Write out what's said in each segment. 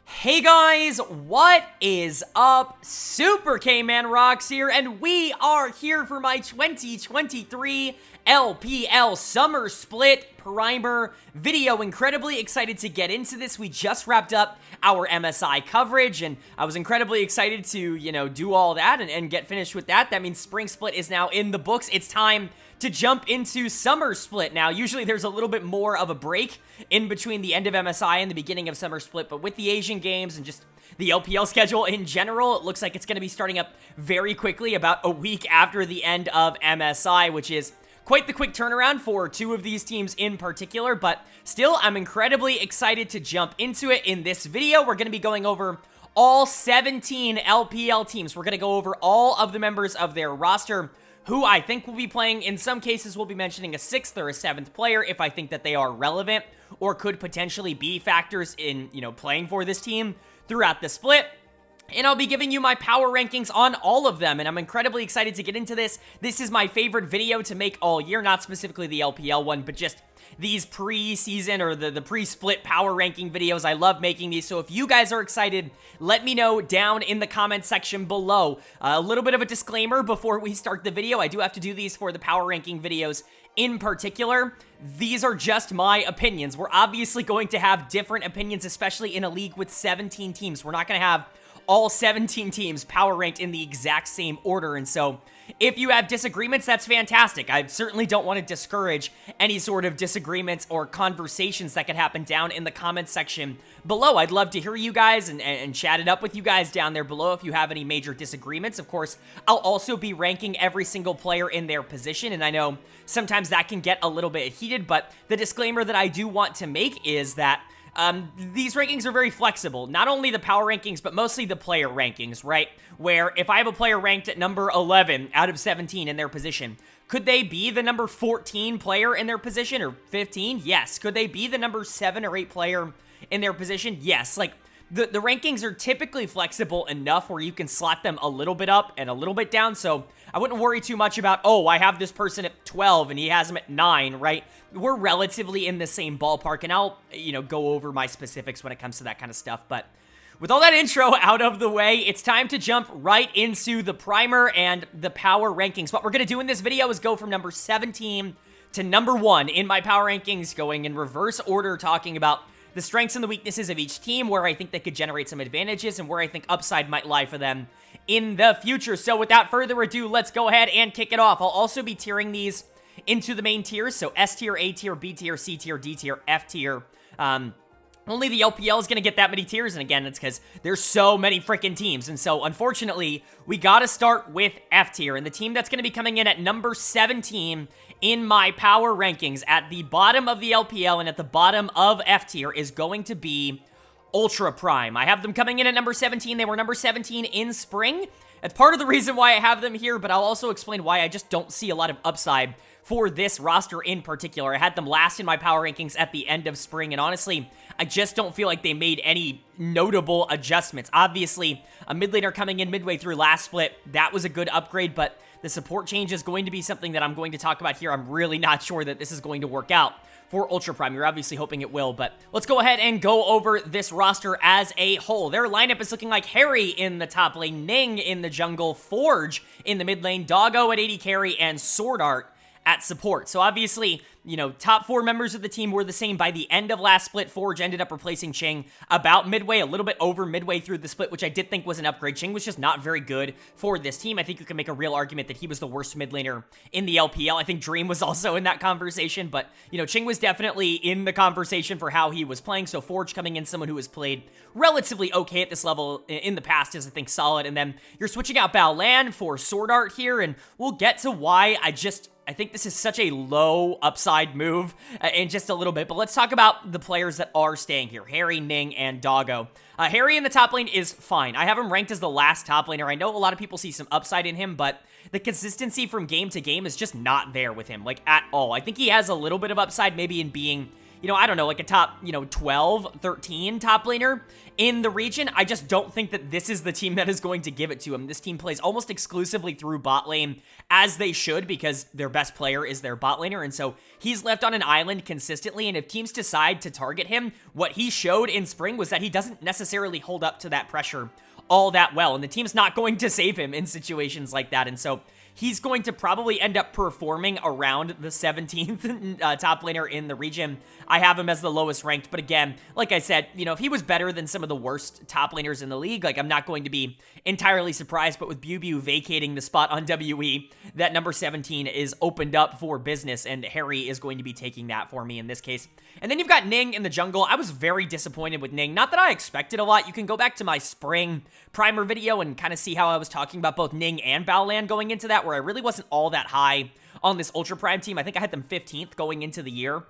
Hey guys, what is up? Super K-Man Rocks here, and we are here for my 2023 LPL Summer Split Primer video. Incredibly excited to get into this. We just wrapped up our MSI coverage, and I was incredibly excited to, do all that and get finished with that. That means Spring Split is now in the books. It's time to jump into Summer Split now. Usually there's a little bit more of a break in between the end of MSI and the beginning of Summer Split, but with the Asian games and just the LPL schedule in general, it looks like it's going to be starting up very quickly, about a week after the end of MSI, which is quite the quick turnaround for two of these teams in particular, but still, I'm incredibly excited to jump into it. In this video, we're going to be going over all 17 LPL teams. We're going to go over all of the members of their roster, who I think will be playing. In some cases, we'll be mentioning a 6th or a 7th player if I think that they are relevant or could potentially be factors in, playing for this team throughout the split. And I'll be giving you my power rankings on all of them, and I'm incredibly excited to get into this. This is my favorite video to make all year, not specifically the LPL one, but just these pre-season or the pre-split power ranking videos. I love making these, so if you guys are excited, let me know down in the comment section below. A little bit of a disclaimer before we start the video. I do have to do these for the power ranking videos in particular. These are just my opinions. We're obviously going to have different opinions, especially in a league with 17 teams. We're not going to have all 17 teams power ranked in the exact same order, and so if you have disagreements, that's fantastic. I certainly don't want to discourage any sort of disagreements or conversations that could happen down in the comments section below. I'd love to hear you guys and chat it up with you guys down there below if you have any major disagreements. Of course, I'll also be ranking every single player in their position, and I know sometimes that can get a little bit heated, but the disclaimer that I do want to make is that these rankings are very flexible. Not only the power rankings, but mostly the player rankings, right? Where if I have a player ranked at number 11 out of 17 in their position, could they be the number 14 player in their position, or 15? Yes. Could they be the number 7 or 8 player in their position? Yes. Like, the rankings are typically flexible enough where you can slot them a little bit up and a little bit down, so I wouldn't worry too much about, oh, I have this person at 12 and he has him at 9, right? We're relatively in the same ballpark, and I'll, go over my specifics when it comes to that kind of stuff, but with all that intro out of the way, it's time to jump right into the primer and the power rankings. What we're going to do in this video is go from number 17 to number 1 in my power rankings, going in reverse order, talking about the strengths and the weaknesses of each team, where I think they could generate some advantages, and where I think upside might lie for them in the future. So without further ado, let's go ahead and kick it off. I'll also be tiering these into the main tiers, so S tier, A tier, B tier, C tier, D tier, F tier. Only the LPL is going to get that many tiers, and again, it's because there's so many freaking teams, and so unfortunately, we got to start with F tier, and the team that's going to be coming in at number 17 in my power rankings at the bottom of the LPL and at the bottom of F tier is going to be Ultra Prime. I have them coming in at number 17. They were number 17 in spring. That's part of the reason why I have them here, but I'll also explain why I just don't see a lot of upside for this roster in particular. I had them last in my power rankings at the end of spring, and honestly, I just don't feel like they made any notable adjustments. Obviously, a mid laner coming in midway through last split, that was a good upgrade, but the support change is going to be something that I'm going to talk about here. I'm really not sure that this is going to work out for Ultra Prime. You're obviously hoping it will, but let's go ahead and go over this roster as a whole. Their lineup is looking like Harry in the top lane, Ning in the jungle, Forge in the mid lane, Doggo at AD carry, and Sword Art at support. So obviously, top 4 members of the team were the same by the end of last split. Forge ended up replacing Ching about midway, a little bit over midway through the split, which I did think was an upgrade. Ching was just not very good for this team. I think you can make a real argument that he was the worst mid laner in the LPL. I think Dream was also in that conversation, but, Ching was definitely in the conversation for how he was playing. So Forge coming in, someone who has played relatively okay at this level in the past, is, I think, solid. And then you're switching out Baolan for Sword Art here, and we'll get to why I think this is such a low upside move in just a little bit, but let's talk about the players that are staying here. Harry, Ning, and Doggo. Harry in the top lane is fine. I have him ranked as the last top laner. I know a lot of people see some upside in him, but the consistency from game to game is just not there with him, like, at all. I think he has a little bit of upside maybe in being, I don't know, like a top, 12, 13 top laner in the region. I just don't think that this is the team that is going to give it to him. This team plays almost exclusively through bot lane, as they should, because their best player is their bot laner, and so he's left on an island consistently, and if teams decide to target him, what he showed in spring was that he doesn't necessarily hold up to that pressure all that well, and the team's not going to save him in situations like that, and so he's going to probably end up performing around the 17th top laner in the region. I have him as the lowest ranked, but again, like I said, if he was better than some of the worst top laners in the league, like, I'm not going to be entirely surprised, but with Bew vacating the spot on WE, that number 17 is opened up for business, and Harry is going to be taking that for me in this case. And then you've got Ning in the jungle. I was very disappointed with Ning. Not that I expected a lot. You can go back to my spring primer video and kind of see how I was talking about both Ning and Baolan going into that, where I really wasn't all that high on this Ultra Prime team. I think I had them 15th going into the year.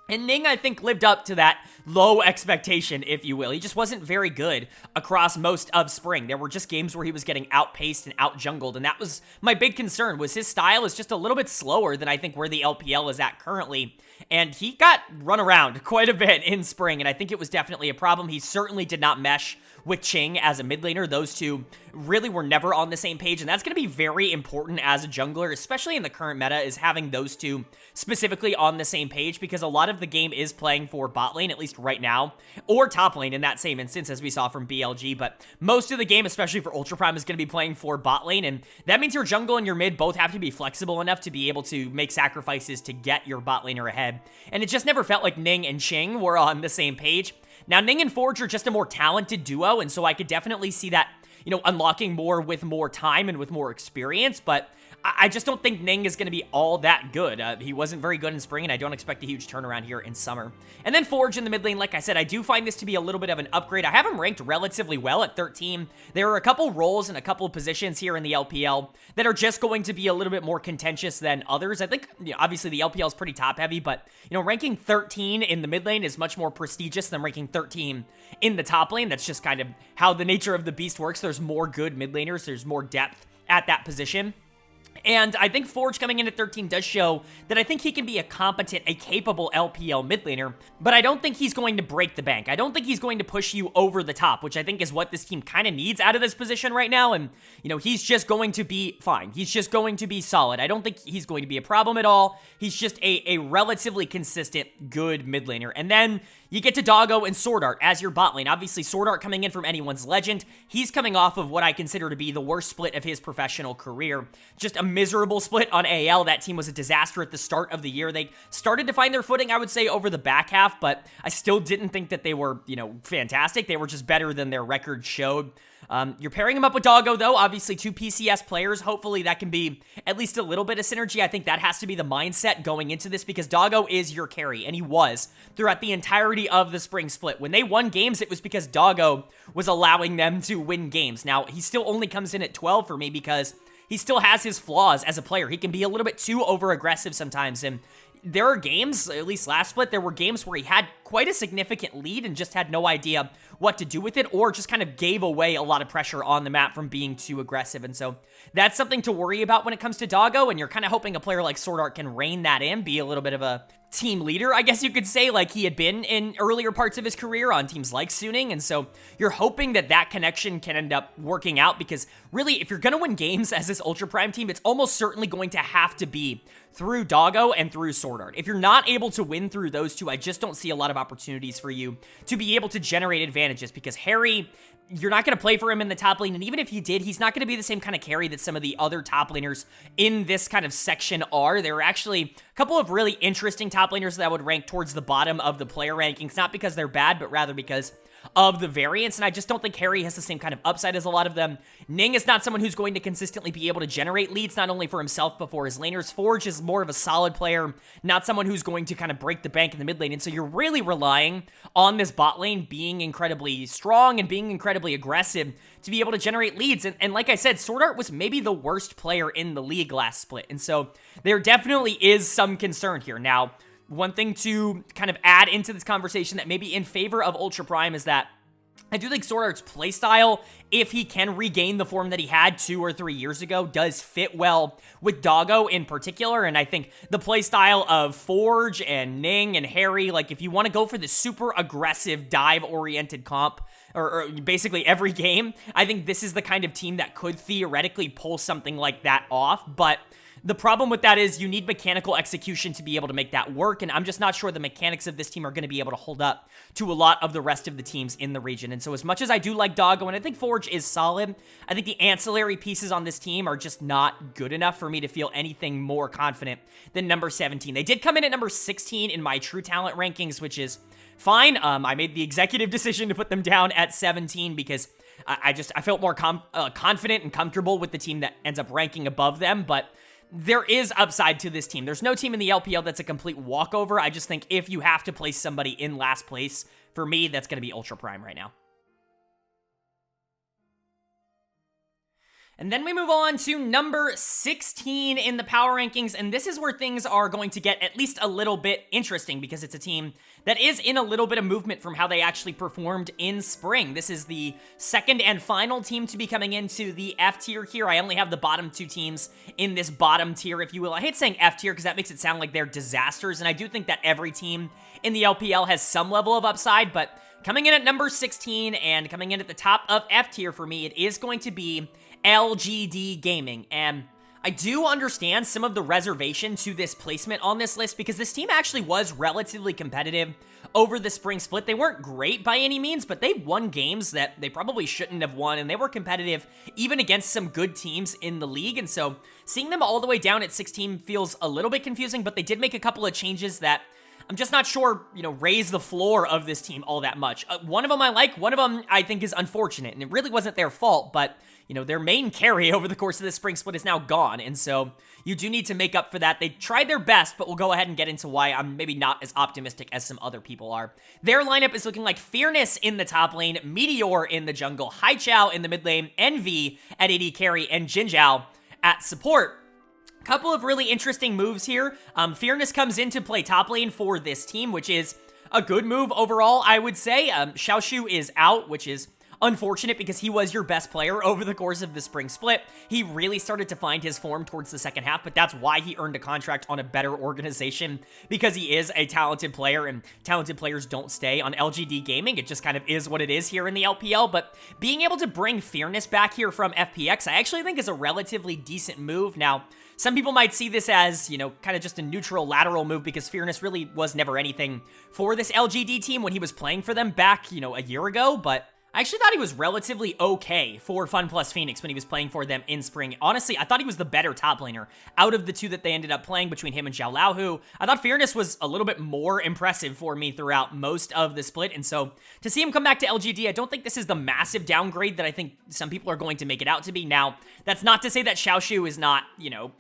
And Ning, I think, lived up to that low expectation, if you will. He just wasn't very good across most of spring. There were just games where he was getting outpaced and outjungled, and that was my big concern, was his style is just a little bit slower than I think where the LPL is at currently. And he got run around quite a bit in spring, and I think it was definitely a problem. He certainly did not mesh with Ching as a mid laner. Those two really were never on the same page, and that's going to be very important as a jungler, especially in the current meta, is having those two specifically on the same page, because a lot of the game is playing for bot lane, at least right now, or top lane in that same instance, as we saw from BLG, but most of the game, especially for Ultra Prime, is going to be playing for bot lane, and that means your jungle and your mid both have to be flexible enough to be able to make sacrifices to get your bot laner ahead, and it just never felt like Ning and Ching were on the same page. Now, Ning and Forge are just a more talented duo, and so I could definitely see that, unlocking more with more time and with more experience, but I just don't think Ning is going to be all that good. He wasn't very good in spring, and I don't expect a huge turnaround here in summer. And then Forge in the mid lane, like I said, I do find this to be a little bit of an upgrade. I have him ranked relatively well at 13. There are a couple roles and a couple positions here in the LPL that are just going to be a little bit more contentious than others. I think, obviously the LPL is pretty top heavy, but, ranking 13 in the mid lane is much more prestigious than ranking 13 in the top lane. That's just kind of how the nature of the beast works. There's more good mid laners. There's more depth at that position. And I think Forge coming in at 13 does show that I think he can be a competent, a capable LPL mid laner, but I don't think he's going to break the bank. I don't think he's going to push you over the top, which I think is what this team kind of needs out of this position right now, and, he's just going to be fine. He's just going to be solid. I don't think he's going to be a problem at all. He's just a relatively consistent, good mid laner. And then you get to Doggo and Sword Art as your bot lane. Obviously, Sword Art coming in from anyone's legend. He's coming off of what I consider to be the worst split of his professional career. Just a miserable split on AL. That team was a disaster at the start of the year. They started to find their footing, I would say, over the back half, but I still didn't think that they were, fantastic. They were just better than their record showed. You're pairing him up with Doggo, though. Obviously, two PCS players. Hopefully, that can be at least a little bit of synergy. I think that has to be the mindset going into this, because Doggo is your carry, and he was throughout the entirety of the spring split. When they won games, it was because Doggo was allowing them to win games. Now, he still only comes in at 12 for me because he still has his flaws as a player. He can be a little bit too over-aggressive sometimes, and there are games, at least last split, there were games where he had quite a significant lead and just had no idea what to do with it, or just kind of gave away a lot of pressure on the map from being too aggressive. And so that's something to worry about when it comes to Doggo, and you're kind of hoping a player like Sword Art can rein that in, be a little bit of a team leader, I guess you could say, like he had been in earlier parts of his career on teams like Suning. And so you're hoping that that connection can end up working out, because really, if you're going to win games as this Ultra Prime team, it's almost certainly going to have to be through Doggo and through Sword Art. If you're not able to win through those two, I just don't see a lot of opportunities for you to be able to generate advantages, because Harry, you're not going to play for him in the top lane, and even if he did, he's not going to be the same kind of carry that some of the other top laners in this kind of section are. There are actually a couple of really interesting top laners that I would rank towards the bottom of the player rankings, not because they're bad, but rather because of the variance, and I just don't think Harry has the same kind of upside as a lot of them. Ning is not someone who's going to consistently be able to generate leads, not only for himself, but for his laners. Forge is more of a solid player, not someone who's going to kind of break the bank in the mid lane, and so you're really relying on this bot lane being incredibly strong and being incredibly aggressive to be able to generate leads, and like I said, Sword Art was maybe the worst player in the league last split, and so there definitely is some concern here. Now, one thing to kind of add into this conversation that may be in favor of Ultra Prime is that I do think Sword Art's playstyle, if he can regain the form that he had 2 or 3 years ago, does fit well with Doggo in particular, and I think the playstyle of Forge and Ning and Harry, like, if you want to go for the super aggressive dive-oriented comp, or basically every game, I think this is the kind of team that could theoretically pull something like that off, but the problem with that is you need mechanical execution to be able to make that work, and I'm just not sure the mechanics of this team are going to be able to hold up to a lot of the rest of the teams in the region. And so as much as I do like Doggo, and I think Forge is solid, I think the ancillary pieces on this team are just not good enough for me to feel anything more confident than number 17. They did come in at number 16 in my true talent rankings, which is fine. I made the executive decision to put them down at 17 because I felt more confident and comfortable with the team that ends up ranking above them, but there is upside to this team. There's no team in the LPL that's a complete walkover. I just think if you have to place somebody in last place, for me, that's going to be Ultra Prime right now. And then we move on to number 16 in the power rankings, and this is where things are going to get at least a little bit interesting because it's a team that is in a little bit of movement from how they actually performed in spring. This is the second and final team to be coming into the F tier here. I only have the bottom 2 teams in this bottom tier, if you will. I hate saying F tier because that makes it sound like they're disasters, and I do think that every team in the LPL has some level of upside, but coming in at number 16 and coming in at the top of F tier for me, it is going to be LGD Gaming, and I do understand some of the reservation to this placement on this list because this team actually was relatively competitive over the spring split. They weren't great by any means, but they won games that they probably shouldn't have won, and they were competitive even against some good teams in the league, and so seeing them all the way down at 16 feels a little bit confusing, but they did make a couple of changes that I'm just not sure, raise the floor of this team all that much. One of them I like, one of them I think is unfortunate, and it really wasn't their fault, but their main carry over the course of the spring split is now gone, and so you do need to make up for that. They tried their best, but we'll go ahead and get into why I'm maybe not as optimistic as some other people are. Their lineup is looking like Fearness in the top lane, Meteor in the jungle, Haichao in the mid lane, Envy at AD carry, and Jinzhao at support. Couple of really interesting moves here. Fearness comes in to play top lane for this team, which is a good move overall, I would say. Xiaoshu is out, which is unfortunate because he was your best player over the course of the spring split. He really started to find his form towards the second half, but that's why he earned a contract on a better organization, because he is a talented player, and talented players don't stay on LGD Gaming. It just kind of is what it is here in the LPL, but being able to bring Fearness back here from FPX, I actually think is a relatively decent move. Now, some people might see this as, kind of just a neutral lateral move because Fearness really was never anything for this LGD team when he was playing for them back, a year ago, but I actually thought he was relatively okay for Fun Plus Phoenix when he was playing for them in spring. Honestly, I thought he was the better top laner out of the two that they ended up playing between him and Xiao Laohu. I thought Fearness was a little bit more impressive for me throughout most of the split, and so to see him come back to LGD, I don't think this is the massive downgrade that I think some people are going to make it out to be. Now, that's not to say that Xiaoshu is not,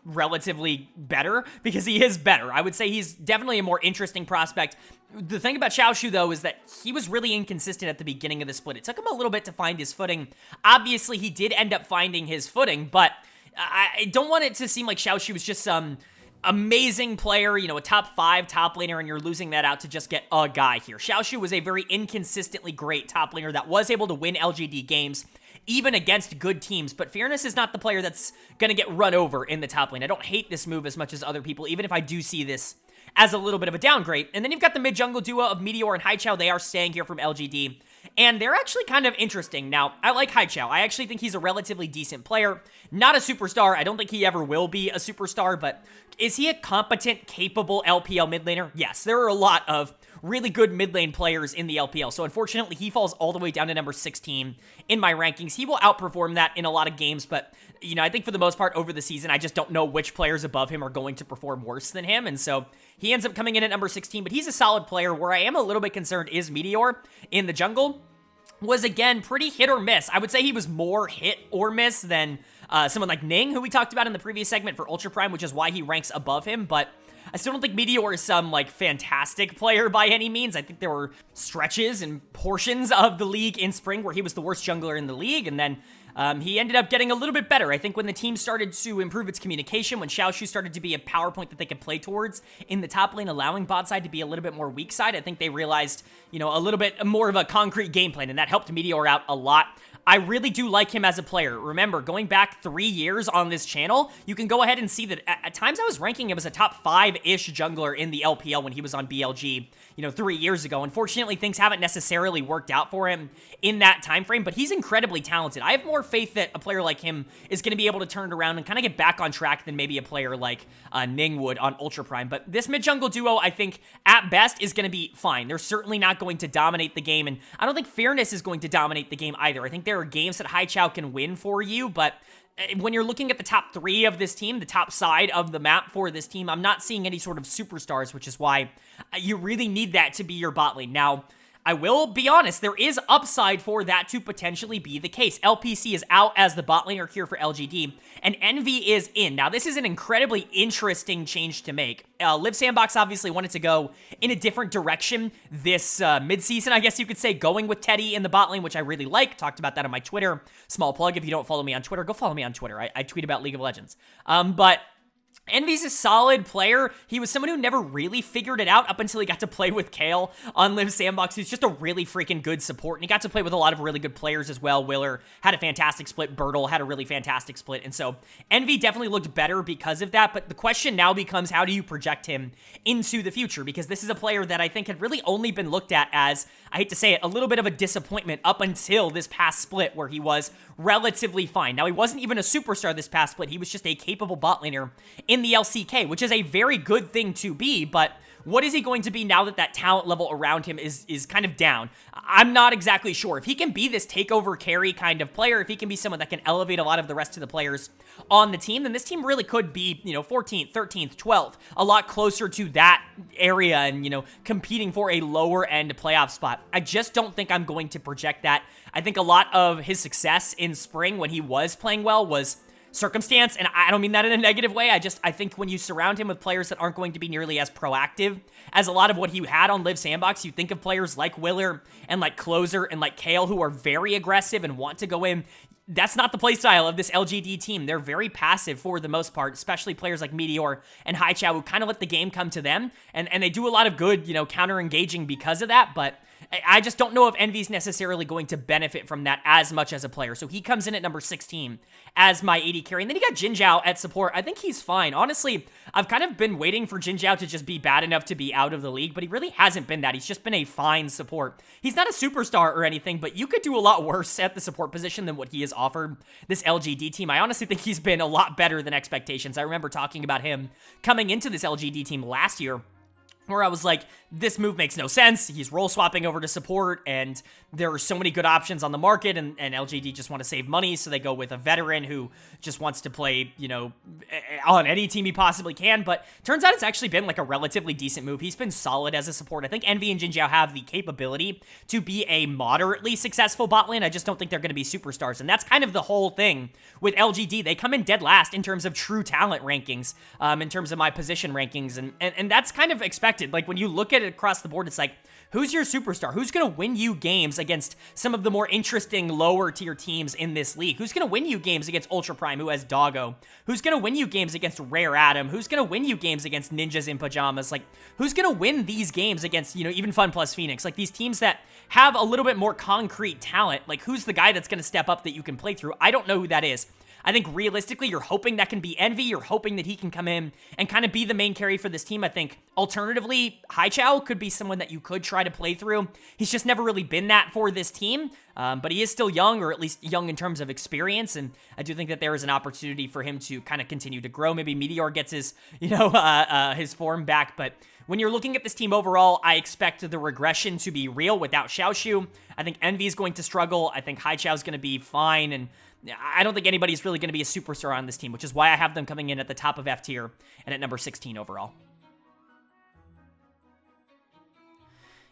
relatively better, because he is better. I would say he's definitely a more interesting prospect. The thing about Xiaoshu, though, is that he was really inconsistent at the beginning of the split. It took him a little bit to find his footing. Obviously, he did end up finding his footing, but I don't want it to seem like Xiaoshu was just some amazing player, a top 5 top laner, and you're losing that out to just get a guy here. Xiaoshu was a very inconsistently great top laner that was able to win LGD games, even against good teams, but Fearness is not the player that's gonna get run over in the top lane. I don't hate this move as much as other people, even if I do see this as a little bit of a downgrade. And then you've got the mid-jungle duo of Meteor and Haichao. They are staying here from LGD, and they're actually kind of interesting. Now, I like Haichao. I actually think he's a relatively decent player. Not a superstar. I don't think he ever will be a superstar, but is he a competent, capable LPL mid laner? Yes, there are a lot of really good mid lane players in the LPL, so unfortunately, he falls all the way down to number 16 in my rankings. He will outperform that in a lot of games, but I think for the most part over the season, I just don't know which players above him are going to perform worse than him, and so he ends up coming in at number 16, but he's a solid player. Where I am a little bit concerned is Meteor in the jungle. Was, again, pretty hit or miss. I would say he was more hit or miss than someone like Ning, who we talked about in the previous segment for Ultra Prime, which is why he ranks above him, but I still don't think Meteor is some, like, fantastic player by any means. I think there were stretches and portions of the league in spring where he was the worst jungler in the league, and then he ended up getting a little bit better. I think when the team started to improve its communication, when Xiaoshu started to be a power point that they could play towards in the top lane, allowing bot side to be a little bit more weak side, I think they realized, you know, a little bit more of a concrete game plan, and that helped Meteor out a lot. I really do like him as a player. Remember, going back 3 years on this channel, you can go ahead and see that at times I was ranking him as a top 5-ish jungler in the LPL when he was on BLG, you know, 3 years ago. Unfortunately, things haven't necessarily worked out for him in that time frame, but he's incredibly talented. I have more faith that a player like him is going to be able to turn it around and kind of get back on track than maybe a player like Ning would on Ultra Prime. But this mid-jungle duo, I think, at best, is going to be fine. They're certainly not going to dominate the game, and I don't think fairness is going to dominate the game either. I think there are games that Haichao can win for you, but when you're looking at the top 3 of this team, the top side of the map for this team, I'm not seeing any sort of superstars, which is why you really need that to be your bot lane. Now, I will be honest, there is upside for that to potentially be the case. LPC is out as the bot laner here for LGD, and Envy is in. Now, this is an incredibly interesting change to make. Live Sandbox obviously wanted to go in a different direction this mid-season, I guess you could say, going with Teddy in the bot lane, which I really like. Talked about that on my Twitter. Small plug, if you don't follow me on Twitter, go follow me on Twitter. I tweet about League of Legends. But Envy's a solid player. He was someone who never really figured it out up until he got to play with Kale on Live Sandbox. He's just a really freaking good support, and he got to play with a lot of really good players as well. Willer had a fantastic split. Bertle had a really fantastic split, and so Envy definitely looked better because of that, but the question now becomes, how do you project him into the future? Because this is a player that I think had really only been looked at as, I hate to say it, a little bit of a disappointment up until this past split where he was relatively fine. Now, he wasn't even a superstar this past split. He was just a capable bot laner in the LCK, which is a very good thing to be, but what is he going to be now that that talent level around him is kind of down? I'm not exactly sure. If he can be this takeover carry kind of player, if he can be someone that can elevate a lot of the rest of the players on the team, then this team really could be, you know, 14th, 13th, 12th, a lot closer to that area and, you know, competing for a lower end playoff spot. I just don't think I'm going to project that. I think a lot of his success in spring when he was playing well was circumstance, and I don't mean that in a negative way. I think when you surround him with players that aren't going to be nearly as proactive as a lot of what he had on Live Sandbox, you think of players like Willer and like Closer and like Kale who are very aggressive and want to go in. That's not the playstyle of this LGD team. They're very passive for the most part, especially players like Meteor and Haichao who kind of let the game come to them, and they do a lot of good, you know, counter-engaging because of that, but I just don't know if Envy's necessarily going to benefit from that as much as a player. So he comes in at number 16 as my AD carry. And then you got Jin Zhao at support. I think he's fine. Honestly, I've kind of been waiting for Jin Zhao to just be bad enough to be out of the league, but he really hasn't been that. He's just been a fine support. He's not a superstar or anything, but you could do a lot worse at the support position than what he has offered this LGD team. I honestly think he's been a lot better than expectations. I remember talking about him coming into this LGD team last year, where I was like, this move makes no sense. He's role swapping over to support, and there are so many good options on the market, and LGD just want to save money, so they go with a veteran who just wants to play, you know, on any team he possibly can. But turns out it's actually been like a relatively decent move. He's been solid as a support. I think Envy and Jin Zhao have the capability to be a moderately successful bot lane. I just don't think they're going to be superstars, and that's kind of the whole thing with LGD. They come in dead last in terms of true talent rankings, in terms of my position rankings, and that's kind of expected. Like, when you look at it across the board, it's like, who's your superstar? Who's going to win you games against some of the more interesting lower tier teams in this league? Who's going to win you games against Ultra Prime, who has Doggo? Who's going to win you games against Rare Adam? Who's going to win you games against Ninjas in Pajamas? Like, who's going to win these games against, you know, even Fun Plus Phoenix? Like, these teams that have a little bit more concrete talent, like, who's the guy that's going to step up that you can play through? I don't know who that is. I think realistically, you're hoping that can be Envy. You're hoping that he can come in and kind of be the main carry for this team. I think alternatively, Haichao could be someone that you could try to play through. He's just never really been that for this team, but he is still young, or at least young in terms of experience, and I do think that there is an opportunity for him to kind of continue to grow. Maybe Meteor gets his, you know, his form back, but when you're looking at this team overall, I expect the regression to be real without Xiaoshu. I think Envy is going to struggle. I think Haichao is going to be fine, and I don't think anybody's really going to be a superstar on this team, which is why I have them coming in at the top of F tier and at number 16 overall.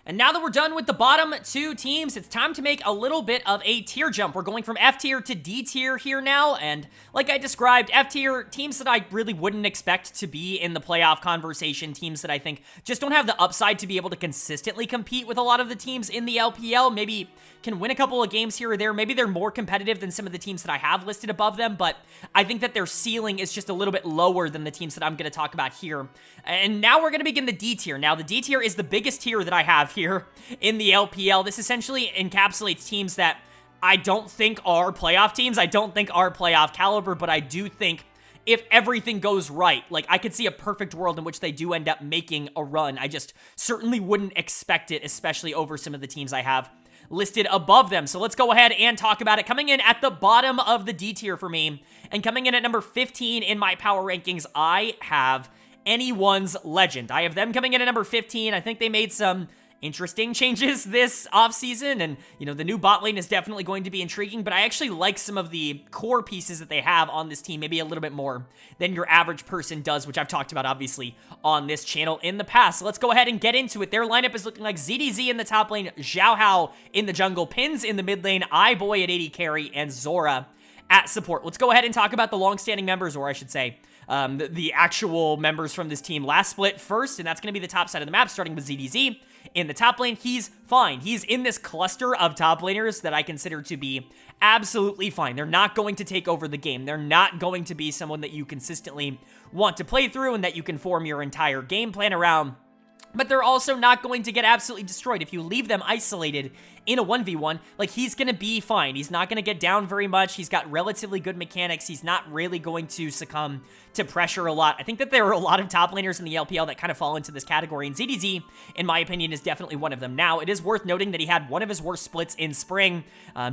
And now that we're done with the bottom two teams, it's time to make a little bit of a tier jump. We're going from F tier to D tier here now, and like I described, F tier, teams that I really wouldn't expect to be in the playoff conversation, teams that I think just don't have the upside to be able to consistently compete with a lot of the teams in the LPL, maybe can win a couple of games here or there. Maybe they're more competitive than some of the teams that I have listed above them, but I think that their ceiling is just a little bit lower than the teams that I'm going to talk about here. And now we're going to begin the D tier. Now, the D tier is the biggest tier that I have here in the LPL. This essentially encapsulates teams that I don't think are playoff teams. I don't think are playoff caliber, but I do think if everything goes right, like I could see a perfect world in which they do end up making a run. I just certainly wouldn't expect it, especially over some of the teams I have listed above them. So let's go ahead and talk about it. Coming in at the bottom of the D tier for me, and coming in at number 15 in my power rankings, I have Anyone's Legend. I have them coming in at number 15. I think they made some interesting changes this offseason, and, you know, the new bot lane is definitely going to be intriguing, but I actually like some of the core pieces that they have on this team, maybe a little bit more than your average person does, which I've talked about, obviously, on this channel in the past. So let's go ahead and get into it. Their lineup is looking like ZDZ in the top lane, Xiao Hao in the jungle, Pins in the mid lane, iBoy at AD carry, and Zora at support. Let's go ahead and talk about the long-standing members, or I should say, the actual members from this team. Last split first, and that's going to be the top side of the map, starting with ZDZ. In the top lane, he's fine. He's in this cluster of top laners that I consider to be absolutely fine. They're not going to take over the game. They're not going to be someone that you consistently want to play through and that you can form your entire game plan around. But they're also not going to get absolutely destroyed. If you leave them isolated in a 1v1, like, he's going to be fine. He's not going to get down very much. He's got relatively good mechanics. He's not really going to succumb to pressure a lot. I think that there are a lot of top laners in the LPL that kind of fall into this category, and ZDZ, in my opinion, is definitely one of them. Now, it is worth noting that he had one of his worst splits in spring.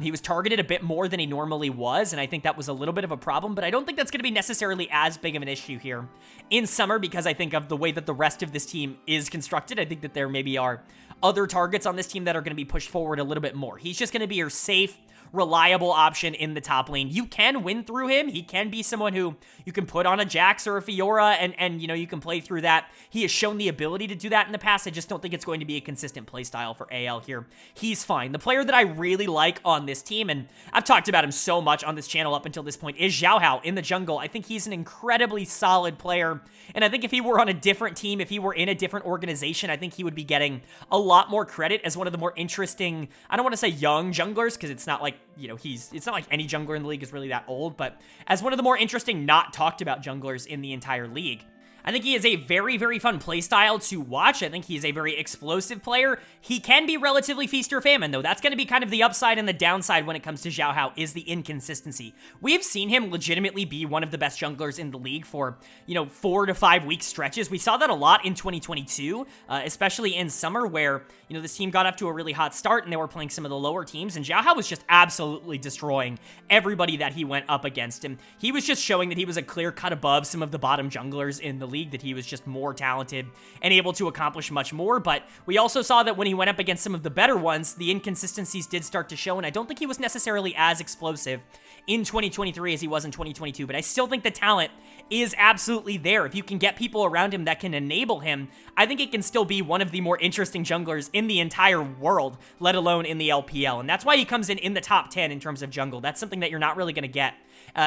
He was targeted a bit more than he normally was, and I think that was a little bit of a problem, but I don't think that's going to be necessarily as big of an issue here in summer, because I think of the way that the rest of this team is constructed. I think that there maybe are other targets on this team that are going to be pushed forward a little bit more. He's just going to be your safe, reliable option in the top lane. You can win through him. He can be someone who you can put on a Jax or a Fiora and you know, you can play through that. He has shown the ability to do that in the past. I just don't think it's going to be a consistent play style for AL here. He's fine. The player that I really like on this team, and I've talked about him so much on this channel up until this point, is Xiao Hao in the jungle. I think he's an incredibly solid player, and I think if he were on a different team, if he were in a different organization, I think he would be getting a lot more credit as one of the more interesting, I don't want to say young junglers, because it's not like, you know, it's not like any jungler in the league is really that old, but as one of the more interesting, not talked about junglers in the entire league. I think he is a very, very fun playstyle to watch. I think he is a very explosive player. He can be relatively feast or famine, though. That's going to be kind of the upside and the downside when it comes to Xiao Hao, is the inconsistency. We've seen him legitimately be one of the best junglers in the league for, you know, 4 to 5 week stretches. We saw that a lot in 2022, especially in summer, where, you know, this team got off to a really hot start and they were playing some of the lower teams, and Xiao Hao was just absolutely destroying everybody that he went up against him. He was just showing that he was a clear cut above some of the bottom junglers in the league, that he was just more talented and able to accomplish much more. But we also saw that when he went up against some of the better ones, the inconsistencies did start to show, and I don't think he was necessarily as explosive in 2023 as he was in 2022, but I still think the talent is absolutely there. If you can get people around him that can enable him, I think it can still be one of the more interesting junglers in the entire world, let alone in the LPL, and that's why he comes in the top 10 in terms of jungle. That's something that you're not really going to get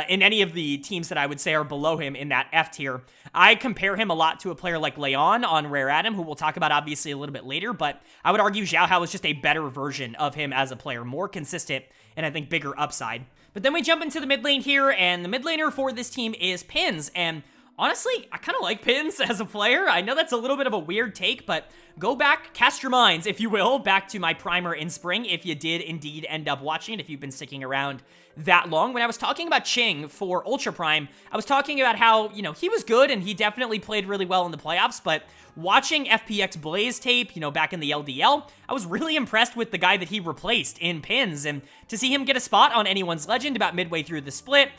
in any of the teams that I would say are below him in that F tier. I compare him a lot to a player like Leon on Rare Atom, who we'll talk about obviously a little bit later, but I would argue Xiao Hao is just a better version of him as a player, more consistent, and I think bigger upside. But then we jump into the mid lane here, and the mid laner for this team is Pins, and honestly, I kind of like Pins as a player. I know that's a little bit of a weird take, but go back, cast your minds, if you will, back to my primer in spring, if you did indeed end up watching it, if you've been sticking around that long. When I was talking about Ching for Ultra Prime, I was talking about how, you know, he was good and he definitely played really well in the playoffs, but watching FPX Blaze tape, you know, back in the LDL, I was really impressed with the guy that he replaced in Pins, and to see him get a spot on Anyone's Legend about midway through the split,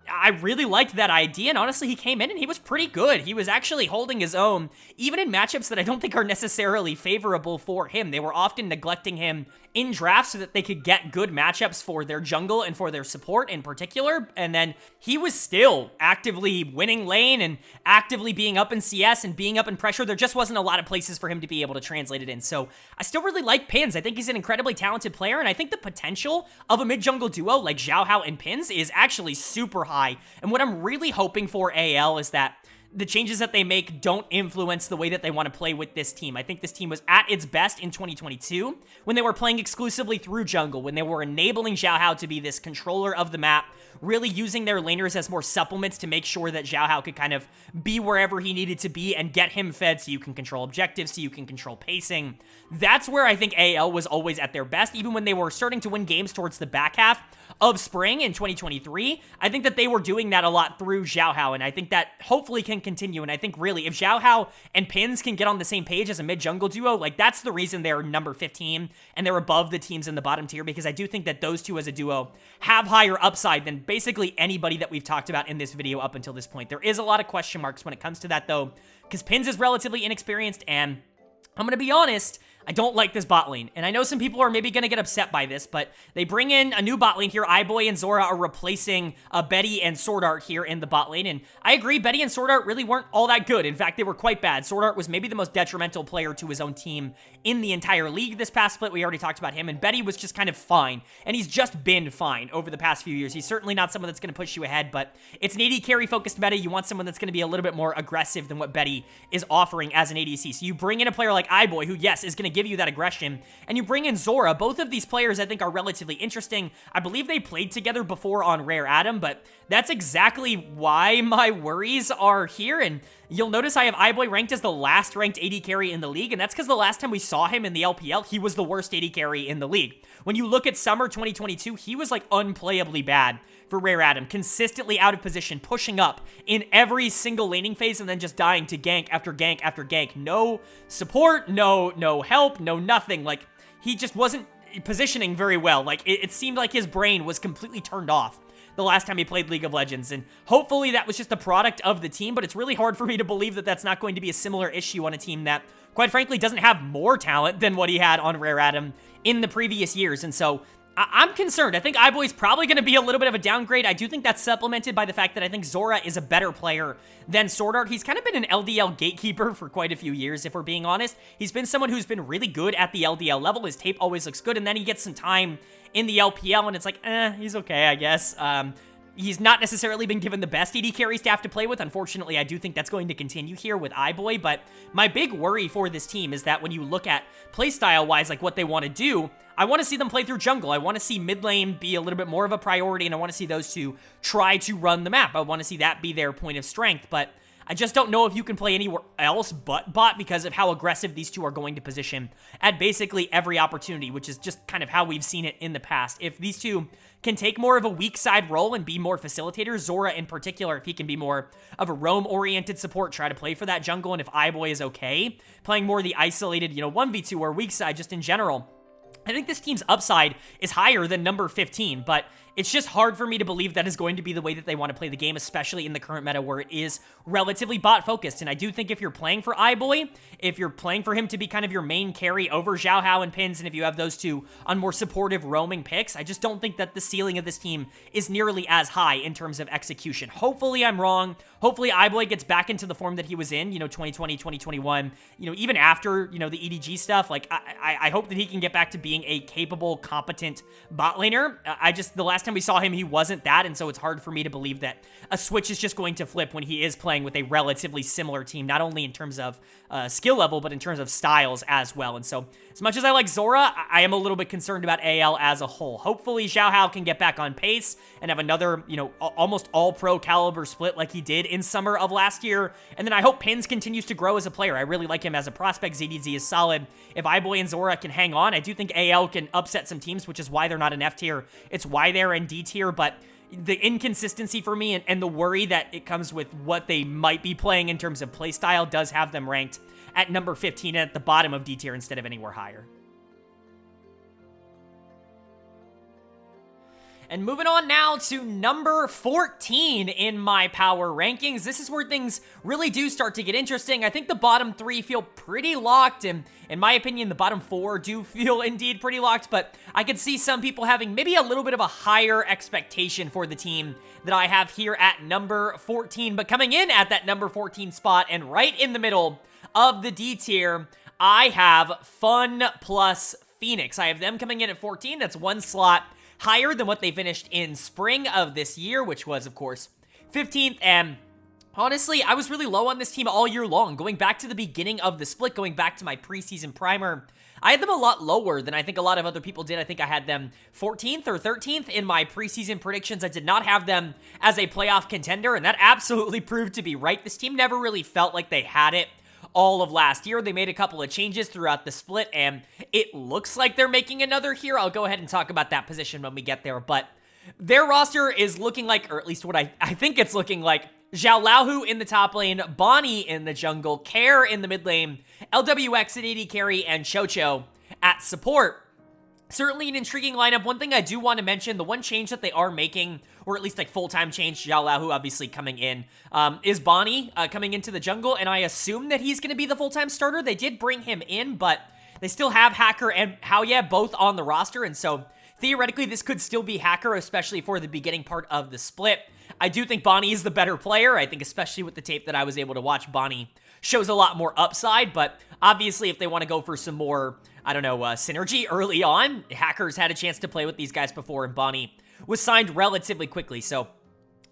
I really liked that idea, and honestly, he came in and he was pretty good. He was actually holding his own, even in matchups that I don't think are necessarily favorable for him. They were often neglecting him in drafts so that they could get good matchups for their jungle and for their support in particular. And then he was still actively winning lane and actively being up in CS and being up in pressure. There just wasn't a lot of places for him to be able to translate it in. So I still really like Pins. I think he's an incredibly talented player, and I think the potential of a mid-jungle duo like Xiaohao and Pins is actually super high. And what I'm really hoping for AL is that the changes that they make don't influence the way that they want to play with this team. I think this team was at its best in 2022 when they were playing exclusively through jungle, when they were enabling Xiaohao to be this controller of the map, really using their laners as more supplements to make sure that Xiaohao could kind of be wherever he needed to be and get him fed so you can control objectives, so you can control pacing. That's where I think AL was always at their best, even when they were starting to win games towards the back half of spring in 2023. I think that they were doing that a lot through Xiaohao, and I think that hopefully can continue. And I think really, if Xiaohao and Pins can get on the same page as a mid-jungle duo, like that's the reason they're number 15 and they're above the teams in the bottom tier, because I do think that those two as a duo have higher upside than basically anybody that we've talked about in this video up until this point. There is a lot of question marks when it comes to that though, because Pins is relatively inexperienced, and I'm going to be honest, I don't like this bot lane, and I know some people are maybe going to get upset by this, but they bring in a new bot lane here. iBoy and Zora are replacing Betty and Sword Art here in the bot lane, and I agree, Betty and Sword Art really weren't all that good. In fact, they were quite bad. Sword Art was maybe the most detrimental player to his own team in the entire league this past split. We already talked about him, and Betty was just kind of fine, and he's just been fine over the past few years. He's certainly not someone that's going to push you ahead, but it's an AD carry-focused meta. You want someone that's going to be a little bit more aggressive than what Betty is offering as an ADC. So you bring in a player like iBoy, who, yes, is going to give you that aggression, and you bring in Zora. Both of these players I think are relatively interesting. I believe they played together before on Rare Atom, but that's exactly why my worries are here. And you'll notice I have iBoy ranked as the last ranked AD carry in the league, and that's because the last time we saw him in the LPL, he was the worst AD carry in the league. When you look at summer 2022, he was like unplayably bad for Rare Atom, consistently out of position, pushing up in every single laning phase, and then just dying to gank after gank after gank. No support, no help, no nothing. Like, he just wasn't positioning very well. Like, it seemed like his brain was completely turned off the last time he played League of Legends, and hopefully that was just a product of the team, but it's really hard for me to believe that that's not going to be a similar issue on a team that, quite frankly, doesn't have more talent than what he had on Rare Atom in the previous years. And so I'm concerned. I think iBoy's probably going to be a little bit of a downgrade. I do think that's supplemented by the fact that I think Zora is a better player than Sword Art. He's kind of been an LDL gatekeeper for quite a few years, if we're being honest. He's been someone who's been really good at the LDL level. His tape always looks good, and then he gets some time in the LPL, and it's like, he's okay, I guess. He's not necessarily been given the best AD carries to have to play with. Unfortunately, I do think that's going to continue here with iBoy, but my big worry for this team is that when you look at playstyle-wise, like what they want to do, I want to see them play through jungle. I want to see mid lane be a little bit more of a priority, and I want to see those two try to run the map. I want to see that be their point of strength, but I just don't know if you can play anywhere else but bot because of how aggressive these two are going to position at basically every opportunity, which is just kind of how we've seen it in the past. If these two can take more of a weak side role and be more facilitators, Zora in particular, if he can be more of a roam-oriented support, try to play for that jungle, and if iBoy is okay playing more of the isolated, 1v2 or weak side just in general, I think this team's upside is higher than number 15, but it's just hard for me to believe that is going to be the way that they want to play the game, especially in the current meta where it is relatively bot-focused. And I do think if you're playing for iBoy, if you're playing for him to be kind of your main carry over Xiaohao and Pins, and if you have those two on more supportive roaming picks, I just don't think that the ceiling of this team is nearly as high in terms of execution. Hopefully I'm wrong. Hopefully iBoy gets back into the form that he was in, 2020, 2021, even after, the EDG stuff. Like, I hope that he can get back to being a capable, competent bot laner. The last time we saw him, he wasn't that, and so it's hard for me to believe that a switch is just going to flip when he is playing with a relatively similar team, not only in terms of skill level, but in terms of styles as well. And so, as much as I like Zora, I am a little bit concerned about AL as a whole. Hopefully, Xiaohao can get back on pace and have another, almost all-pro caliber split like he did in summer of last year. And then I hope Pins continues to grow as a player. I really like him as a prospect. ZDZ is solid. If iBoy and Zora can hang on, I do think AL can upset some teams, which is why they're not an F tier. It's why they're in D tier, but the inconsistency for me and the worry that it comes with what they might be playing in terms of playstyle does have them ranked at number 15 at the bottom of D tier instead of anywhere higher. And moving on now to number 14 in my power rankings. This is where things really do start to get interesting. I think the bottom 3 feel pretty locked, and in my opinion, the bottom 4 do feel indeed pretty locked, but I could see some people having maybe a little bit of a higher expectation for the team that I have here at number 14. But coming in at that number 14 spot and right in the middle of the D tier, I have Fun plus Phoenix. I have them coming in at 14. That's one slot higher than what they finished in spring of this year, which was, of course, 15th. And honestly, I was really low on this team all year long. Going back to the beginning of the split, going back to my preseason primer, I had them a lot lower than I think a lot of other people did. I think I had them 14th or 13th in my preseason predictions. I did not have them as a playoff contender, and that absolutely proved to be right. This team never really felt like they had it all of last year. They made a couple of changes throughout the split, and it looks like they're making another here. I'll go ahead and talk about that position when we get there, but their roster is looking like, or at least what I think it's looking like, Zhao Laohu in the top lane, Bonnie in the jungle, Care in the mid lane, LWX at AD carry, and Chocho at support. Certainly an intriguing lineup. One thing I do want to mention, the one change that they are making, or at least like full-time change, Zhao Laohu obviously coming in, is Bonnie coming into the jungle, and I assume that he's going to be the full-time starter. They did bring him in, but they still have Hacker and Haoye both on the roster, and so theoretically this could still be Hacker, especially for the beginning part of the split. I do think Bonnie is the better player. I think especially with the tape that I was able to watch, Bonnie shows a lot more upside, but obviously if they want to go for some more, I don't know, synergy early on, Hacker's had a chance to play with these guys before, and Bonnie was signed relatively quickly, so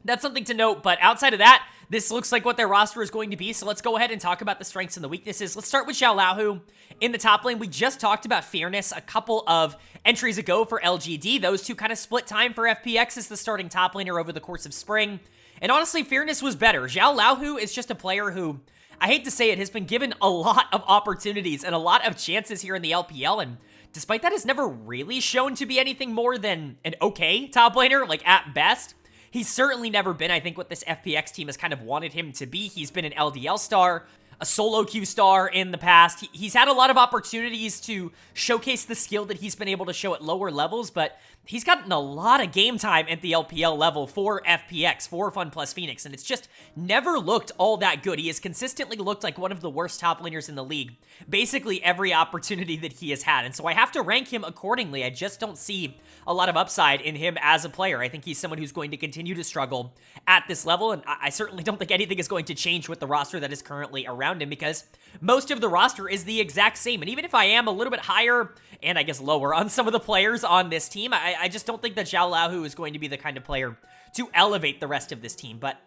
that's something to note. But outside of that, this looks like what their roster is going to be, so let's go ahead and talk about the strengths and the weaknesses. Let's start with Zhao Laohu in the top lane. We just talked about Fairness a couple of entries ago for LGD. Those two kind of split time for FPX as the starting top laner over the course of spring, and honestly, Fairness was better. Zhao Laohu is just a player who, I hate to say it, has been given a lot of opportunities and a lot of chances here in the LPL, and despite that, has never really shown to be anything more than an okay top laner, like at best. He's certainly never been, I think, what this FPX team has kind of wanted him to be. He's been an LDL star, a solo queue star in the past. He's had a lot of opportunities to showcase the skill that he's been able to show at lower levels, but he's gotten a lot of game time at the LPL level for FPX, for Fun plus Phoenix, and it's just never looked all that good. He has consistently looked like one of the worst top laners in the league, basically every opportunity that he has had, and so I have to rank him accordingly. I just don't see a lot of upside in him as a player. I think he's someone who's going to continue to struggle at this level, and I certainly don't think anything is going to change with the roster that is currently around him, because most of the roster is the exact same. And even if I am a little bit higher, and I guess lower, on some of the players on this team, I just don't think that Zhao Laohu is going to be the kind of player to elevate the rest of this team. But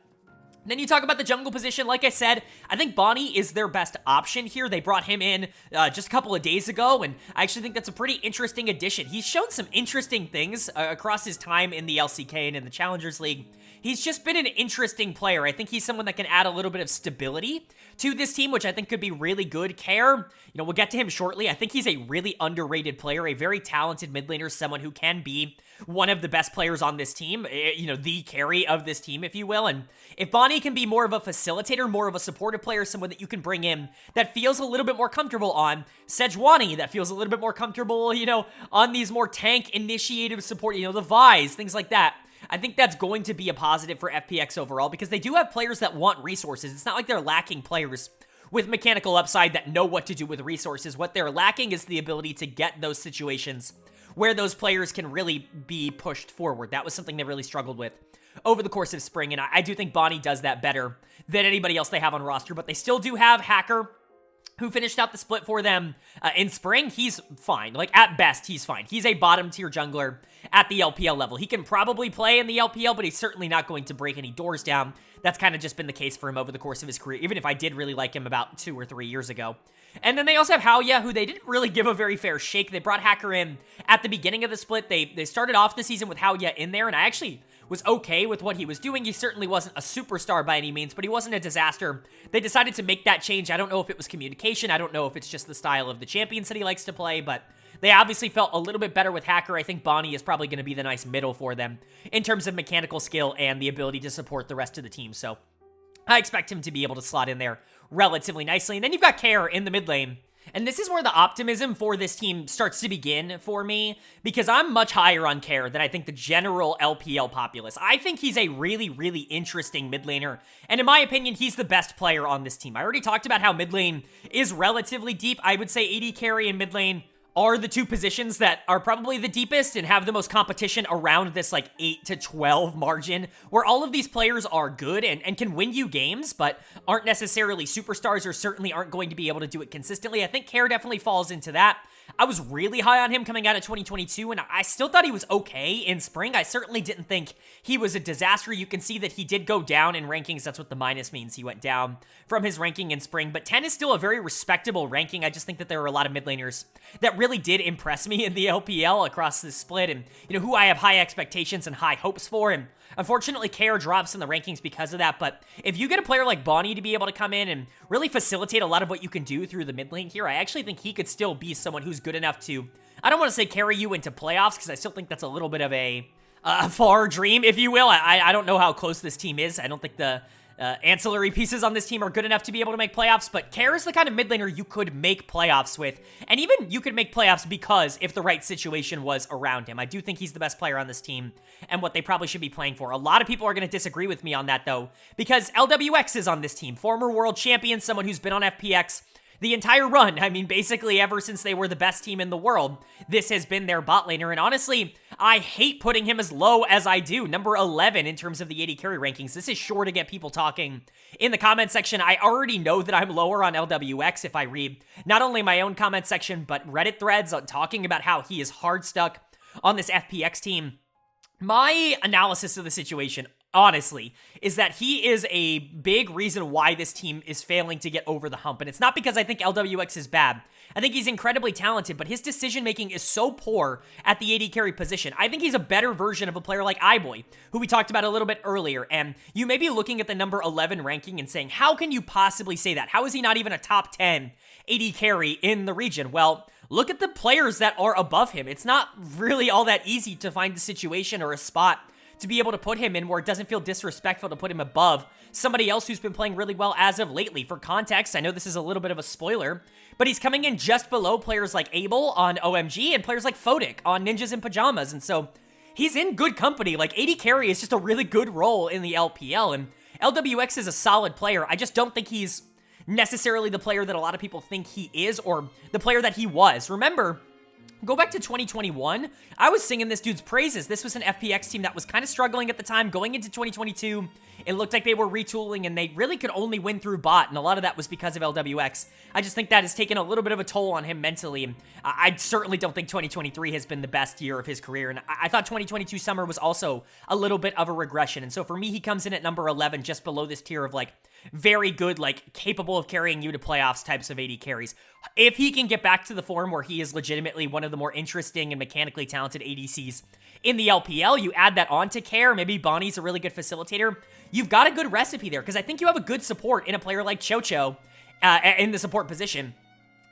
then you talk about the jungle position. Like I said, I think Bonnie is their best option here. They brought him in just a couple of days ago, and I actually think that's a pretty interesting addition. He's shown some interesting things across his time in the LCK and in the Challengers League. He's just been an interesting player. I think he's someone that can add a little bit of stability to this team, which I think could be really good. Care, we'll get to him shortly. I think he's a really underrated player, a very talented mid laner, someone who can be one of the best players on this team, the carry of this team, if you will. And if Bonnie can be more of a facilitator, more of a supportive player, someone that you can bring in that feels a little bit more comfortable on Sejuani, that feels a little bit more comfortable, on these more tank initiative support, the Vi's, things like that, I think that's going to be a positive for FPX overall, because they do have players that want resources. It's not like they're lacking players with mechanical upside that know what to do with resources. What they're lacking is the ability to get those situations where those players can really be pushed forward. That was something they really struggled with over the course of spring, and I do think Bonnie does that better than anybody else they have on roster, but they still do have Hacker, who finished out the split for them in spring. He's fine. At best, he's fine. He's a bottom-tier jungler at the LPL level. He can probably play in the LPL, but he's certainly not going to break any doors down. That's kind of just been the case for him over the course of his career, even if I did really like him about 2 or 3 years ago. And then they also have Haoye, who they didn't really give a very fair shake. They brought Hacker in at the beginning of the split. They started off the season with Haoye in there, and I actually was okay with what he was doing. He certainly wasn't a superstar by any means, but he wasn't a disaster. They decided to make that change. I don't know if it was communication. I don't know if it's just the style of the champions that he likes to play, but they obviously felt a little bit better with Hacker. I think Bonnie is probably going to be the nice middle for them in terms of mechanical skill and the ability to support the rest of the team. So I expect him to be able to slot in there relatively nicely. And then you've got Care in the mid lane. And this is where the optimism for this team starts to begin for me, because I'm much higher on Care than I think the general LPL populace. I think he's a really, really interesting mid laner, and in my opinion, he's the best player on this team. I already talked about how mid lane is relatively deep. I would say AD carry and mid lane are the two positions that are probably the deepest and have the most competition around this like 8 to 12 margin, where all of these players are good and can win you games, but aren't necessarily superstars or certainly aren't going to be able to do it consistently. I think Care definitely falls into that. I was really high on him coming out of 2022, and I still thought he was okay in spring. I certainly didn't think he was a disaster. You can see that he did go down in rankings. That's what the minus means. He went down from his ranking in spring, but 10 is still a very respectable ranking. I just think that there are a lot of mid laners that really did impress me in the LPL across this split, and who I have high expectations and high hopes for, and unfortunately, Care drops in the rankings because of that, but if you get a player like Bonnie to be able to come in and really facilitate a lot of what you can do through the mid lane here, I actually think he could still be someone who's good enough to, I don't want to say carry you into playoffs, because I still think that's a little bit of a far dream, if you will. I don't know how close this team is. I don't think the ancillary pieces on this team are good enough to be able to make playoffs, but Care is the kind of mid laner you could make playoffs with, and even you could make playoffs because if the right situation was around him. I do think he's the best player on this team and what they probably should be playing for. A lot of people are going to disagree with me on that, though, because LWX is on this team, former world champion, someone who's been on FPX the entire run. I mean, basically ever since they were the best team in the world, this has been their bot laner, and honestly, I hate putting him as low as I do, number 11 in terms of the AD carry rankings. This is sure to get people talking in the comment section. I already know that I'm lower on LWX if I read not only my own comment section, but Reddit threads talking about how he is hard stuck on this FPX team. My analysis of the situation, honestly, is that he is a big reason why this team is failing to get over the hump. And it's not because I think LWX is bad. I think he's incredibly talented, but his decision-making is so poor at the AD carry position. I think he's a better version of a player like iBoy, who we talked about a little bit earlier. And you may be looking at the number 11 ranking and saying, how can you possibly say that? How is he not even a top 10 AD carry in the region? Well, look at the players that are above him. It's not really all that easy to find a situation or a spot to be able to put him in where it doesn't feel disrespectful to put him above somebody else who's been playing really well as of lately. For context, I know this is a little bit of a spoiler, but he's coming in just below players like Abel on OMG and players like Fodic on Ninjas in Pajamas, and so he's in good company. Like, AD carry is just a really good role in the LPL, and LWX is a solid player. I just don't think he's necessarily the player that a lot of people think he is, or the player that he was. Remember, go back to 2021, I was singing this dude's praises. This was an FPX team that was kind of struggling at the time. Going into 2022, it looked like they were retooling, and they really could only win through bot, and a lot of that was because of LWX. I just think that has taken a little bit of a toll on him mentally, and I certainly don't think 2023 has been the best year of his career, and I thought 2022 summer was also a little bit of a regression, and so for me, he comes in at number 11, just below this tier of, like, very good, like, capable of carrying you to playoffs types of AD carries. If he can get back to the form where he is legitimately one of the more interesting and mechanically talented ADCs in the LPL, you add that on to Care, maybe Bonnie's a really good facilitator, you've got a good recipe there, because I think you have a good support in a player like Chocho in the support position.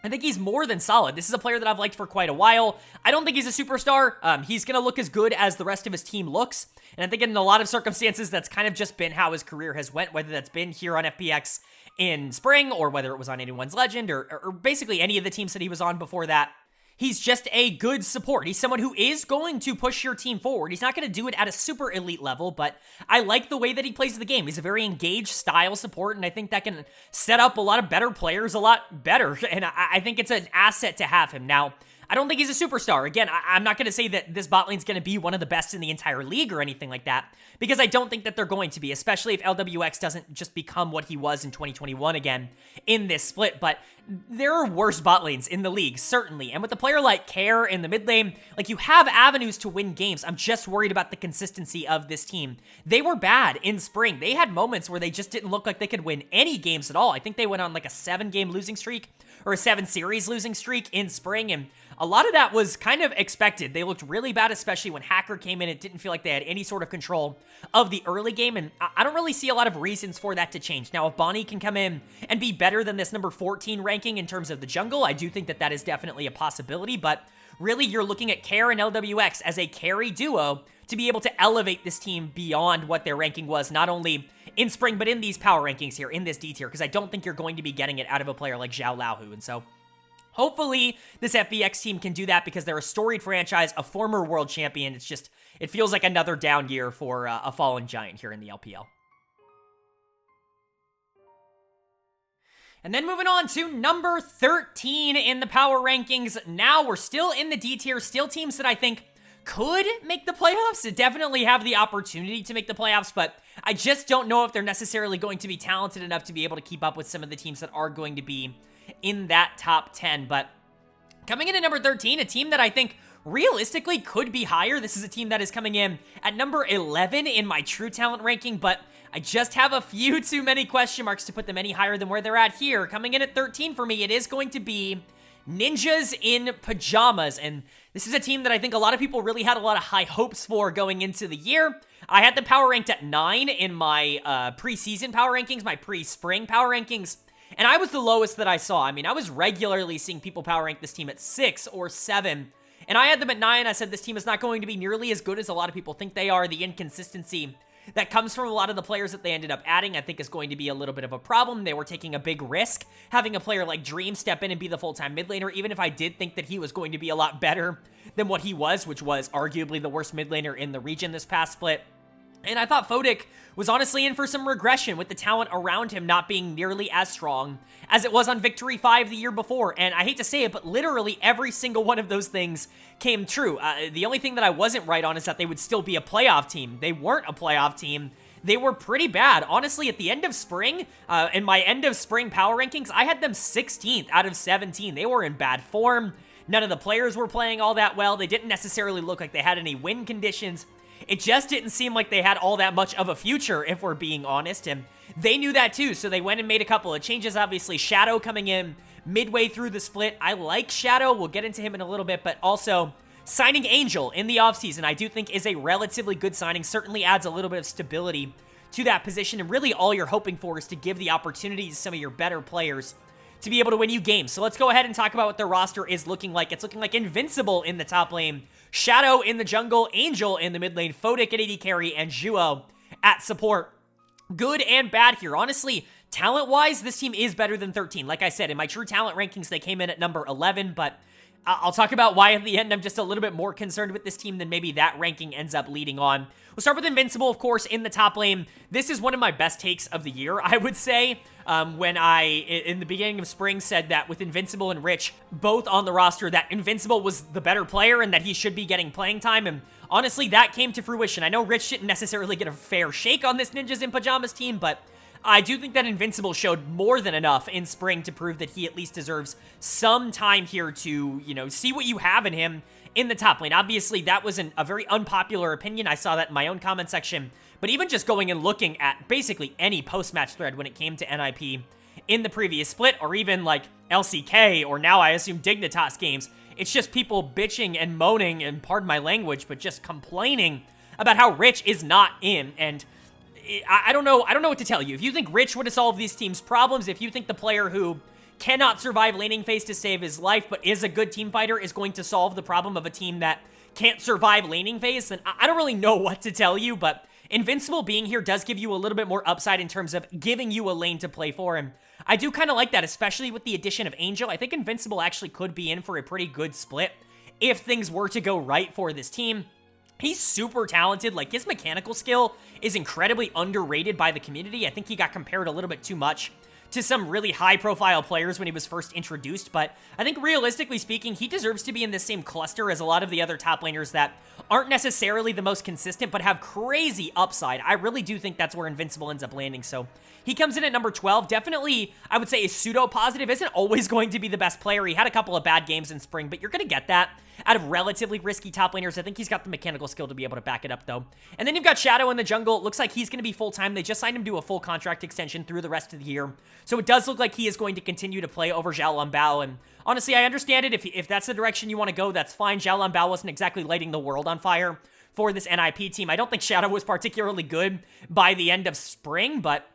I think he's more than solid. This is a player that I've liked for quite a while. I don't think he's a superstar. He's going to look as good as the rest of his team looks. And I think in a lot of circumstances, that's kind of just been how his career has went, whether that's been here on FPX in spring or whether it was on Anyone's Legend or basically any of the teams that he was on before that. He's just a good support. He's someone who is going to push your team forward. He's not going to do it at a super elite level, but I like the way that he plays the game. He's a very engaged style support, and I think that can set up a lot of better players a lot better, and I think it's an asset to have him. Now, I don't think he's a superstar. Again, I'm not going to say that this bot lane's going to be one of the best in the entire league or anything like that, because I don't think that they're going to be, especially if LWX doesn't just become what he was in 2021 again in this split, but there are worse bot lanes in the league, certainly, and with a player like Care in the mid lane, like, you have avenues to win games. I'm just worried about the consistency of this team. They were bad in spring. They had moments where they just didn't look like they could win any games at all. I think they went on like a 7-game losing streak or a 7-series losing streak in spring, and a lot of that was kind of expected. They looked really bad, especially when Hacker came in. It didn't feel like they had any sort of control of the early game, and I don't really see a lot of reasons for that to change. Now, if Bonnie can come in and be better than this number 14 ranking in terms of the jungle, I do think that that is definitely a possibility, but really, you're looking at Care and LWX as a carry duo to be able to elevate this team beyond what their ranking was, not only in spring, but in these power rankings here, in this D tier, because I don't think you're going to be getting it out of a player like Zhao Laohu, and so Hopefully, this FBX team can do that because they're a storied franchise, a former world champion. It feels like another down year for a fallen giant here in the LPL. And then moving on to number 13 in the power rankings. Now we're still in the D tier, still teams that I think could make the playoffs. It definitely have the opportunity to make the playoffs, but I just don't know if they're necessarily going to be talented enough to be able to keep up with some of the teams that are going to be in that top 10. But coming in at number 13, a team that I think realistically could be higher. This is a team that is coming in at number 11 in my true talent ranking, but I just have a few too many question marks to put them any higher than where they're at here. Coming in at 13 for me, it is going to be Ninjas in Pajamas, and this is a team that I think a lot of people really had a lot of high hopes for going into the year. I had them power ranked at 9 in my preseason power rankings, my pre-spring power rankings, and I was the lowest that I saw. I mean, I was regularly seeing people power rank this team at 6 or 7, and I had them at 9. I said this team is not going to be nearly as good as a lot of people think they are. The inconsistency that comes from a lot of the players that they ended up adding, I think, is going to be a little bit of a problem. They were taking a big risk, having a player like Dream step in and be the full-time mid laner, even if I did think that he was going to be a lot better than what he was, which was arguably the worst mid laner in the region this past split. And I thought Fodic was honestly in for some regression with the talent around him not being nearly as strong as it was on Victory 5 the year before. And I hate to say it, but literally every single one of those things came true. The only thing that I wasn't right on is that they would still be a playoff team. They weren't a playoff team. They were pretty bad. Honestly, at the end of spring, in my end of spring power rankings, I had them 16th out of 17. They were in bad form. None of the players were playing all that well. They didn't necessarily look like they had any win conditions. It just didn't seem like they had all that much of a future, if we're being honest, and they knew that too, so they went and made a couple of changes. Obviously, Shadow coming in midway through the split. I like Shadow. We'll get into him in a little bit, but also signing Angel in the offseason, I do think is a relatively good signing. Certainly adds a little bit of stability to that position, and really all you're hoping for is to give the opportunity to some of your better players to be able to win you games. So let's go ahead and talk about what their roster is looking like. It's looking like Invincible in the top lane, Shadow in the jungle, Angel in the mid lane, Fodic at AD carry, and Juo at support. Good and bad here. Honestly, talent-wise, this team is better than 13. Like I said, in my true talent rankings, they came in at number 11, but I'll talk about why at the end I'm just a little bit more concerned with this team than maybe that ranking ends up leading on. We'll start with Invincible, of course, in the top lane. This is one of my best takes of the year, I would say, when I, in the beginning of spring, said that with Invincible and Rich both on the roster, that Invincible was the better player and that he should be getting playing time, and honestly, that came to fruition. I know Rich didn't necessarily get a fair shake on this Ninjas in Pajamas team, but I do think that Invincible showed more than enough in spring to prove that he at least deserves some time here to, you know, see what you have in him in the top lane. Obviously, that was a very unpopular opinion. I saw that in my own comment section. But even just going and looking at basically any post-match thread when it came to NIP in the previous split, or even like LCK, or now I assume Dignitas games, it's just people bitching and moaning, and pardon my language, but just complaining about how Rich is not in. And I don't know what to tell you. If you think Rich would have solved these teams' problems, if you think the player who cannot survive laning phase to save his life, but is a good team fighter, is going to solve the problem of a team that can't survive laning phase, then I don't really know what to tell you, but Invincible being here does give you a little bit more upside in terms of giving you a lane to play for, and I do kind of like that, especially with the addition of Angel. I think Invincible actually could be in for a pretty good split if things were to go right for this team. He's super talented. Like, his mechanical skill is incredibly underrated by the community. I think he got compared a little bit too much to some really high-profile players when he was first introduced, but I think realistically speaking, he deserves to be in the same cluster as a lot of the other top laners that aren't necessarily the most consistent, but have crazy upside. I really do think that's where Invincible ends up landing, so he comes in at number 12. Definitely, I would say, a pseudo-positive. Isn't always going to be the best player. He had a couple of bad games in spring, but you're going to get that out of relatively risky top laners. I think he's got the mechanical skill to be able to back it up, though. And then you've got Shadow in the jungle. It looks like he's going to be full-time. They just signed him to a full contract extension through the rest of the year. So it does look like he is going to continue to play over Zhao Lumbao. And honestly, I understand it. If that's the direction you want to go, that's fine. Zhao Lumbao wasn't exactly lighting the world on fire for this NIP team. I don't think Shadow was particularly good by the end of spring, but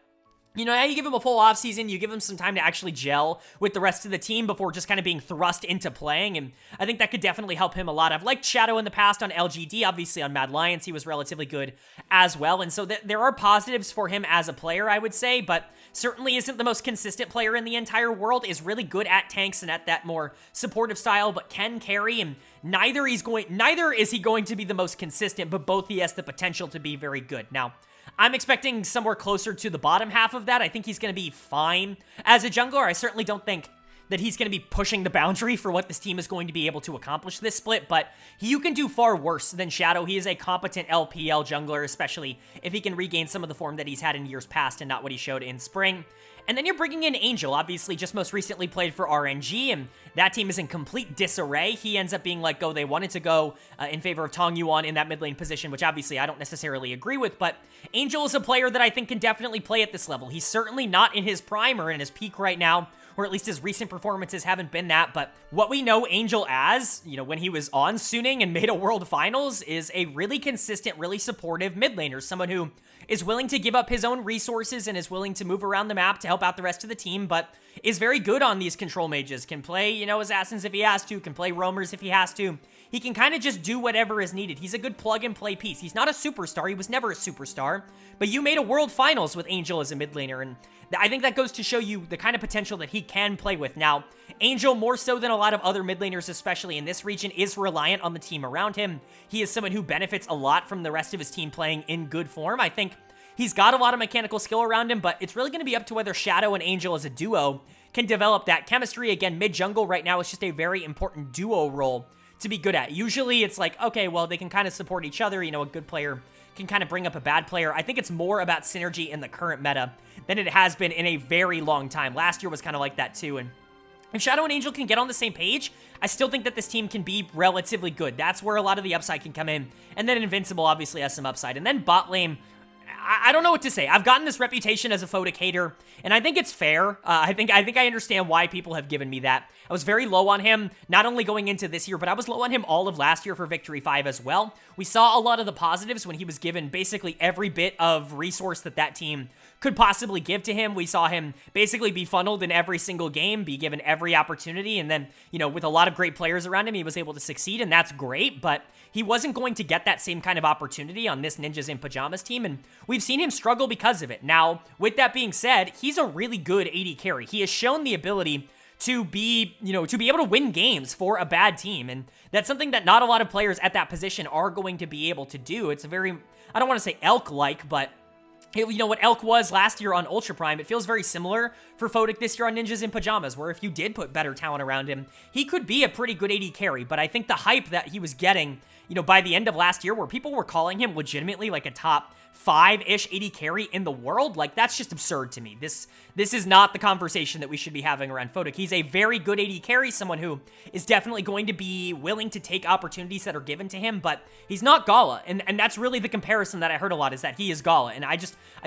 you know, now you give him a full offseason, you give him some time to actually gel with the rest of the team before just kind of being thrust into playing, and I think that could definitely help him a lot. I've liked Shadow in the past on LGD, obviously on Mad Lions, he was relatively good as well, and so there are positives for him as a player, I would say, but certainly isn't the most consistent player in the entire world, is really good at tanks and at that more supportive style, but can carry, and neither is he going to be the most consistent, but both he has the potential to be very good. Now, I'm expecting somewhere closer to the bottom half of that. I think he's going to be fine as a jungler. I certainly don't think that he's going to be pushing the boundary for what this team is going to be able to accomplish this split, but you can do far worse than Shadow. He is a competent LPL jungler, especially if he can regain some of the form that he's had in years past and not what he showed in spring. And then you're bringing in Angel, obviously just most recently played for RNG, and that team is in complete disarray. He ends up being let go. They wanted to go in favor of Tong Yuan in that mid lane position, which obviously I don't necessarily agree with, but Angel is a player that I think can definitely play at this level. He's certainly not in his prime or in his peak right now, or at least his recent performances haven't been that, but what we know Angel as, you know, when he was on Suning and made a World Finals, is a really consistent, really supportive mid laner, someone who is willing to give up his own resources and is willing to move around the map to help out the rest of the team, but is very good on these control mages, can play, you know, assassins if he has to, can play roamers if he has to. He can kind of just do whatever is needed. He's a good plug-and-play piece. He's not a superstar. He was never a superstar, but you made a World Finals with Angel as a mid laner, and I think that goes to show you the kind of potential that he can play with. Now, Angel, more so than a lot of other mid laners, especially in this region, is reliant on the team around him. He is someone who benefits a lot from the rest of his team playing in good form. I think he's got a lot of mechanical skill around him, but it's really going to be up to whether Shadow and Angel as a duo can develop that chemistry. Again, mid-jungle right now is just a very important duo role to be good at. Usually it's like, okay, well, they can kind of support each other. You know, a good player can kind of bring up a bad player. I think it's more about synergy in the current meta than it has been in a very long time. Last year was kind of like that too, and if Shadow and Angel can get on the same page, I still think that this team can be relatively good. That's where a lot of the upside can come in, and then Invincible obviously has some upside, and then bot lane, I don't know what to say. I've gotten this reputation as a Photic hater, and I think it's fair. I think I understand why people have given me that. I was very low on him, not only going into this year, but I was low on him all of last year for Victory 5 as well. We saw a lot of the positives when he was given basically every bit of resource that team could possibly give to him. We saw him basically be funneled in every single game, be given every opportunity, and then, you know, with a lot of great players around him, he was able to succeed, and that's great, but he wasn't going to get that same kind of opportunity on this Ninjas in Pajamas team, and we've seen him struggle because of it. Now, with that being said, he's a really good AD carry. He has shown the ability to be, you know, to be able to win games for a bad team, and that's something that not a lot of players at that position are going to be able to do. It's a very, I don't want to say Elk-like, but you know what Elk was last year on Ultra Prime, it feels very similar for Photic this year on Ninjas in Pajamas, where if you did put better talent around him, he could be a pretty good AD carry, but I think the hype that he was getting, you know, by the end of last year, where people were calling him legitimately like a top 5-ish AD carry in the world, like, that's just absurd to me. This is not the conversation that we should be having around Photic. He's a very good AD carry, someone who is definitely going to be willing to take opportunities that are given to him, but he's not Gala, and that's really the comparison that I heard a lot, is that he is Gala, and I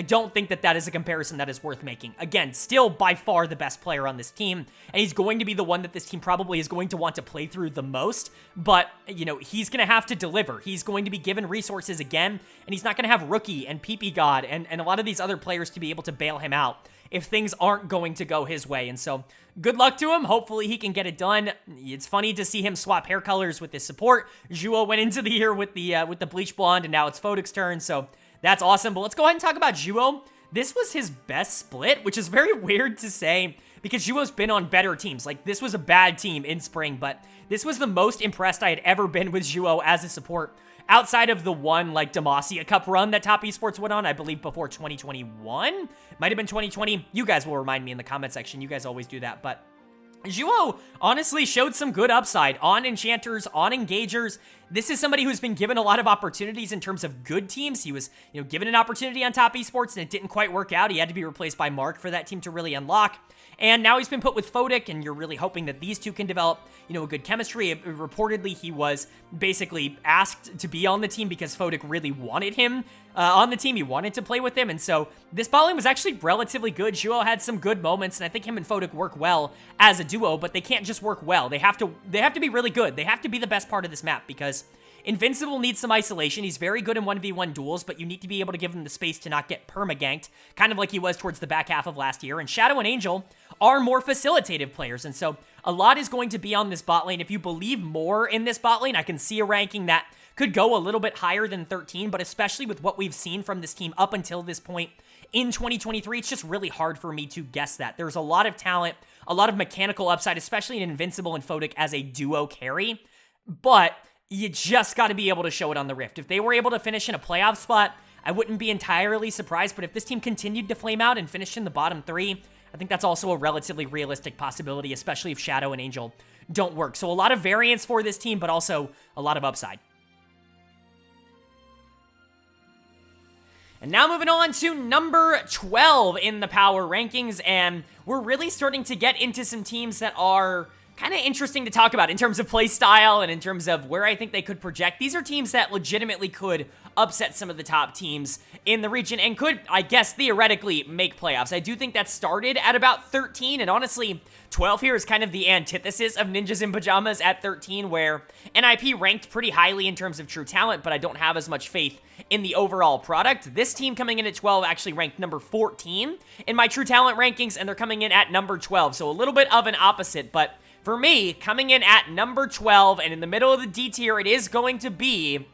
don't think that is a comparison that is worth making. Again, still by far the best player on this team, and he's going to be the one that this team probably is going to want to play through the most, but, you know, he's going to have to deliver. He's going to be given resources again, and he's not going to have Rookie and PP God and a lot of these other players to be able to bail him out if things aren't going to go his way. And so, good luck to him. Hopefully he can get it done. It's funny to see him swap hair colors with his support. Zhuo went into the year with the bleach blonde, and now it's Photic's turn, so that's awesome. But let's go ahead and talk about Zhuo. This was his best split, which is very weird to say because Zhuo's been on better teams. Like, this was a bad team in spring, but this was the most impressed I had ever been with Zhuo as a support, outside of the one, like, Demacia Cup run that Top Esports went on, I believe before 2021? Might have been 2020. You guys will remind me in the comment section. You guys always do that, but Zhuo honestly showed some good upside on Enchanters, on Engagers. This is somebody who's been given a lot of opportunities in terms of good teams. He was, you know, given an opportunity on Top Esports, and it didn't quite work out. He had to be replaced by Mark for that team to really unlock. And now he's been put with Photic, and you're really hoping that these two can develop, you know, a good chemistry. Reportedly, he was basically asked to be on the team because Photic really wanted him on the team. He wanted to play with him, and so this bot lane was actually relatively good. Zhuo had some good moments, and I think him and Photic work well as a duo, but they can't just work well. They have to be really good. They have to be the best part of this map, because Invincible needs some isolation. He's very good in 1v1 duels, but you need to be able to give him the space to not get perma-ganked, kind of like he was towards the back half of last year. And Shadow and Angel are more facilitative players, and so a lot is going to be on this bot lane. If you believe more in this bot lane, I can see a ranking that could go a little bit higher than 13, but especially with what we've seen from this team up until this point in 2023, it's just really hard for me to guess that. There's a lot of talent, a lot of mechanical upside, especially in Invincible and Photic as a duo carry, but you just got to be able to show it on the Rift. If they were able to finish in a playoff spot, I wouldn't be entirely surprised, but if this team continued to flame out and finish in the bottom 3, I think that's also a relatively realistic possibility, especially if Shadow and Angel don't work. So a lot of variance for this team, but also a lot of upside. And now moving on to number 12 in the power rankings, and we're really starting to get into some teams that are kind of interesting to talk about in terms of play style and in terms of where I think they could project. These are teams that legitimately could upset some of the top teams in the region and could, I guess, theoretically make playoffs. I do think that started at about 13, and honestly, 12 here is kind of the antithesis of Ninjas in Pajamas at 13, where NIP ranked pretty highly in terms of true talent, but I don't have as much faith in the overall product. This team coming in at 12 actually ranked number 14 in my true talent rankings, and they're coming in at number 12, so a little bit of an opposite, but for me, coming in at number 12 and in the middle of the D tier, it is going to be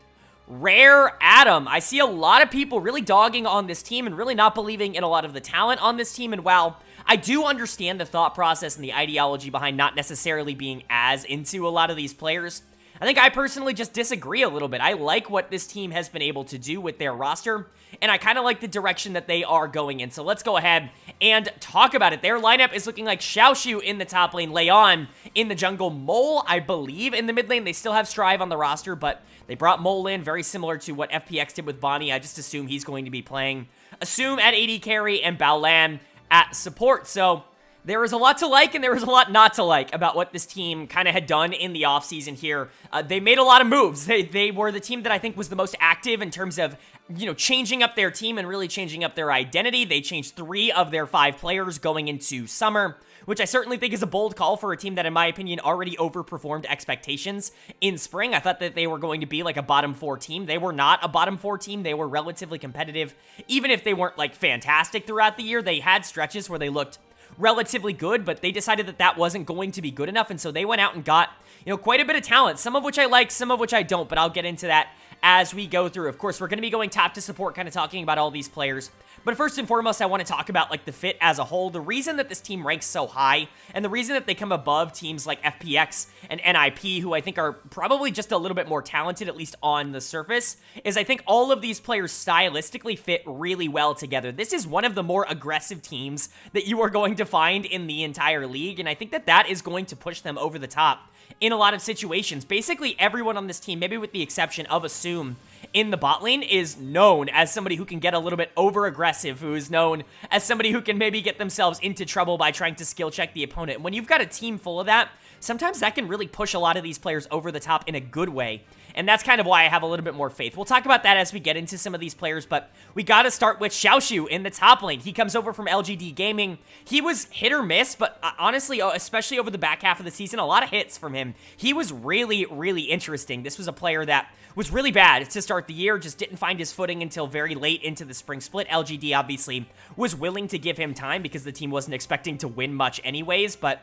Rare Adam. I see a lot of people really dogging on this team and really not believing in a lot of the talent on this team, and while I do understand the thought process and the ideology behind not necessarily being as into a lot of these players, I think I personally just disagree a little bit. I like what this team has been able to do with their roster, and I kind of like the direction that they are going in. So let's go ahead and talk about it. Their lineup is looking like Xiaoshu in the top lane, Leon in the jungle, Mole, I believe, in the mid lane. They still have Strive on the roster, but they brought Mole in, very similar to what FPX did with Bonnie. I just assume he's going to be playing Assume at AD carry and Baolan at support. So there is a lot to like, and there is a lot not to like about what this team kind of had done in the offseason here. They made a lot of moves. They were the team that I think was the most active in terms of, you know, changing up their team and really changing up their identity. They changed 3 of their 5 players going into summer, which I certainly think is a bold call for a team that, in my opinion, already overperformed expectations in spring. I thought that they were going to be like a bottom 4 team. They were not a bottom 4 team. They were relatively competitive. Even if they weren't like fantastic throughout the year, they had stretches where they looked relatively good, but they decided that that wasn't going to be good enough, and so they went out and got, you know, quite a bit of talent, some of which I like, some of which I don't, but I'll get into that as we go through. Of course, we're going to be going top to support, kind of talking about all these players. But first and foremost, I want to talk about like the fit as a whole. The reason that this team ranks so high, and the reason that they come above teams like FPX and NIP, who I think are probably just a little bit more talented, at least on the surface, is I think all of these players stylistically fit really well together. This is one of the more aggressive teams that you are going to find in the entire league, and I think that that is going to push them over the top in a lot of situations. Basically, everyone on this team, maybe with the exception of Assume in the bot lane, is known as somebody who can get a little bit over-aggressive, who is known as somebody who can maybe get themselves into trouble by trying to skill check the opponent. And when you've got a team full of that, sometimes that can really push a lot of these players over the top in a good way. And that's kind of why I have a little bit more faith. We'll talk about that as we get into some of these players, but we got to start with Xiaoshu in the top lane. He comes over from LGD Gaming. He was hit or miss, but honestly, especially over the back half of the season, a lot of hits from him. He was really, really interesting. This was a player that was really bad to start the year, just didn't find his footing until very late into the spring split. LGD obviously was willing to give him time because the team wasn't expecting to win much anyways, but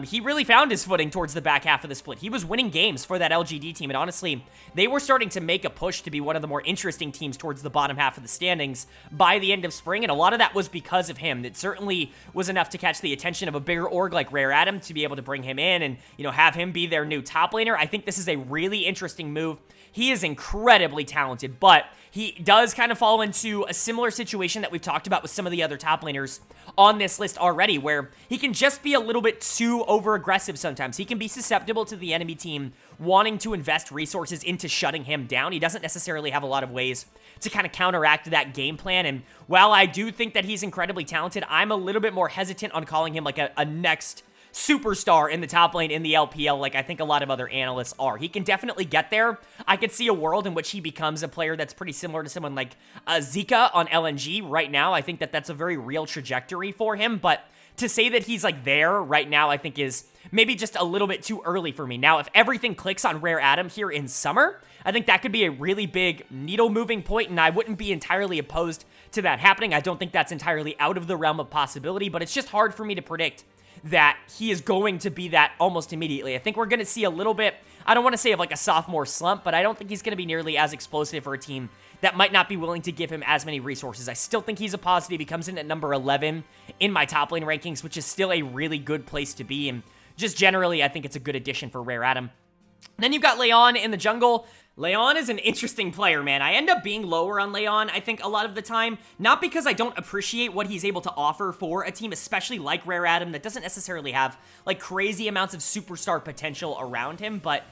he really found his footing towards the back half of the split. He was winning games for that LGD team, and honestly, they were starting to make a push to be one of the more interesting teams towards the bottom half of the standings by the end of spring, and a lot of that was because of him. It certainly was enough to catch the attention of a bigger org like Rare Adam to be able to bring him in and, you know, have him be their new top laner. I think this is a really interesting move. He is incredibly talented, but he does kind of fall into a similar situation that we've talked about with some of the other top laners on this list already, where he can just be a little bit too over-aggressive sometimes. He can be susceptible to the enemy team wanting to invest resources into shutting him down. He doesn't necessarily have a lot of ways to kind of counteract that game plan, and while I do think that he's incredibly talented, I'm a little bit more hesitant on calling him like a next superstar in the top lane in the LPL like I think a lot of other analysts are. He can definitely get there. I could see a world in which he becomes a player that's pretty similar to someone like Zika on LNG right now. I think that that's a very real trajectory for him, but to say that he's like there right now I think is maybe just a little bit too early for me. Now, if everything clicks on Rare Adam here in summer, I think that could be a really big needle-moving point, and I wouldn't be entirely opposed to that happening. I don't think that's entirely out of the realm of possibility, but it's just hard for me to predict that he is going to be that almost immediately. I think we're going to see a little bit, I don't want to say of like a sophomore slump, but I don't think he's going to be nearly as explosive for a team that might not be willing to give him as many resources. I still think he's a positive. He comes in at number 11 in my top lane rankings, which is still a really good place to be, and just generally, I think it's a good addition for Rare Adam. Then you've got Leon in the jungle. Leon is an interesting player, man. I end up being lower on Leon, I think, a lot of the time. Not because I don't appreciate what he's able to offer for a team, especially like Rare Adam, that doesn't necessarily have, like, crazy amounts of superstar potential around him, but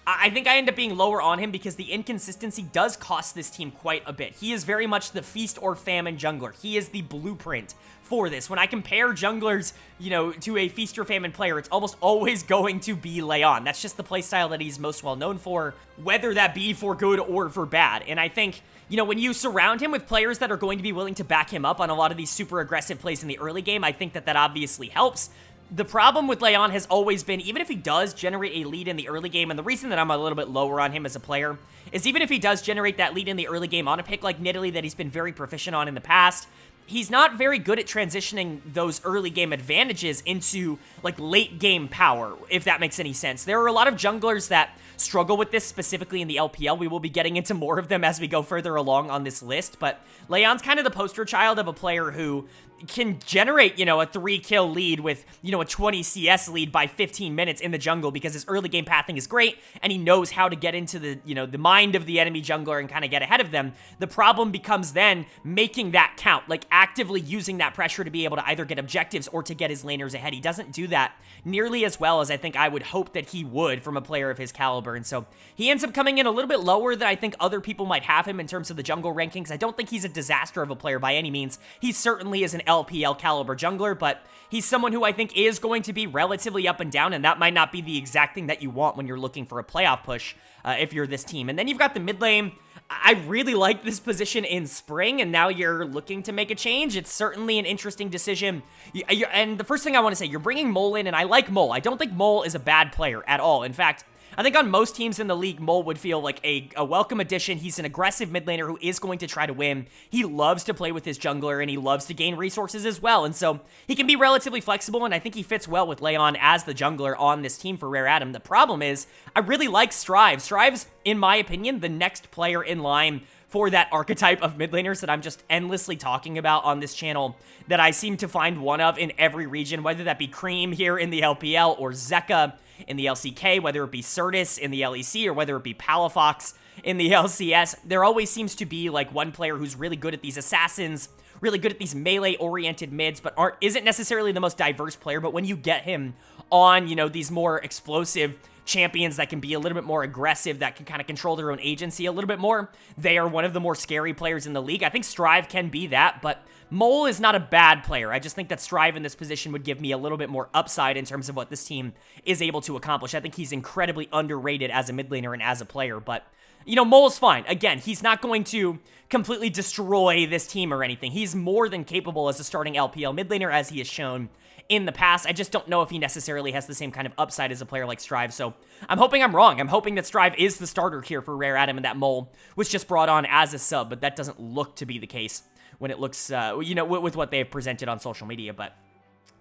I think I end up being lower on him because the inconsistency does cost this team quite a bit. He is very much the feast or famine jungler. He is the blueprint for this. When I compare junglers, you know, to a feast or famine player, it's almost always going to be Leon. That's just the playstyle that he's most well known for, whether that be for good or for bad. And I think, you know, when you surround him with players that are going to be willing to back him up on a lot of these super aggressive plays in the early game, I think that that obviously helps. The problem with Leon has always been, even if he does generate a lead in the early game, and the reason that I'm a little bit lower on him as a player is even if he does generate that lead in the early game on a pick like Nidalee that he's been very proficient on in the past, he's not very good at transitioning those early game advantages into, like, late game power, if that makes any sense. There are a lot of junglers that struggle with this, specifically in the LPL. We will be getting into more of them as we go further along on this list, but Leon's kind of the poster child of a player who can generate, you know, a 3-kill lead with, you know, a 20 CS lead by 15 minutes in the jungle because his early game pathing is great and he knows how to get into the, you know, the mind of the enemy jungler and kind of get ahead of them. The problem becomes then making that count, like actively using that pressure to be able to either get objectives or to get his laners ahead. He doesn't do that nearly as well as I think I would hope that he would from a player of his caliber, and so he ends up coming in a little bit lower than I think other people might have him in terms of the jungle rankings. I don't think he's a disaster of a player by any means. He certainly is an LPL caliber jungler, but he's someone who I think is going to be relatively up and down, and that might not be the exact thing that you want when you're looking for a playoff push if you're this team. And then you've got the mid lane. I really like this position in spring, and now you're looking to make a change. It's certainly an interesting decision. And the first thing I want to say, you're bringing Mole in, and I like Mole. I don't think Mole is a bad player at all. In fact, I think on most teams in the league, Mole would feel like a welcome addition. He's an aggressive mid laner who is going to try to win. He loves to play with his jungler, and he loves to gain resources as well. And so he can be relatively flexible, and I think he fits well with Leon as the jungler on this team for Rare Adam. The problem is, I really like Strive. Strive's, in my opinion, the next player in line for that archetype of mid laners that I'm just endlessly talking about on this channel, that I seem to find one of in every region, whether that be Cream here in the LPL or Zeka in the LCK, whether it be Certus in the LEC, or whether it be Palafox in the LCS. There always seems to be like one player who's really good at these assassins, really good at these melee-oriented mids, but isn't necessarily the most diverse player. But when you get him on, you know, these more explosive champions that can be a little bit more aggressive, that can kind of control their own agency a little bit more, they are one of the more scary players in the league. I think Strive can be that, but Mole is not a bad player. I just think that Strive in this position would give me a little bit more upside in terms of what this team is able to accomplish. I think he's incredibly underrated as a mid laner and as a player, but, you know, Mole's fine. Again, he's not going to completely destroy this team or anything. He's more than capable as a starting LPL mid laner, as he has shown in the past. I just don't know if he necessarily has the same kind of upside as a player like Strive, so I'm hoping I'm wrong. I'm hoping that Strive is the starter here for Rare Adam and that Mole was just brought on as a sub, but that doesn't look to be the case when it looks, you know, with what they've presented on social media. But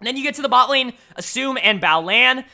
and then you get to the bot lane, Assume and Baolan.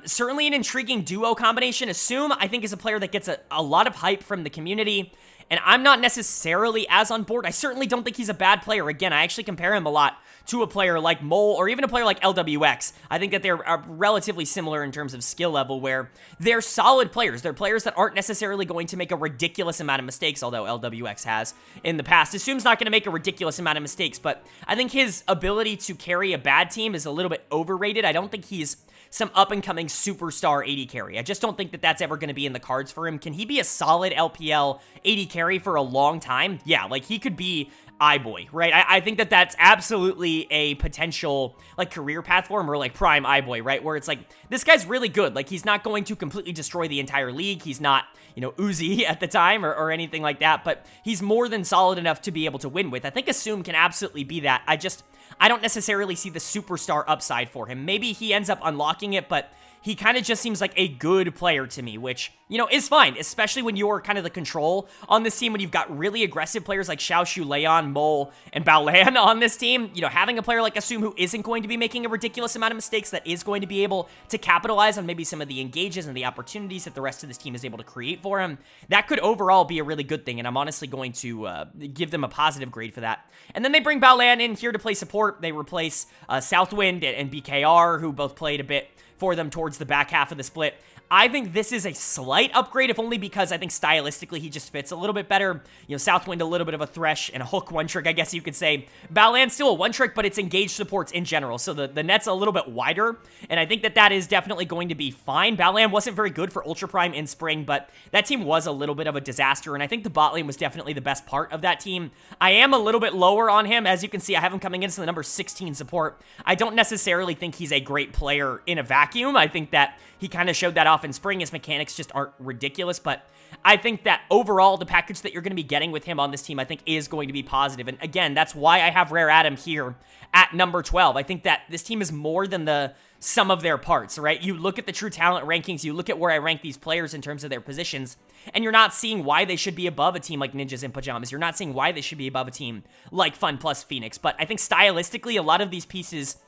Certainly an intriguing duo combination. Assume, I think, is a player that gets a lot of hype from the community, and I'm not necessarily as on board. I certainly don't think he's a bad player. Again, I actually compare him a lot to a player like Mole or even a player like LWX. I think that they're relatively similar in terms of skill level, where they're solid players. They're players that aren't necessarily going to make a ridiculous amount of mistakes, although LWX has in the past. Assume's not going to make a ridiculous amount of mistakes, but I think his ability to carry a bad team is a little bit overrated. I don't think he's some up-and-coming superstar AD carry. I just don't think that that's ever going to be in the cards for him. Can he be a solid LPL AD carry for a long time? Yeah, like he could be iBoy, right? I think that that's absolutely a potential, like, career path for him, or, like, prime iBoy, right? Where it's like, this guy's really good. Like, he's not going to completely destroy the entire league. He's not, you know, Uzi at the time or anything like that, but he's more than solid enough to be able to win with. I think Assume can absolutely be that. I don't necessarily see the superstar upside for him. Maybe he ends up unlocking it, but he kind of just seems like a good player to me, which, you know, is fine, especially when you're kind of the control on this team, when you've got really aggressive players like Xiaoshu, Leon, Mole, and Baolan on this team. You know, having a player like Assume who isn't going to be making a ridiculous amount of mistakes, that is going to be able to capitalize on maybe some of the engages and the opportunities that the rest of this team is able to create for him, that could overall be a really good thing, and I'm honestly going to give them a positive grade for that. And then they bring Baolan in here to play support. They replace Southwind and BKR, who both played a bit for them towards the back half of the split. I think this is a slight upgrade, if only because I think stylistically he just fits a little bit better. You know, Southwind a little bit of a thresh and a hook one-trick, I guess you could say. Baolan's still a one-trick, but it's engaged supports in general, so the net's a little bit wider, and I think that that is definitely going to be fine. Baolan wasn't very good for Ultra Prime in spring, but that team was a little bit of a disaster, and I think the bot lane was definitely the best part of that team. I am a little bit lower on him. As you can see, I have him coming in as the number 16 support. I don't necessarily think he's a great player in a vacuum. I think that he kind of showed that off in spring. His mechanics just aren't ridiculous, but I think that overall, the package that you're going to be getting with him on this team, I think, is going to be positive. And again, that's why I have Rare Adam here at number 12. I think that this team is more than the sum of their parts, right? You look at the true talent rankings, you look at where I rank these players in terms of their positions, and you're not seeing why they should be above a team like Ninjas in Pajamas. You're not seeing why they should be above a team like Fun Plus Phoenix. But I think stylistically, a lot of these pieces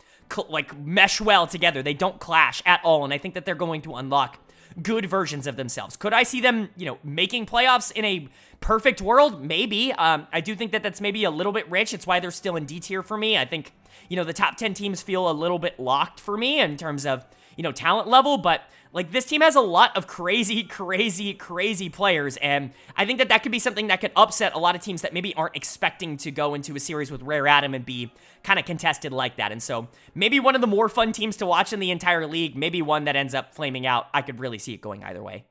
like mesh well together. They don't clash at all, and I think that they're going to unlock good versions of themselves. Could I see them, you know, making playoffs in a perfect world? Maybe. I do think that that's maybe a little bit rich. It's why they're still in D tier for me. I think, you know, the top 10 teams feel a little bit locked for me in terms of, you know, talent level, but like, this team has a lot of crazy players, and I think that that could be something that could upset a lot of teams that maybe aren't expecting to go into a series with Rare Adam and be kind of contested like that. And so maybe one of the more fun teams to watch in the entire league, maybe one that ends up flaming out. I could really see it going either way.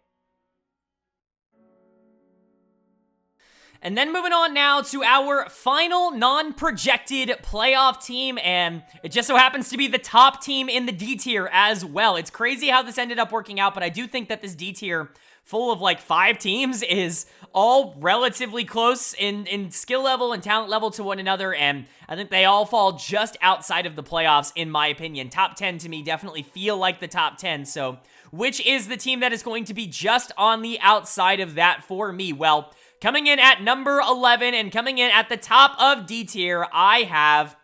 And then moving on now to our final non-projected playoff team, and it just so happens to be the top team in the D tier as well. It's crazy how this ended up working out, but I do think that this D tier, full of like 5 teams, is all relatively close in skill level and talent level to one another, and I think they all fall just outside of the playoffs, in my opinion. Top 10 to me definitely feel like the top 10, so which is the team that is going to be just on the outside of that for me? Well, coming in at number 11 and coming in at the top of D tier, I have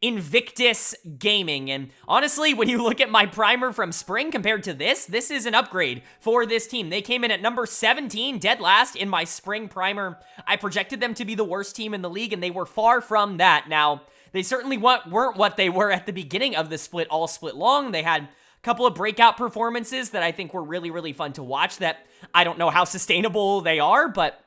Invictus Gaming. And honestly, when you look at my primer from spring compared to this is an upgrade for this team. They came in at number 17, dead last in my spring primer. I projected them to be the worst team in the league, and they were far from that. Now, they certainly weren't what they were at the beginning of the split, all split long. They had a couple of breakout performances that I think were really fun to watch that I don't know how sustainable they are, but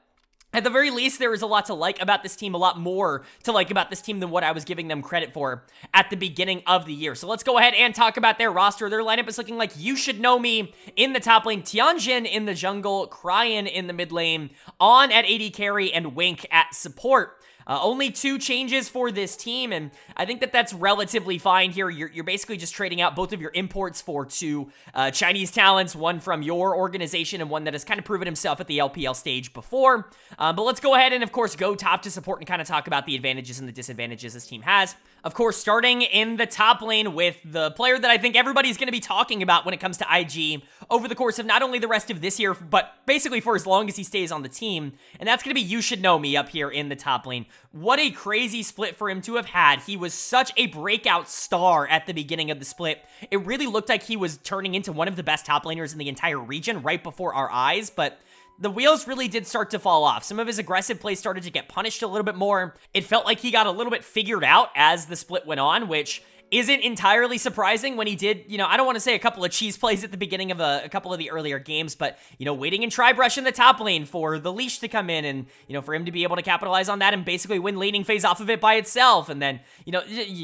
at the very least, there is a lot to like about this team, a lot more to like about this team than what I was giving them credit for at the beginning of the year. So let's go ahead and talk about their roster. Their lineup is looking like You Should Know Me in the top lane, Tianjin in the jungle, Cryan in the mid lane, On at AD carry, and Wink at support. Only 2 changes for this team, and I think that that's relatively fine here. You're basically just trading out both of your imports for 2 Chinese talents, one from your organization and one that has kind of proven himself at the LPL stage before. But let's go ahead and, of course, go top to support and kind of talk about the advantages and the disadvantages this team has. Of course, starting in the top lane with the player that I think everybody's going to be talking about when it comes to IG over the course of not only the rest of this year, but basically for as long as he stays on the team, and that's going to be You Should Know Me up here in the top lane. What a crazy split for him to have had. He was such a breakout star at the beginning of the split. It really looked like he was turning into one of the best top laners in the entire region right before our eyes, but the wheels really did start to fall off. Some of his aggressive plays started to get punished a little bit more. It felt like he got a little bit figured out as the split went on, which isn't entirely surprising when he did, I don't want to say a couple of cheese plays at the beginning of a couple of the earlier games, but, waiting and try brush in the top lane for the leash to come in and, for him to be able to capitalize on that and basically win laning phase off of it by itself. And then,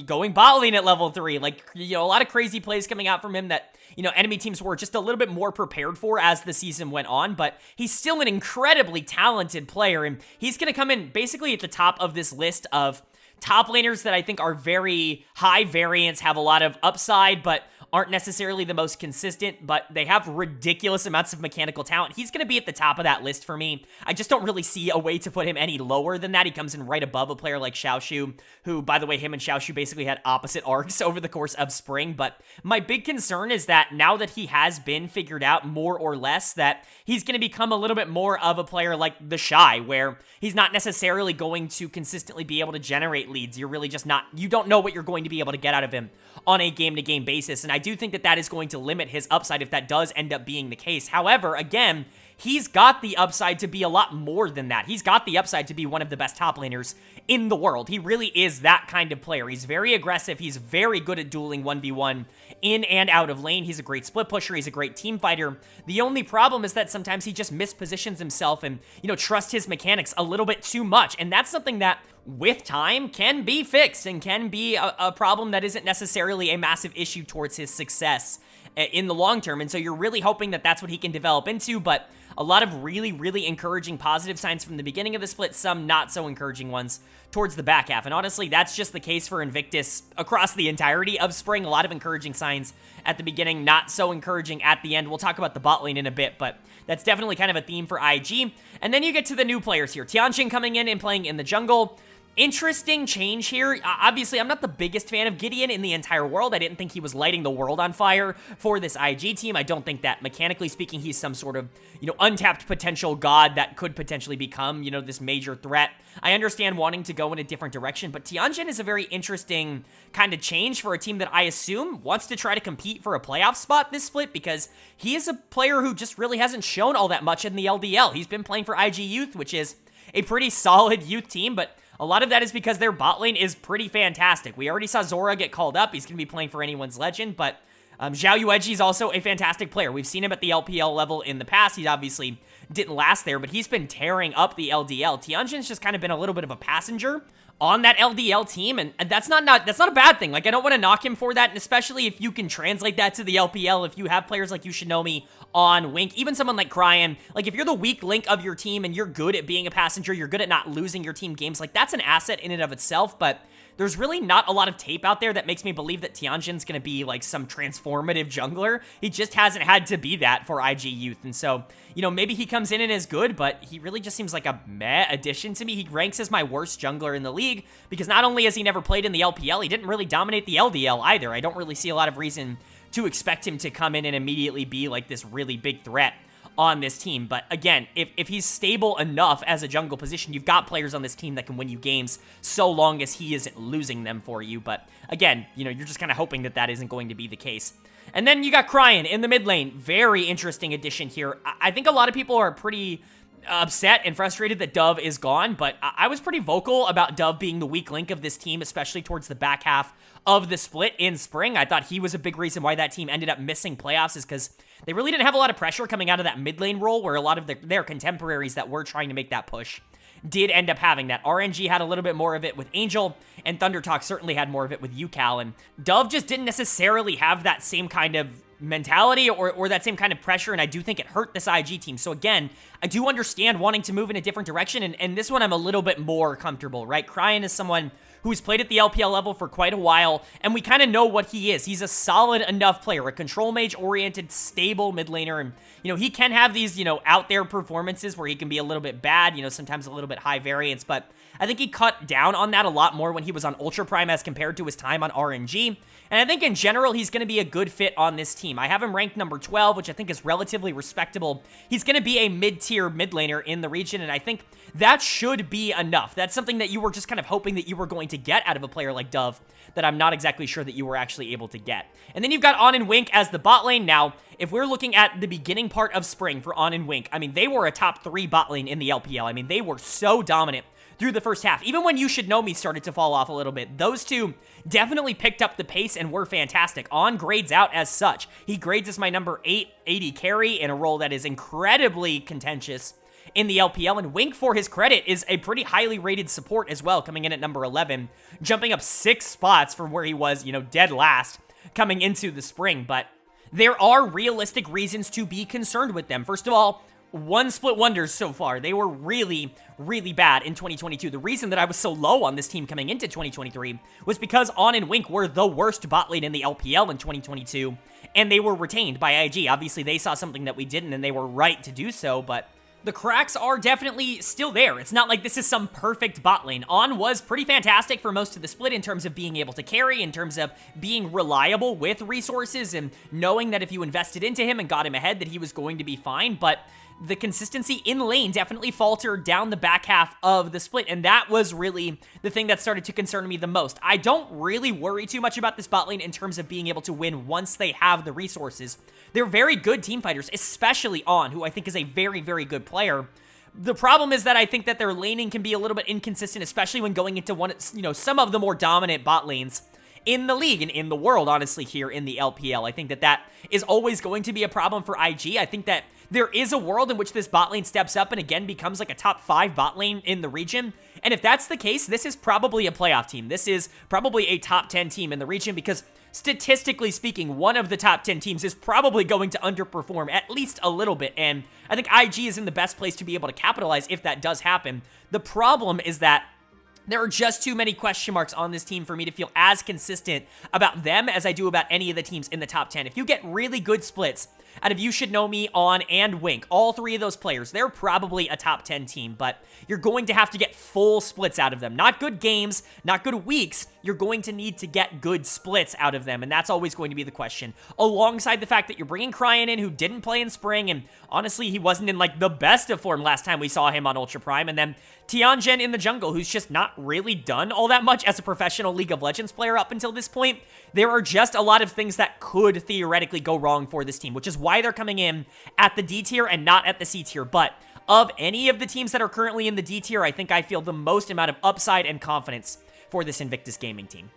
going bot lane at level 3, like, a lot of crazy plays coming out from him that, enemy teams were just a little bit more prepared for as the season went on, but he's still an incredibly talented player, and he's going to come in basically at the top of this list of top laners that I think are very high variance, have a lot of upside, but aren't necessarily the most consistent, but they have ridiculous amounts of mechanical talent. He's going to be at the top of that list for me. I just don't really see a way to put him any lower than that. He comes in right above a player like Xiaoshu, who, by the way, him and Xiaoshu basically had opposite arcs over the course of spring, but my big concern is that now that he has been figured out more or less, that he's going to become a little bit more of a player like the Shy, where he's not necessarily going to consistently be able to generate leads. You're really just not, you don't know what you're going to be able to get out of him on a game-to-game basis, and I do think that that is going to limit his upside if that does end up being the case. However, again, he's got the upside to be a lot more than that. He's got the upside to be one of the best top laners in the world. He really is that kind of player. He's very aggressive. He's very good at dueling 1v1 in and out of lane. He's a great split pusher. He's a great team fighter. The only problem is that sometimes he just mispositions himself and, trusts his mechanics a little bit too much. And that's something that with time can be fixed and can be a problem that isn't necessarily a massive issue towards his success in the long term. And so you're really hoping that that's what he can develop into, but a lot of really, really encouraging positive signs from the beginning of the split, some not so encouraging ones towards the back half. And honestly, that's just the case for Invictus across the entirety of spring. A lot of encouraging signs at the beginning, not so encouraging at the end. We'll talk about the bot lane in a bit, but that's definitely kind of a theme for IG. And then you get to the new players here. Tianjin coming in and playing in the jungle. Interesting change here. Obviously, I'm not the biggest fan of Gideon in the entire world. I didn't think he was lighting the world on fire for this IG team. I don't think that, mechanically speaking, he's some sort of, untapped potential god that could potentially become, this major threat. I understand wanting to go in a different direction, but Tianjin is a very interesting kind of change for a team that I assume wants to try to compete for a playoff spot this split, because he is a player who just really hasn't shown all that much in the LDL. He's been playing for IG Youth, which is a pretty solid youth team, but a lot of that is because their bot lane is pretty fantastic. We already saw Zora get called up. He's going to be playing for anyone's legend, but Zhao Yueji is also a fantastic player. We've seen him at the LPL level in the past. He obviously didn't last there, but he's been tearing up the LDL. Tianjin's just kind of been a little bit of a passenger on that LDL team, and that's not a bad thing. Like, I don't want to knock him for that, and especially if you can translate that to the LPL, if you have players like Yushinomi on Wink, even someone like Cryan, like, if you're the weak link of your team and you're good at being a passenger, you're good at not losing your team games, like, that's an asset in and of itself, but there's really not a lot of tape out there that makes me believe that Tianjin's going to be, like, some transformative jungler. He just hasn't had to be that for IG Youth, and so, maybe he comes in and is good, but he really just seems like a meh addition to me. He ranks as my worst jungler in the league, because not only has he never played in the LPL, he didn't really dominate the LDL either. I don't really see a lot of reason to expect him to come in and immediately be, like, this really big threat on this team. But again, if he's stable enough as a jungle position, you've got players on this team that can win you games so long as he isn't losing them for you. But again, you're just kind of hoping that that isn't going to be the case. And then you got Cryan in the mid lane. Very interesting addition here. I think a lot of people are pretty upset and frustrated that Dove is gone, but I was pretty vocal about Dove being the weak link of this team, especially towards the back half of the split in spring. I thought he was a big reason why that team ended up missing playoffs, is because they really didn't have a lot of pressure coming out of that mid lane role, where a lot of their contemporaries that were trying to make that push did end up having that. RNG had a little bit more of it with Angel, and Thundertalk certainly had more of it with UCal, and Dove just didn't necessarily have that same kind of mentality or that same kind of pressure, and I do think it hurt this IG team. So again, I do understand wanting to move in a different direction, and this one I'm a little bit more comfortable, right? Cryan is someone who's played at the LPL level for quite a while, and we kind of know what he is. He's a solid enough player, a control mage-oriented, stable mid laner, and, he can have these, out there performances where he can be a little bit bad, sometimes a little bit high variance, but I think he cut down on that a lot more when he was on Ultra Prime as compared to his time on RNG, and I think in general, he's going to be a good fit on this team. I have him ranked number 12, which I think is relatively respectable. He's going to be a mid-tier mid laner in the region, and I think that should be enough. That's something that you were just kind of hoping that you were going to get out of a player like Dove that I'm not exactly sure that you were actually able to get. And then you've got On and Wink as the bot lane. Now, if we're looking at the beginning part of spring for On and Wink, I mean, they were a top 3 bot lane in the LPL. I mean, they were so dominant through the first half. Even when You Should Know Me started to fall off a little bit, those two definitely picked up the pace and were fantastic. On grades out as such. He grades as my number 8 AD carry in a role that is incredibly contentious in the LPL, and Wink, for his credit, is a pretty highly rated support as well, coming in at number 11, jumping up 6 spots from where he was, dead last coming into the spring. But there are realistic reasons to be concerned with them. First of all, one split wonders so far. They were really, really bad in 2022. The reason that I was so low on this team coming into 2023 was because On and Wink were the worst bot lane in the LPL in 2022, and they were retained by IG. Obviously, they saw something that we didn't, and they were right to do so, but the cracks are definitely still there. It's not like this is some perfect bot lane. On was pretty fantastic for most of the split in terms of being able to carry, in terms of being reliable with resources, and knowing that if you invested into him and got him ahead that he was going to be fine, but the consistency in lane definitely faltered down the back half of the split, and that was really the thing that started to concern me the most. I don't really worry too much about this bot lane in terms of being able to win once they have the resources. They're very good team fighters, especially On, who I think is a very, very good player. The problem is that I think that their laning can be a little bit inconsistent, especially when going into some of the more dominant bot lanes in the league and in the world, honestly, here in the LPL. I think that that is always going to be a problem for IG. I think that there is a world in which this bot lane steps up and again becomes like a top 5 bot lane in the region. And if that's the case, this is probably a playoff team. This is probably a top 10 team in the region because statistically speaking, one of the top 10 teams is probably going to underperform at least a little bit. And I think IG is in the best place to be able to capitalize if that does happen. The problem is that there are just too many question marks on this team for me to feel as consistent about them as I do about any of the teams in the top 10. If you get really good splits out of You Should Know Me, On, and Wink, all 3 of those players, they're probably a top 10 team, but you're going to have to get full splits out of them. Not good games, not good weeks. You're going to need to get good splits out of them, and that's always going to be the question. Alongside the fact that you're bringing Cryan in, who didn't play in spring, and honestly, he wasn't in like the best of form last time we saw him on Ultra Prime, and then Tianjin in the jungle, who's just not really done all that much as a professional League of Legends player up until this point. There are just a lot of things that could theoretically go wrong for this team, which is why they're coming in at the D tier and not at the C tier. But of any of the teams that are currently in the D tier, I think I feel the most amount of upside and confidence for this Invictus Gaming team.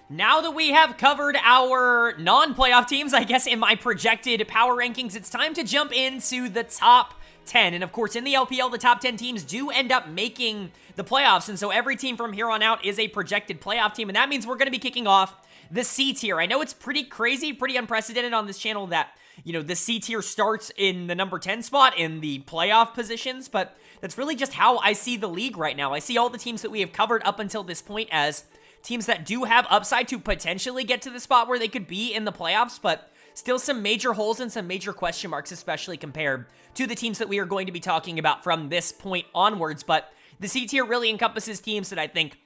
Now that we have covered our non-playoff teams, I guess, in my projected power rankings, it's time to jump into the top 10. And of course, in the LPL, the top 10 teams do end up making the playoffs. And so every team from here on out is a projected playoff team. And that means we're going to be kicking off the C tier. I know it's pretty crazy, pretty unprecedented on this channel that, the C tier starts in the number 10 spot in the playoff positions, but that's really just how I see the league right now. I see all the teams that we have covered up until this point as teams that do have upside to potentially get to the spot where they could be in the playoffs, but still some major holes and some major question marks, especially compared to the teams that we are going to be talking about from this point onwards. But the C tier really encompasses teams that I think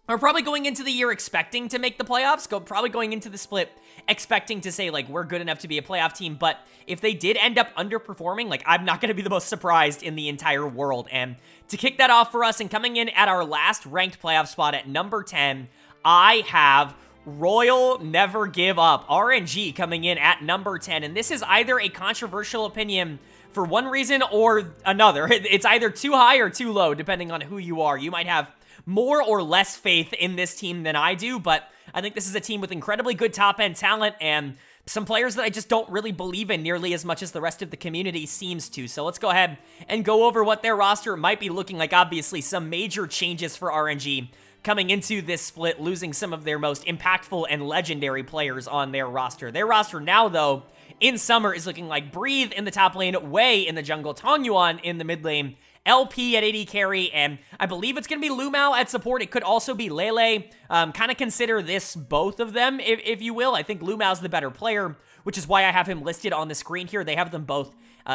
are probably going into the year expecting to make the playoffs, probably going into the split expecting to say, like, we're good enough to be a playoff team. But if they did end up underperforming, like, I'm not going to be the most surprised in the entire world. And to kick that off for us and coming in at our last ranked playoff spot at number 10, I have Royal Never Give Up, RNG, coming in at number 10. And this is either a controversial opinion for one reason or another. It's either too high or too low, depending on who you are. You might have more or less faith in this team than I do, but I think this is a team with incredibly good top-end talent and some players that I just don't really believe in nearly as much as the rest of the community seems to. So let's go ahead and go over what their roster might be looking like. Obviously, some major changes for RNG coming into this split, losing some of their most impactful and legendary players on their roster. Their roster now, though, in summer is looking like Breathe in the top lane, Wei in the jungle, Tongyuan in the mid lane, LP at AD carry, and I believe it's going to be Lumao at support. It could also be Lele. Kind of consider this both of them, if you will. I think Lumao's the better player, which is why I have him listed on the screen here. They have them both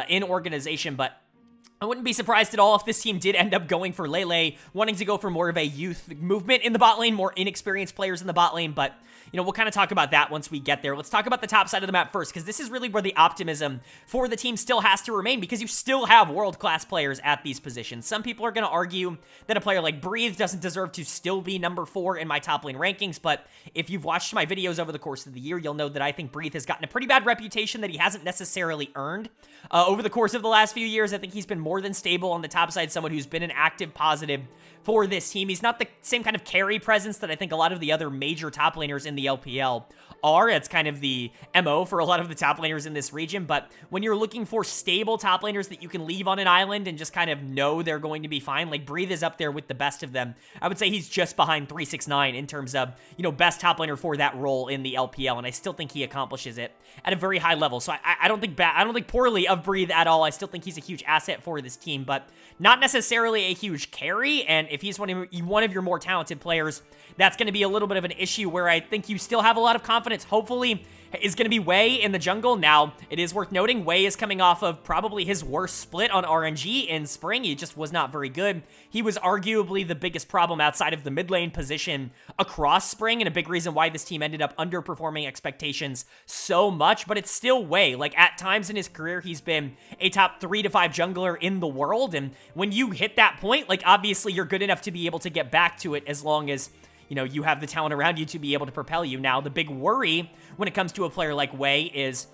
in organization, but I wouldn't be surprised at all if this team did end up going for Lele, wanting to go for more of a youth movement in the bot lane, more inexperienced players in the bot lane, but we'll kind of talk about that once we get there. Let's talk about the top side of the map first, because this is really where the optimism for the team still has to remain, because you still have world-class players at these positions. Some people are going to argue that a player like Breathe doesn't deserve to still be number 4 in my top lane rankings, but if you've watched my videos over the course of the year, you'll know that I think Breathe has gotten a pretty bad reputation that he hasn't necessarily earned. Over the course of the last few years, I think he's been more more than stable on the top side, someone who's been an active positive for this team. He's not the same kind of carry presence that I think a lot of the other major top laners in the LPL are. It's kind of the MO for a lot of the top laners in this region, but when you're looking for stable top laners that you can leave on an island and just kind of know they're going to be fine, like Breathe is up there with the best of them. I would say he's just behind 369 in terms of, you know, best top laner for that role in the LPL, and I still think he accomplishes it at a very high level. So I don't think poorly of Breathe at all. I still think he's a huge asset for this team, but not necessarily a huge carry, and if he's one of your more talented players, that's going to be a little bit of an issue where I think you still have a lot of confidence, hopefully, is going to be Wei in the jungle. Now, it is worth noting, Wei is coming off of probably his worst split on RNG in spring. He just was not very good. He was arguably the biggest problem outside of the mid lane position across spring, and a big reason why this team ended up underperforming expectations so much, but it's still Wei. Like, at times in his career, he's been a top 3 to 5 jungler in the world, and when you hit that point, like, obviously you're good enough to be able to get back to it as long as, you know, you have the talent around you to be able to propel you. Now, the big worry when it comes to a player like Wei is,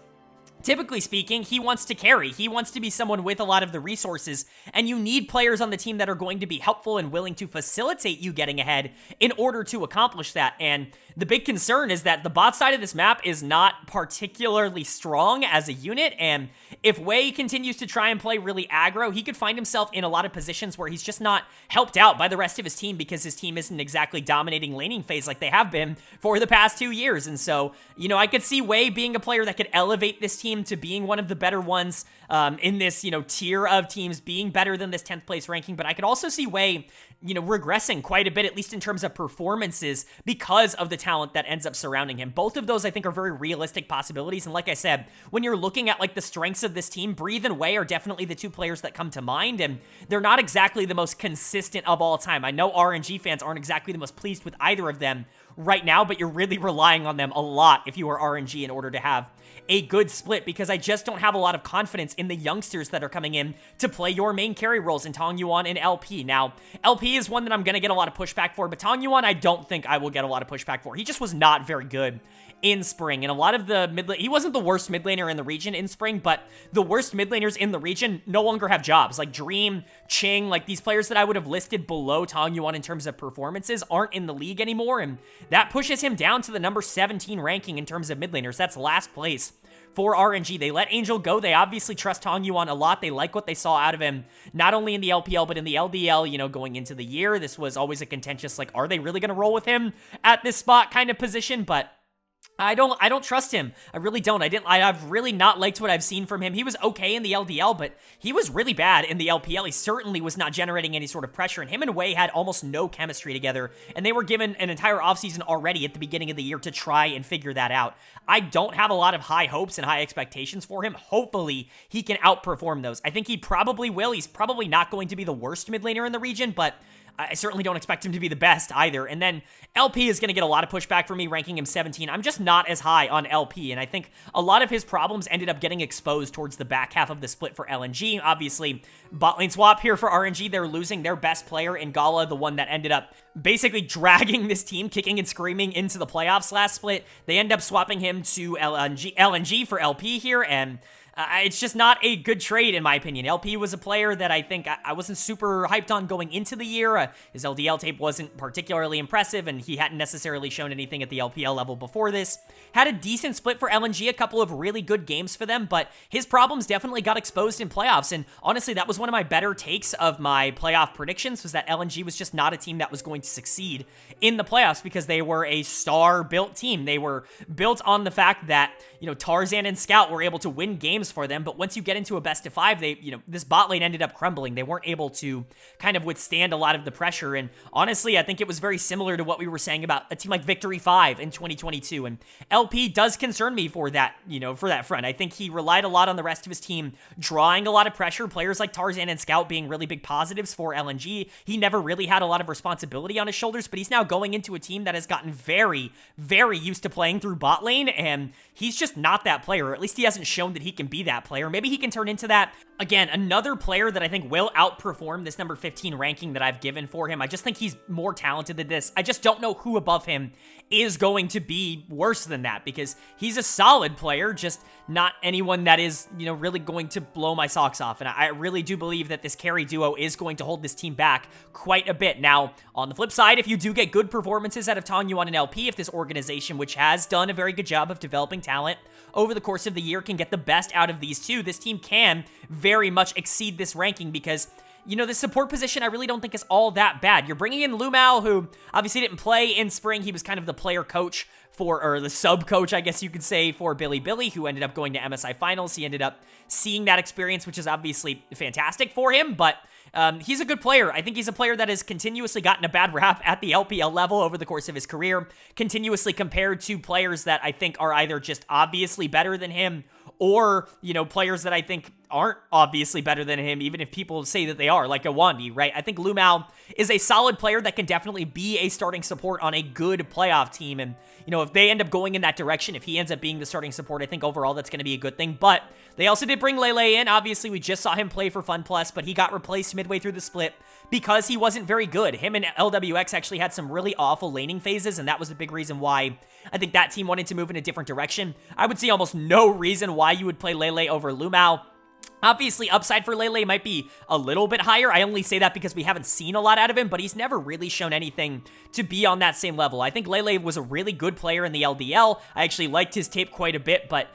typically speaking, he wants to carry. He wants to be someone with a lot of the resources, and you need players on the team that are going to be helpful and willing to facilitate you getting ahead in order to accomplish that. And the big concern is that the bot side of this map is not particularly strong as a unit, and if Wei continues to try and play really aggro, he could find himself in a lot of positions where he's just not helped out by the rest of his team because his team isn't exactly dominating laning phase like they have been for the past 2 years. And so, you know, I could see Wei being a player that could elevate this team to being one of the better ones in this, you know, tier of teams, being better than this 10th place ranking. But I could also see Wei, you know, regressing quite a bit, at least in terms of performances, because of the talent that ends up surrounding him. Both of those, I think, are very realistic possibilities. And like I said, when you're looking at, like, the strengths of this team, Breathe and Wei are definitely the 2 players that come to mind, and they're not exactly the most consistent of all time. I know RNG fans aren't exactly the most pleased with either of them right now, but you're really relying on them a lot if you are RNG in order to have a good split, because I just don't have a lot of confidence in the youngsters that are coming in to play your main carry roles in Tong Yuan and LP. Now, LP is one that I'm going to get a lot of pushback for, but Tong Yuan I don't think I will get a lot of pushback for. He just was not very good in spring, and a lot of the mid lane, he wasn't the worst mid laner in the region in spring, but the worst mid laners in the region no longer have jobs. Like Dream, Ching, like these players that I would have listed below Tong Yuan in terms of performances aren't in the league anymore, and that pushes him down to the number 17 ranking in terms of mid laners. That's last place for RNG. They let Angel go. They obviously trust Tong Yuan a lot. They like what they saw out of him, not only in the LPL, but in the LDL, you know, going into the year. This was always a contentious, like, are they really going to roll with him at this spot kind of position? But I don't trust him. I really don't. I've really not liked what I've seen from him. He was okay in the LDL, but he was really bad in the LPL. He certainly was not generating any sort of pressure, and him and Wei had almost no chemistry together, and they were given an entire offseason already at the beginning of the year to try and figure that out. I don't have a lot of high hopes and high expectations for him. Hopefully, he can outperform those. I think he probably will. He's probably not going to be the worst mid laner in the region, but I certainly don't expect him to be the best either. And then LP is going to get a lot of pushback from me ranking him 17. I'm just not as high on LP, and I think a lot of his problems ended up getting exposed towards the back half of the split for LNG. Obviously, bot lane swap here for RNG. They're losing their best player in Gala, the one that ended up basically dragging this team, kicking and screaming into the playoffs last split. They end up swapping him to LNG for LP here, and it's just not a good trade, in my opinion. LP was a player that I think I wasn't super hyped on going into the year. His LDL tape wasn't particularly impressive, and he hadn't necessarily shown anything at the LPL level before this. Had a decent split for LNG, a couple of really good games for them, but his problems definitely got exposed in playoffs, and honestly, that was one of my better takes of my playoff predictions, was that LNG was just not a team that was going to succeed in the playoffs because they were a star-built team. They were built on the fact that, you know, Tarzan and Scout were able to win games for them, but once you get into a best of 5, they, you know, this bot lane ended up crumbling. They weren't able to kind of withstand a lot of the pressure, and honestly, I think it was very similar to what we were saying about a team like Victory 5 in 2022, and LP does concern me for that, you know, for that front. I think he relied a lot on the rest of his team drawing a lot of pressure, players like Tarzan and Scout being really big positives for LNG. He never really had a lot of responsibility on his shoulders, but he's now going into a team that has gotten very, very used to playing through bot lane, and he's just not that player, or at least he hasn't shown that he can be be that player. Maybe he can turn into that. Again, another player that I think will outperform this number 15 ranking that I've given for him. I just think he's more talented than this. I just don't know who above him is going to be worse than that, because he's a solid player, just not anyone that is, really going to blow my socks off. And I really do believe that this carry duo is going to hold this team back quite a bit. Now, on the flip side, if you do get good performances out of Tanyuan and LP, if this organization, which has done a very good job of developing talent over the course of the year, can get the best out of these two, this team can very much exceed this ranking, because the support position I really don't think is all that bad. You're bringing in Lumao, who obviously didn't play in spring. He was kind of the player coach or the sub coach, I guess you could say, for Billy, who ended up going to MSI Finals. He ended up seeing that experience, which is obviously fantastic for him, but he's a good player. I think he's a player that has continuously gotten a bad rap at the LPL level over the course of his career, continuously compared to players that I think are either just obviously better than him, or, players that I think aren't obviously better than him, even if people say that they are, like a Wandi, right? I think Lumao is a solid player that can definitely be a starting support on a good playoff team, and, if they end up going in that direction, if he ends up being the starting support, I think overall that's going to be a good thing. But they also did bring Lele in. Obviously, we just saw him play for Fun Plus, but he got replaced midway through the split because he wasn't very good. Him and LWX actually had some really awful laning phases, and that was the big reason why I think that team wanted to move in a different direction. I would see almost no reason why you would play Lele over Lumao. Obviously, upside for Lele might be a little bit higher. I only say that because we haven't seen a lot out of him, but he's never really shown anything to be on that same level. I think Lele was a really good player in the LDL. I actually liked his tape quite a bit, but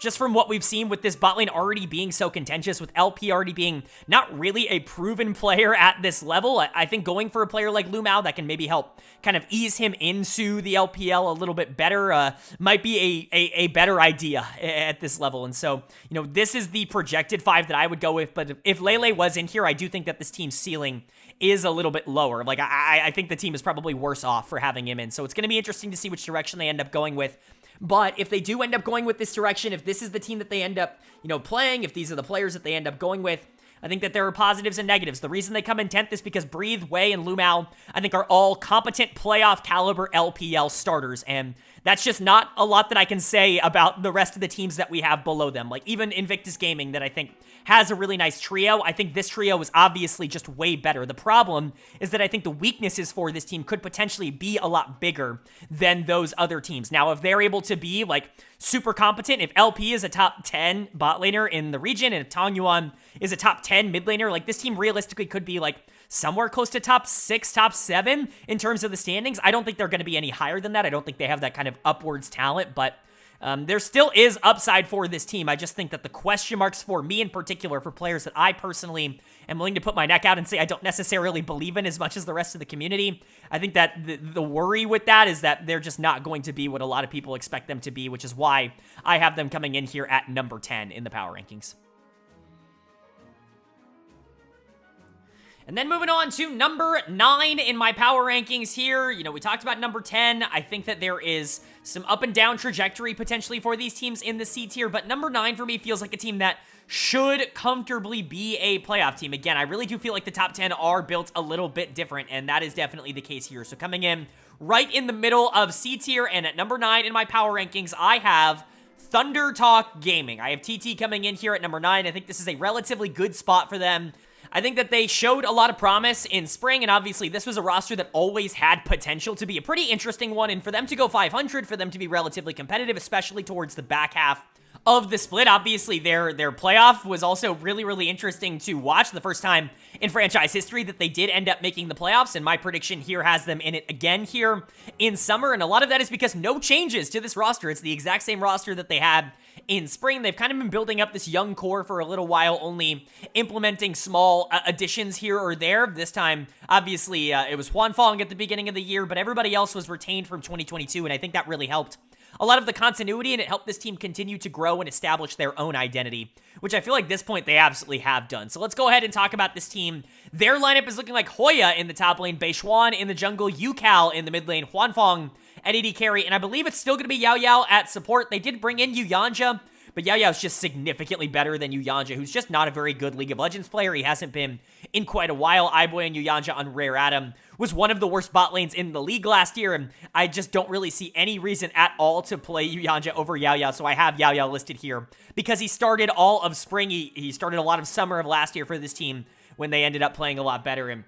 just from what we've seen with this bot lane already being so contentious, with LP already being not really a proven player at this level, I think going for a player like Lumao that can maybe help kind of ease him into the LPL a little bit better might be a better idea at this level. And so, this is the projected 5 that I would go with, but if Lele was in here, I do think that this team's ceiling is a little bit lower. Like, I think the team is probably worse off for having him in, so it's going to be interesting to see which direction they end up going with. But if they do end up going with this direction, if this is the team that they end up, playing, if these are the players that they end up going with, I think that there are positives and negatives. The reason they come in 10th is because Breathe, Wei, and Lumao, I think, are all competent playoff caliber LPL starters, and that's just not a lot that I can say about the rest of the teams that we have below them. Like, even Invictus Gaming, that I think has a really nice trio, I think this trio is obviously just way better. The problem is that I think the weaknesses for this team could potentially be a lot bigger than those other teams. Now, if they're able to be, like, super competent, if LP is a top 10 bot laner in the region, and if Tanyuan is a top 10 mid laner, like, this team realistically could be, like, somewhere close to top 6, top 7 in terms of the standings. I don't think they're going to be any higher than that. I don't think they have that kind of upwards talent, but there still is upside for this team. I just think that the question marks for me in particular, for players that I personally am willing to put my neck out and say I don't necessarily believe in as much as the rest of the community, I think that the worry with that is that they're just not going to be what a lot of people expect them to be, which is why I have them coming in here at number 10 in the power rankings. And then moving on to number 9 in my power rankings here. We talked about number 10. I think that there is some up and down trajectory potentially for these teams in the C tier, but number 9 for me feels like a team that should comfortably be a playoff team. Again, I really do feel like the top 10 are built a little bit different, and that is definitely the case here. So coming in right in the middle of C tier, and at number 9 in my power rankings, I have Thunder Talk Gaming. I have TT coming in here at number 9. I think this is a relatively good spot for them. I think that they showed a lot of promise in spring, and obviously this was a roster that always had potential to be a pretty interesting one, and for them to go 500, for them to be relatively competitive, especially towards the back half of the split. Obviously, their playoff was also really, really interesting to watch. The first time in franchise history that they did end up making the playoffs, and my prediction here has them in it again here in summer, and a lot of that is because no changes to this roster. It's the exact same roster that they had in spring. They've kind of been building up this young core for a little while, only implementing small additions here or there. This time, obviously, it was Huanfeng at the beginning of the year, but everybody else was retained from 2022, and I think that really helped a lot of the continuity, and it helped this team continue to grow and establish their own identity, which I feel like at this point they absolutely have done. So let's go ahead and talk about this team. Their lineup is looking like Hoya in the top lane, Beishuan in the jungle, Yukal in the mid lane, Huanfeng at AD carry, and I believe it's still going to be Yao Yao at support. They did bring in Yuyanja, but Yao Yao's just significantly better than Yuyanja, who's just not a very good League of Legends player. He hasn't been in quite a while. Iboy and Yuyanja on Rare Atom was one of the worst bot lanes in the league last year, and I just don't really see any reason at all to play Yuyanja over Yao Yao, so I have Yao Yao listed here because he started all of spring, he started a lot of summer of last year for this team when they ended up playing a lot better, and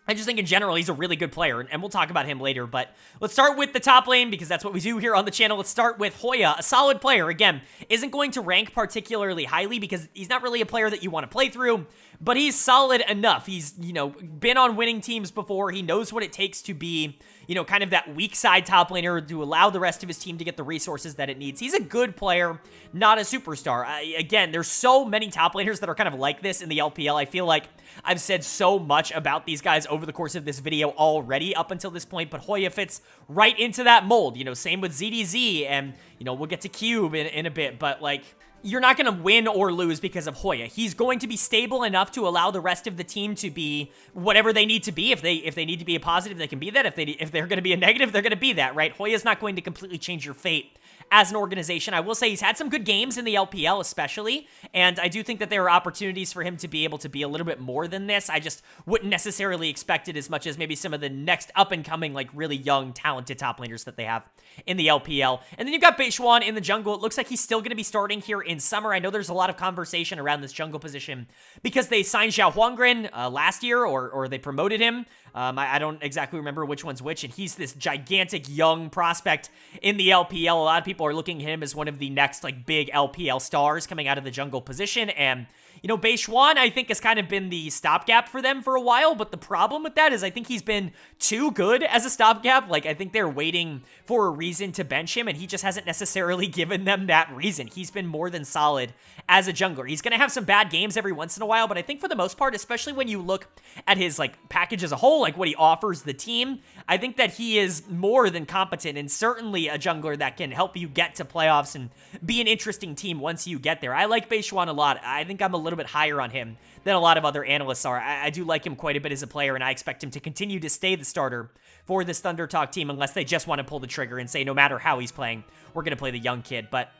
I just think in general, he's a really good player, and we'll talk about him later, but let's start with the top lane, because that's what we do here on the channel. Let's start with Hoya, a solid player. Again, isn't going to rank particularly highly, because he's not really a player that you want to play through, but he's solid enough. He's, you know, been on winning teams before. He knows what it takes to be, you know, kind of that weak side top laner to allow the rest of his team to get the resources that it needs. He's a good player, not a superstar. Again, there's so many top laners that are kind of like this in the LPL. I feel like I've said so much about these guys over the course of this video already up until this point, but Hoya fits right into that mold. You know, same with ZDZ, and, you know, we'll get to Cube in a bit, but, like, you're not going to win or lose because of Hoya. He's going to be stable enough to allow the rest of the team to be whatever they need to be. If they need to be a positive, they can be that. If they're going to be a negative, they're going to be that, right? Hoya's not going to completely change your fate as an organization. I will say he's had some good games in the LPL especially, and I do think that there are opportunities for him to be able to be a little bit more than this. I just wouldn't necessarily expect it as much as maybe some of the next up-and-coming, like, really young, talented top laners that they have in the LPL. And then you've got Beishwan in the jungle. It looks like he's still going to be starting here in summer. I know there's a lot of conversation around this jungle position because they signed Xiao Huanggren last year, or they promoted him. I don't exactly remember which one's which, and he's this gigantic young prospect in the LPL. A lot of people are looking at him as one of the next, like, big LPL stars coming out of the jungle position, and, you know, Beishwan, I think, has kind of been the stopgap for them for a while, but the problem with that is I think he's been too good as a stopgap. Like, I think they're waiting for a reason to bench him, and he just hasn't necessarily given them that reason. He's been more than solid as a jungler. He's going to have some bad games every once in a while, but I think for the most part, especially when you look at his, like, package as a whole, like what he offers the team, I think that he is more than competent and certainly a jungler that can help you get to playoffs and be an interesting team once you get there. I like Beishwan a lot. I think I'm a little bit higher on him than a lot of other analysts are. I do like him quite a bit as a player, and I expect him to continue to stay the starter for this Thunder Talk team unless they just want to pull the trigger and say no matter how he's playing, we're going to play the young kid. But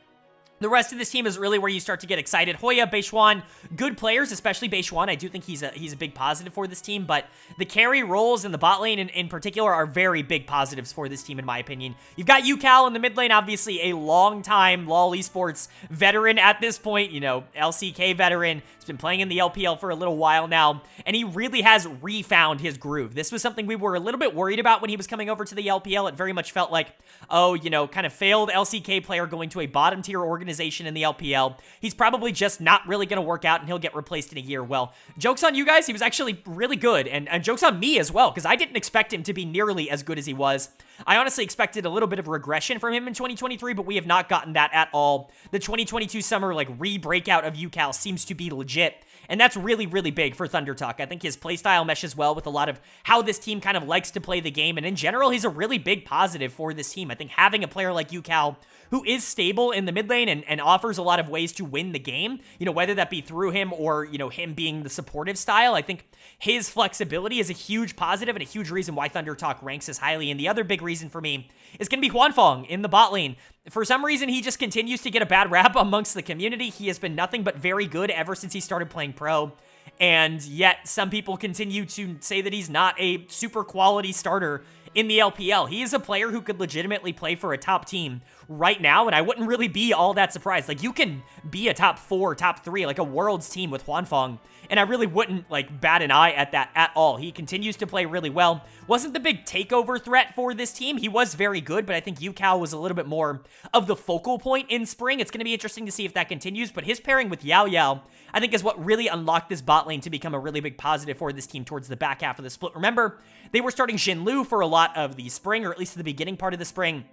the rest of this team is really where you start to get excited. Hoya, Beishwan, good players, especially Beishwan. I do think he's a big positive for this team, but the carry roles in the bot lane in particular are very big positives for this team, in my opinion. You've got Yucal in the mid lane, obviously a long-time LoL esports veteran at this point, you know, LCK veteran. He's been playing in the LPL for a little while now, and he really has refound his groove. This was something we were a little bit worried about when he was coming over to the LPL. It very much felt like, oh, you know, kind of failed LCK player going to a bottom-tier organization in the LPL. He's probably just not really going to work out, and he'll get replaced in a year. Well, joke's on you guys. He was actually really good, and joke's on me as well, because I didn't expect him to be nearly as good as he was. I honestly expected a little bit of regression from him in 2023, but we have not gotten that at all. The 2022 summer, like, re-breakout of Yucal seems to be legit, and that's really, really big for Thunder Talk. I think his playstyle meshes well with a lot of how this team kind of likes to play the game, and in general, he's a really big positive for this team. I think having a player like Yucal who is stable in the mid lane and offers a lot of ways to win the game, you know, whether that be through him or, you know, him being the supportive style. I think his flexibility is a huge positive and a huge reason why Thunder Talk ranks as highly. And the other big reason for me is going to be Huanfeng in the bot lane. For some reason, he just continues to get a bad rap amongst the community. He has been nothing but very good ever since he started playing pro. And yet, some people continue to say that he's not a super quality starter in the LPL. He is a player who could legitimately play for a top team right now, and I wouldn't really be all that surprised. Like, you can be a top 4, top 3, like a Worlds team with Huanfeng, and I really wouldn't, like, bat an eye at that at all. He continues to play really well. Wasn't the big takeover threat for this team. He was very good, but I think Yucal was a little bit more of the focal point in spring. It's going to be interesting to see if that continues, but his pairing with Yao Yao, I think, is what really unlocked this bot lane to become a really big positive for this team towards the back half of the split. Remember, they were starting Xinlu for a lot of the spring, or at least the beginning part of the spring.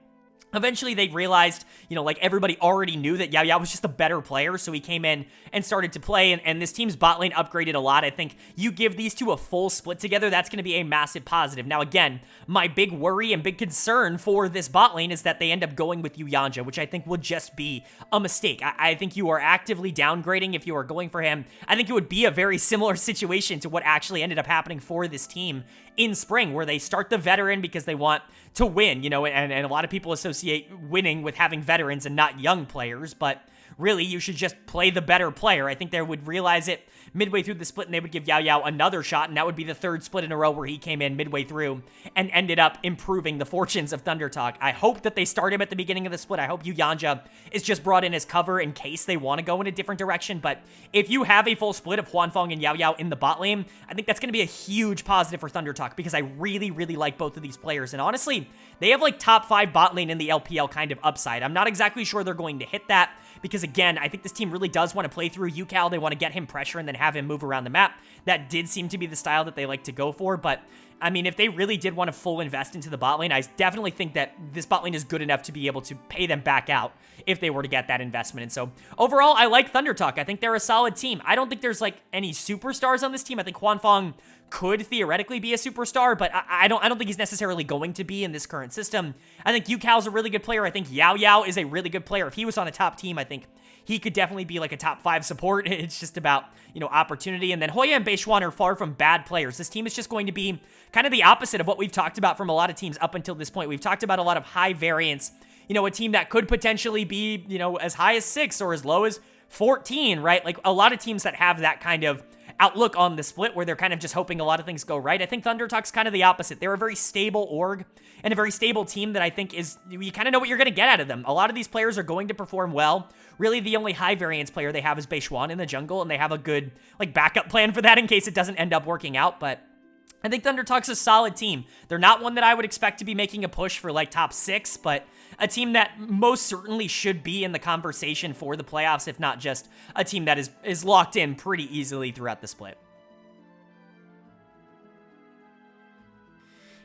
Eventually, they realized, you know, like, everybody already knew that Yao Yao was just a better player, so he came in and started to play, and this team's bot lane upgraded a lot. I think you give these two a full split together, that's going to be a massive positive. Now, again, my big worry and big concern for this bot lane is that they end up going with Yuyanja, which I think would just be a mistake. I think you are actively downgrading if you are going for him. I think it would be a very similar situation to what actually ended up happening for this team in spring, where they start the veteran because they want to win, you know, and a lot of people associate winning with having veterans and not young players, but really you should just play the better player. I think they would realize it midway through the split, and they would give Yao Yao another shot, and that would be the third split in a row where he came in midway through and ended up improving the fortunes of ThunderTalk. I hope that they start him at the beginning of the split. I hope Yanja is just brought in as cover in case they want to go in a different direction, but if you have a full split of Huanfeng and Yao Yao in the bot lane, I think that's going to be a huge positive for ThunderTalk, because I really, really like both of these players, and honestly, they have like top 5 bot lane in the LPL kind of upside. I'm not exactly sure they're going to hit that, because again, I think this team really does want to play through UCal. They want to get him pressure and then have him move around the map. That did seem to be the style that they like to go for, but I mean, if they really did want to full invest into the bot lane, I definitely think that this bot lane is good enough to be able to pay them back out if they were to get that investment. And so overall, I like ThunderTalk. I think they're a solid team. I don't think there's like any superstars on this team. I think Huanfeng could theoretically be a superstar, but I don't think he's necessarily going to be in this current system. I think Yukao's a really good player. I think Yao Yao is a really good player. If he was on a top team, I think he could definitely be like a top 5 support. It's just about, you know, opportunity. And then Hoya and Beishuan are far from bad players. This team is just going to be kind of the opposite of what we've talked about from a lot of teams up until this point. We've talked about a lot of high variance, you know, a team that could potentially be, you know, as high as 6 or as low as 14, right? Like a lot of teams that have that kind of outlook on the split where they're kind of just hoping a lot of things go right. I think ThunderTalk's kind of the opposite. They're a very stable org and a very stable team that I think is, you kind of know what you're going to get out of them. A lot of these players are going to perform well. Really, the only high variance player they have is Beishuan in the jungle, and they have a good like backup plan for that in case it doesn't end up working out, but I think ThunderTalk's a solid team. They're not one that I would expect to be making a push for like top 6, but a team that most certainly should be in the conversation for the playoffs, if not just a team that is locked in pretty easily throughout the split.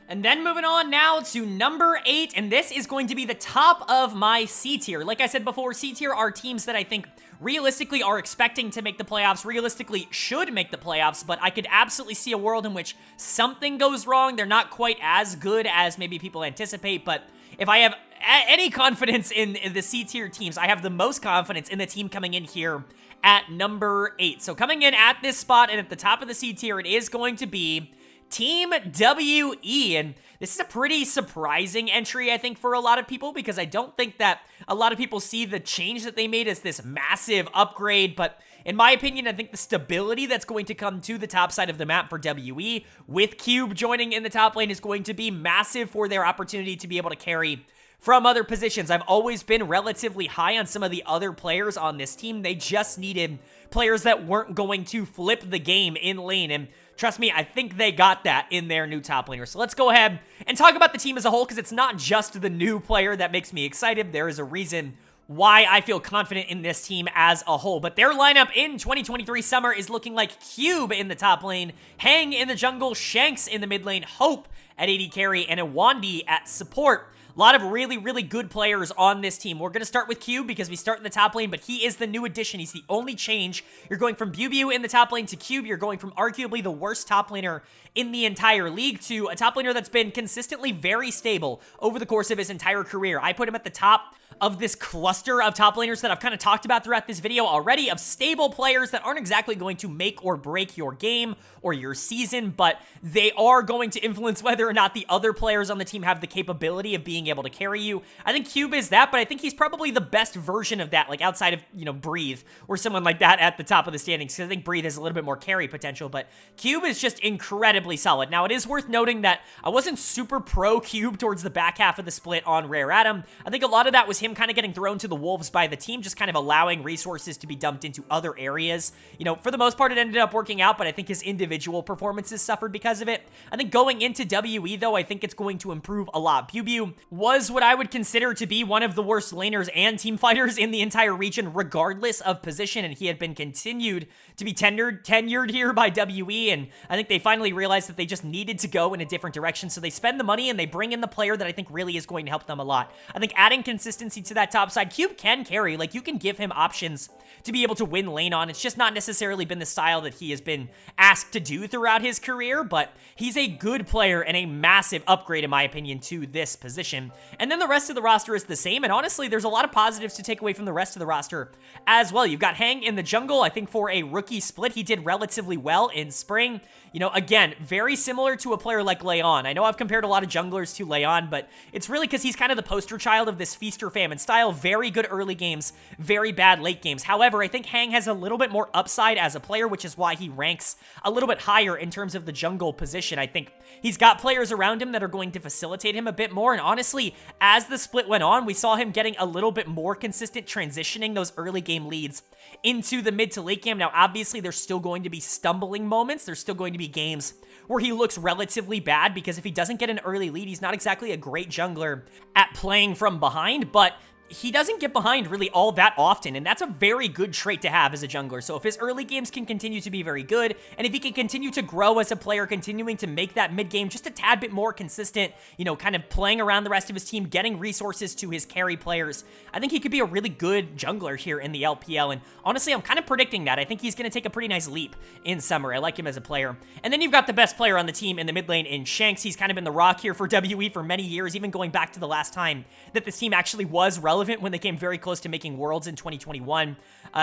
And then moving on now to number 8, and this is going to be the top of my C tier. Like I said before, C tier are teams that I think realistically are expecting to make the playoffs, realistically should make the playoffs, but I could absolutely see a world in which something goes wrong. They're not quite as good as maybe people anticipate, but if I have any confidence in the C tier teams, I have the most confidence in the team coming in here at number 8. So coming in at this spot and at the top of the C tier, it is going to be Team WE, and this is a pretty surprising entry, I think, for a lot of people, because I don't think that a lot of people see the change that they made as this massive upgrade, but in my opinion, I think the stability that's going to come to the top side of the map for WE, with Cube joining in the top lane, is going to be massive for their opportunity to be able to carry from other positions. I've always been relatively high on some of the other players on this team. They just needed players that weren't going to flip the game in lane, and trust me, I think they got that in their new top laner. So let's go ahead and talk about the team as a whole, because it's not just the new player that makes me excited. There is a reason why I feel confident in this team as a whole. But their lineup in 2023 summer is looking like Cube in the top lane, Hang in the jungle, Shanks in the mid lane, Hope at AD carry, and Iwandi at support. A lot of really, really good players on this team. We're going to start with Cube because we start in the top lane, but he is the new addition. He's the only change. You're going from Bubu in the top lane to Cube. You're going from arguably the worst top laner in the entire league to a top laner that's been consistently very stable over the course of his entire career. I put him at the top of this cluster of top laners that I've kind of talked about throughout this video already, of stable players that aren't exactly going to make or break your game or your season, but they are going to influence whether or not the other players on the team have the capability of being able to carry you. I think Cube is that, but I think he's probably the best version of that, like outside of, you know, Breathe or someone like that at the top of the standings, because I think Breathe has a little bit more carry potential, but Cube is just incredibly solid. Now, it is worth noting that I wasn't super pro Cube towards the back half of the split on Rare Atom. I think a lot of that was him kind of getting thrown to the wolves by the team, just kind of allowing resources to be dumped into other areas. You know, for the most part, it ended up working out, but I think his individual performances suffered because of it. I think going into WE, though, I think it's going to improve a lot. Bubu was what I would consider to be one of the worst laners and team fighters in the entire region, regardless of position, and he had been continued to be tenured here by WE, and I think they finally realized that they just needed to go in a different direction, so they spend the money and they bring in the player that I think really is going to help them a lot. I think adding consistency to that top side, Cube can carry, like you can give him options to be able to win lane on. It's just not necessarily been the style that he has been asked to do throughout his career, but he's a good player and a massive upgrade, in my opinion, to this position. position. And then the rest of the roster is the same, and honestly, there's a lot of positives to take away from the rest of the roster as well. You've got Hang in the jungle. I think for a rookie split, he did relatively well in spring. You know, again, very similar to a player like Leon. I know I've compared a lot of junglers to Leon, but it's really because he's kind of the poster child of this feast or famine style. Very good early games, very bad late games. However, I think Hang has a little bit more upside as a player, which is why he ranks a little bit higher in terms of the jungle position. I think he's got players around him that are going to facilitate him a bit more, and honestly, as the split went on, we saw him getting a little bit more consistent, transitioning those early game leads into the mid to late game. Now, obviously, there's still going to be stumbling moments. There's still going to be games where he looks relatively bad, because if he doesn't get an early lead, he's not exactly a great jungler at playing from behind, but he doesn't get behind really all that often, and that's a very good trait to have as a jungler. So if his early games can continue to be very good, and if he can continue to grow as a player, continuing to make that mid game just a tad bit more consistent, you know, kind of playing around the rest of his team, getting resources to his carry players, I think he could be a really good jungler here in the LPL, and honestly, I'm kind of predicting that. I think he's going to take a pretty nice leap in summer. I like him as a player. And then you've got the best player on the team in the mid lane in Shanks. He's kind of been the rock here for WE for many years, even going back to the last time that this team actually was relevant, when they came very close to making Worlds in 2021.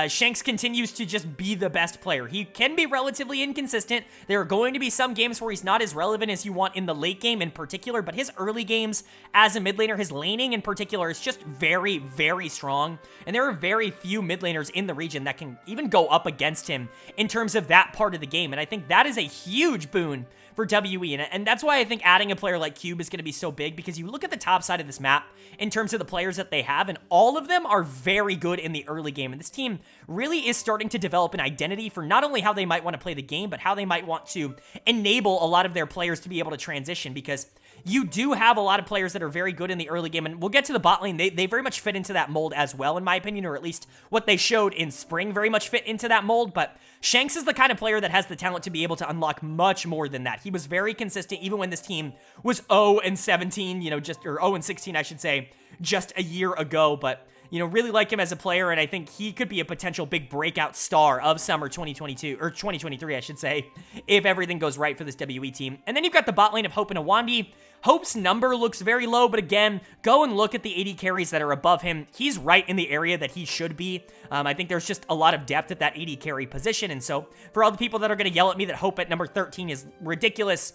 Shanks continues to just be the best player. He can be relatively inconsistent. There are going to be some games where he's not as relevant as you want in the late game in particular, but his early games as a mid laner, his laning in particular, is just very, very strong. And there are very few mid laners in the region that can even go up against him in terms of that part of the game. And I think that is a huge boon for WE, and that's why I think adding a player like Cube is going to be so big, because you look at the top side of this map in terms of the players that they have, and all of them are very good in the early game, and this team really is starting to develop an identity for not only how they might want to play the game, but how they might want to enable a lot of their players to be able to transition, because you do have a lot of players that are very good in the early game, and we'll get to the bot lane. They very much fit into that mold as well, in my opinion, or at least what they showed in spring very much fit into that mold, but Shanks is the kind of player that has the talent to be able to unlock much more than that. He was very consistent even when this team was 0-17, you know, or 0-16, I should say, just a year ago, but you know, really like him as a player, and I think he could be a potential big breakout star of summer 2022, or 2023, I should say, if everything goes right for this WE team. And then you've got the bot lane of Hope and Awandi. Hope's number looks very low, but again, go and look at the 80 carries that are above him. He's right in the area that he should be. I think there's just a lot of depth at that 80 carry position, and so for all the people that are going to yell at me that Hope at number 13 is ridiculous,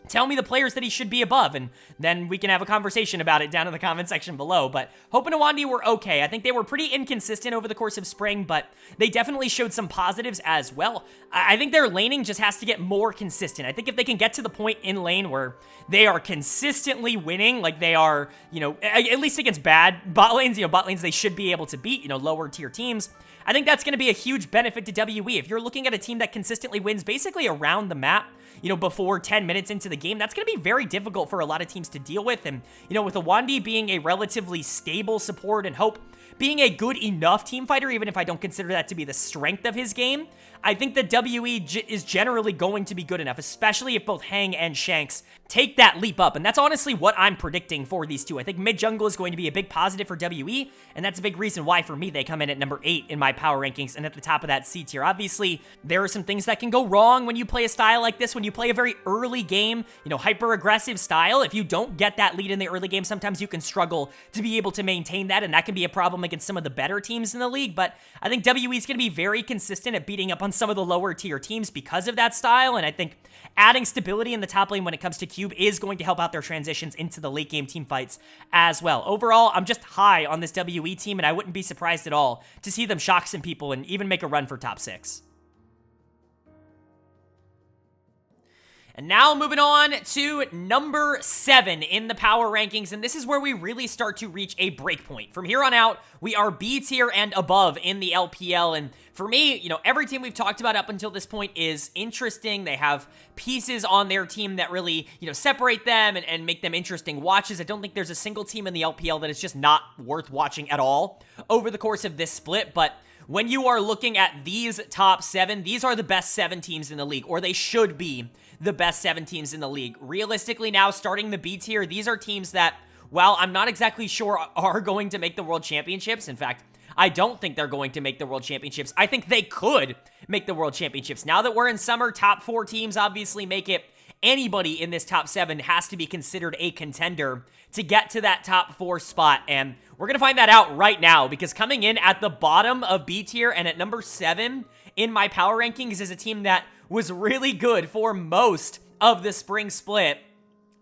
tell me the players that he should be above, and then we can have a conversation about it down in the comment section below. But Hope and Awandi were okay. I think they were pretty inconsistent over the course of spring, but they definitely showed some positives as well. I think their laning just has to get more consistent. I think if they can get to the point in lane where they are consistently winning, like they are, you know, at least against bad bot lanes, you know, bot lanes they should be able to beat, you know, lower tier teams, I think that's going to be a huge benefit to WE. If you're looking at a team that consistently wins basically around the map, you know, before 10 minutes into the game, that's going to be very difficult for a lot of teams to deal with. And, you know, with Awandi being a relatively stable support and Hope being a good enough team fighter, even if I don't consider that to be the strength of his game, I think that WE is generally going to be good enough, especially if both Hang and Shanks take that leap up. And that's honestly what I'm predicting for these two. I think mid jungle is going to be a big positive for WE, and that's a big reason why, for me, they come in at number 8 in my power rankings and at the top of that C tier. Obviously, there are some things that can go wrong when you play a style like this, when you play a very early game, you know, hyper-aggressive style. If you don't get that lead in the early game, sometimes you can struggle to be able to maintain that, and that can be a problem against some of the better teams in the league. But I think WE is going to be very consistent at beating up on some of the lower tier teams because of that style, and I think adding stability in the top lane when it comes to Cube is going to help out their transitions into the late game team fights as well. Overall, I'm just high on this WE team, and I wouldn't be surprised at all to see them shock some people and even make a run for top 6. And now moving on to number 7 in the power rankings, and this is where we really start to reach a breakpoint. From here on out, we are B tier and above in the LPL, and for me, you know, every team we've talked about up until this point is interesting. They have pieces on their team that really, you know, separate them and make them interesting watches. I don't think there's a single team in the LPL that is just not worth watching at all over the course of this split, but when you are looking at these top 7, these are the best 7 teams in the league, or they should be the best 7 teams in the league. Realistically now, starting the B tier, these are teams that, while I'm not exactly sure are going to make the World Championships, in fact, I don't think they're going to make the World Championships. I think they could make the World Championships. Now that we're in summer, top 4 teams obviously make it anybody in this top 7 has to be considered a contender to get to that top 4 spot, and we're going to find that out right now, because coming in at the bottom of B tier and at number 7 in my power rankings is a team that was really good for most of the spring split.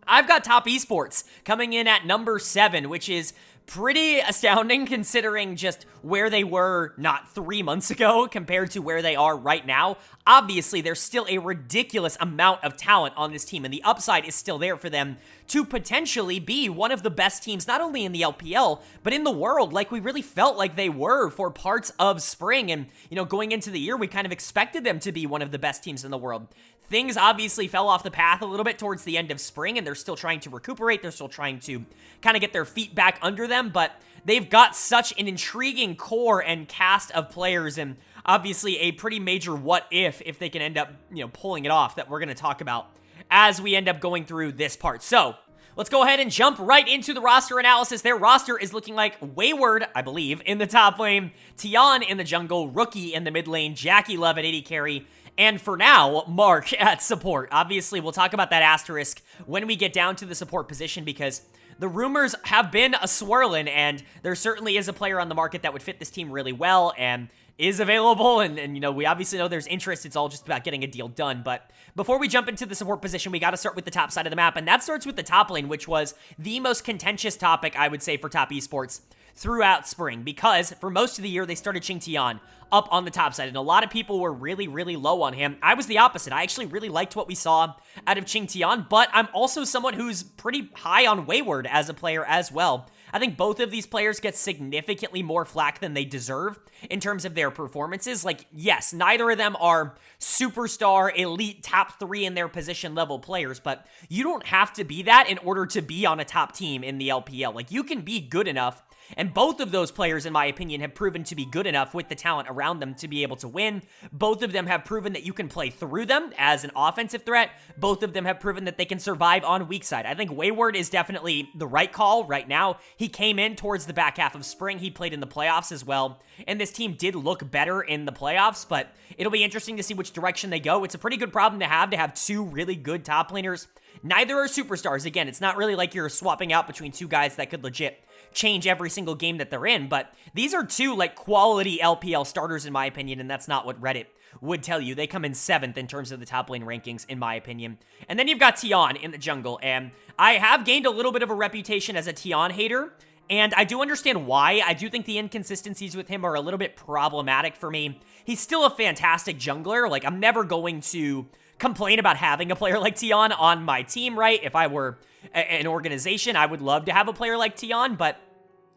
I've got Top Esports coming in at number 7, which is pretty astounding considering just where they were not 3 months ago compared to where they are right now. Obviously, there's still a ridiculous amount of talent on this team, and the upside is still there for them to potentially be one of the best teams, not only in the LPL, but in the world, like we really felt like they were for parts of spring. And, going into the year, we kind of expected them to be one of the best teams in the world. Things obviously fell off the path a little bit towards the end of spring, and they're still trying to recuperate. They're still trying to kind of get their feet back under them, but they've got such an intriguing core and cast of players, and obviously a pretty major what if they can end up, pulling it off, that we're going to talk about as we end up going through this part. So let's go ahead and jump right into the roster analysis. Their roster is looking like Wayward, I believe, in the top lane, Tian in the jungle, Rookie in the mid lane, Jackie Love at AD carry, and for now, Mark at support. Obviously, we'll talk about that asterisk when we get down to the support position, because the rumors have been a-swirling, and there certainly is a player on the market that would fit this team really well and is available, and we obviously know there's interest. It's all just about getting a deal done. But before we jump into the support position, we got to start with the top side of the map, and that starts with the top lane, which was the most contentious topic, I would say, for Top Esports throughout spring, because for most of the year, they started Tian up on the top side, and a lot of people were really, really low on him. I was the opposite. I actually really liked what we saw out of Tian, but I'm also someone who's pretty high on Wayward as a player as well. I think both of these players get significantly more flack than they deserve in terms of their performances. Like, yes, neither of them are superstar, elite, top 3 in their position level players, but you don't have to be that in order to be on a top team in the LPL. Like, you can be good enough, and both of those players, in my opinion, have proven to be good enough with the talent around them to be able to win. Both of them have proven that you can play through them as an offensive threat. Both of them have proven that they can survive on weak side. I think Wayward is definitely the right call right now. He came in towards the back half of spring. He played in the playoffs as well, and this team did look better in the playoffs, but it'll be interesting to see which direction they go. It's a pretty good problem to have 2 really good top laners. Neither are superstars. Again, it's not really like you're swapping out between 2 guys that could legit change every single game that they're in, but these are 2 quality LPL starters in my opinion, and that's not what Reddit would tell you. They come in 7th in terms of the top lane rankings in my opinion. And then you've got Tian in the jungle, and I have gained a little bit of a reputation as a Tian hater, and I do understand why. I do think the inconsistencies with him are a little bit problematic for me. He's still a fantastic jungler. Like, I'm never going to complain about having a player like Tian on my team, right? If I were an organization, I would love to have a player like Tian, but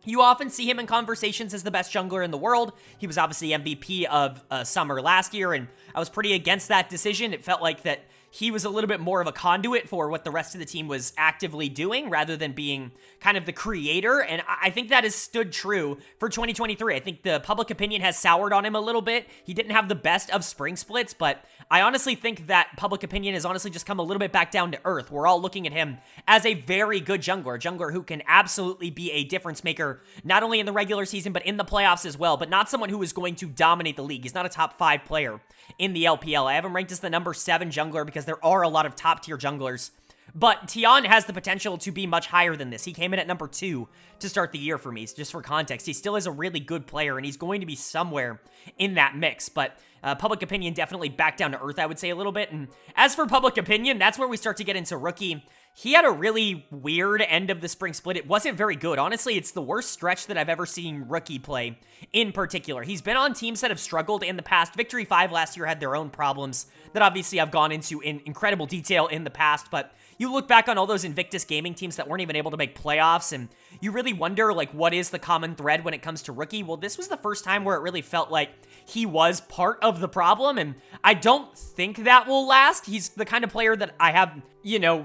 you often see him in conversations as the best jungler in the world. He was obviously MVP of summer last year, and I was pretty against that decision. It felt like that he was a little bit more of a conduit for what the rest of the team was actively doing rather than being kind of the creator, and I think that has stood true for 2023. I think the public opinion has soured on him a little bit. He didn't have the best of spring splits, but I honestly think that public opinion has honestly just come a little bit back down to earth. We're all looking at him as a very good jungler, a jungler who can absolutely be a difference maker, not only in the regular season, but in the playoffs as well, but not someone who is going to dominate the league. He's not a top 5 player in the LPL. I have him ranked as the number 7 jungler because there are a lot of top tier junglers, but Tian has the potential to be much higher than this. He came in at number 2 to start the year for me. Just for context, he still is a really good player, and he's going to be somewhere in that mix, but public opinion definitely back down to earth, I would say, a little bit. And as for public opinion, that's where we start to get into Rookie. He had a really weird end of the spring split. It wasn't very good. Honestly, it's the worst stretch that I've ever seen Rookie play in particular. He's been on teams that have struggled in the past. Victory 5 last year had their own problems that obviously I've gone into in incredible detail in the past, but you look back on all those Invictus Gaming teams that weren't even able to make playoffs, and you really wonder, what is the common thread when it comes to Rookie? Well, this was the first time where it really felt like he was part of the problem, and I don't think that will last. He's the kind of player that I have,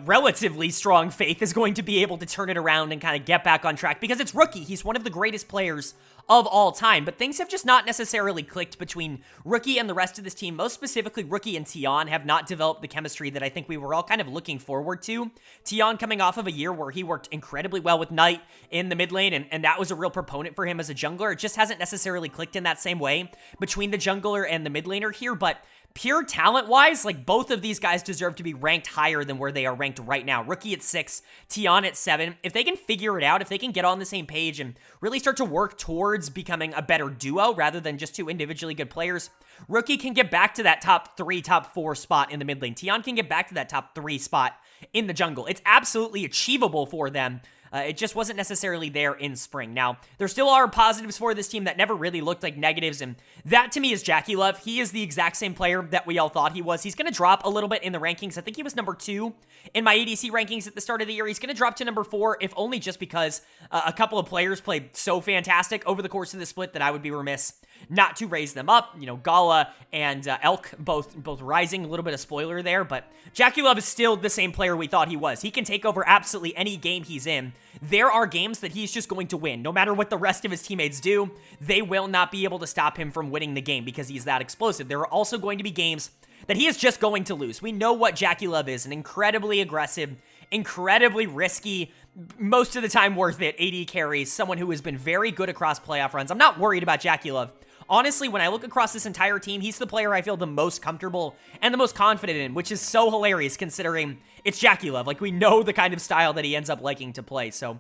relatively strong faith is going to be able to turn it around and kind of get back on track, because it's Rookie. He's one of the greatest players of all time, but things have just not necessarily clicked between Rookie and the rest of this team. Most specifically, Rookie and Tian have not developed the chemistry that I think we were all kind of looking forward to. Tian coming off of a year where he worked incredibly well with Knight in the mid lane, and that was a real proponent for him as a jungler. It just hasn't necessarily clicked in that same way between the jungler and the mid laner here, but pure talent-wise, like, both of these guys deserve to be ranked higher than where they are ranked right now. Rookie at 6, Tion at 7. If they can figure it out, if they can get on the same page and really start to work towards becoming a better duo rather than just two individually good players, Rookie can get back to that top 3, top 4 spot in the mid lane. Tion can get back to that top 3 spot in the jungle. It's absolutely achievable for them. It just wasn't necessarily there in spring. Now, there still are positives for this team that never really looked like negatives, and that to me is JackeyLove. He is the exact same player that we all thought he was. He's going to drop a little bit in the rankings. I think he was number 2 in my ADC rankings at the start of the year. He's going to drop to number 4, if only just because a couple of players played so fantastic over the course of the split that I would be remiss not to raise them up. You know, Gala and Elk both rising. A little bit of spoiler there, but JackeyLove is still the same player we thought he was. He can take over absolutely any game he's in. There are games that he's just going to win. No matter what the rest of his teammates do, they will not be able to stop him from winning the game because he's that explosive. There are also going to be games that he is just going to lose. We know what JackeyLove is, an incredibly aggressive, incredibly risky, most of the time worth it AD carries, someone who has been very good across playoff runs. I'm not worried about JackeyLove. Honestly, when I look across this entire team, he's the player I feel the most comfortable and the most confident in, which is so hilarious considering it's JackeyLove. Like, we know the kind of style that he ends up liking to play, so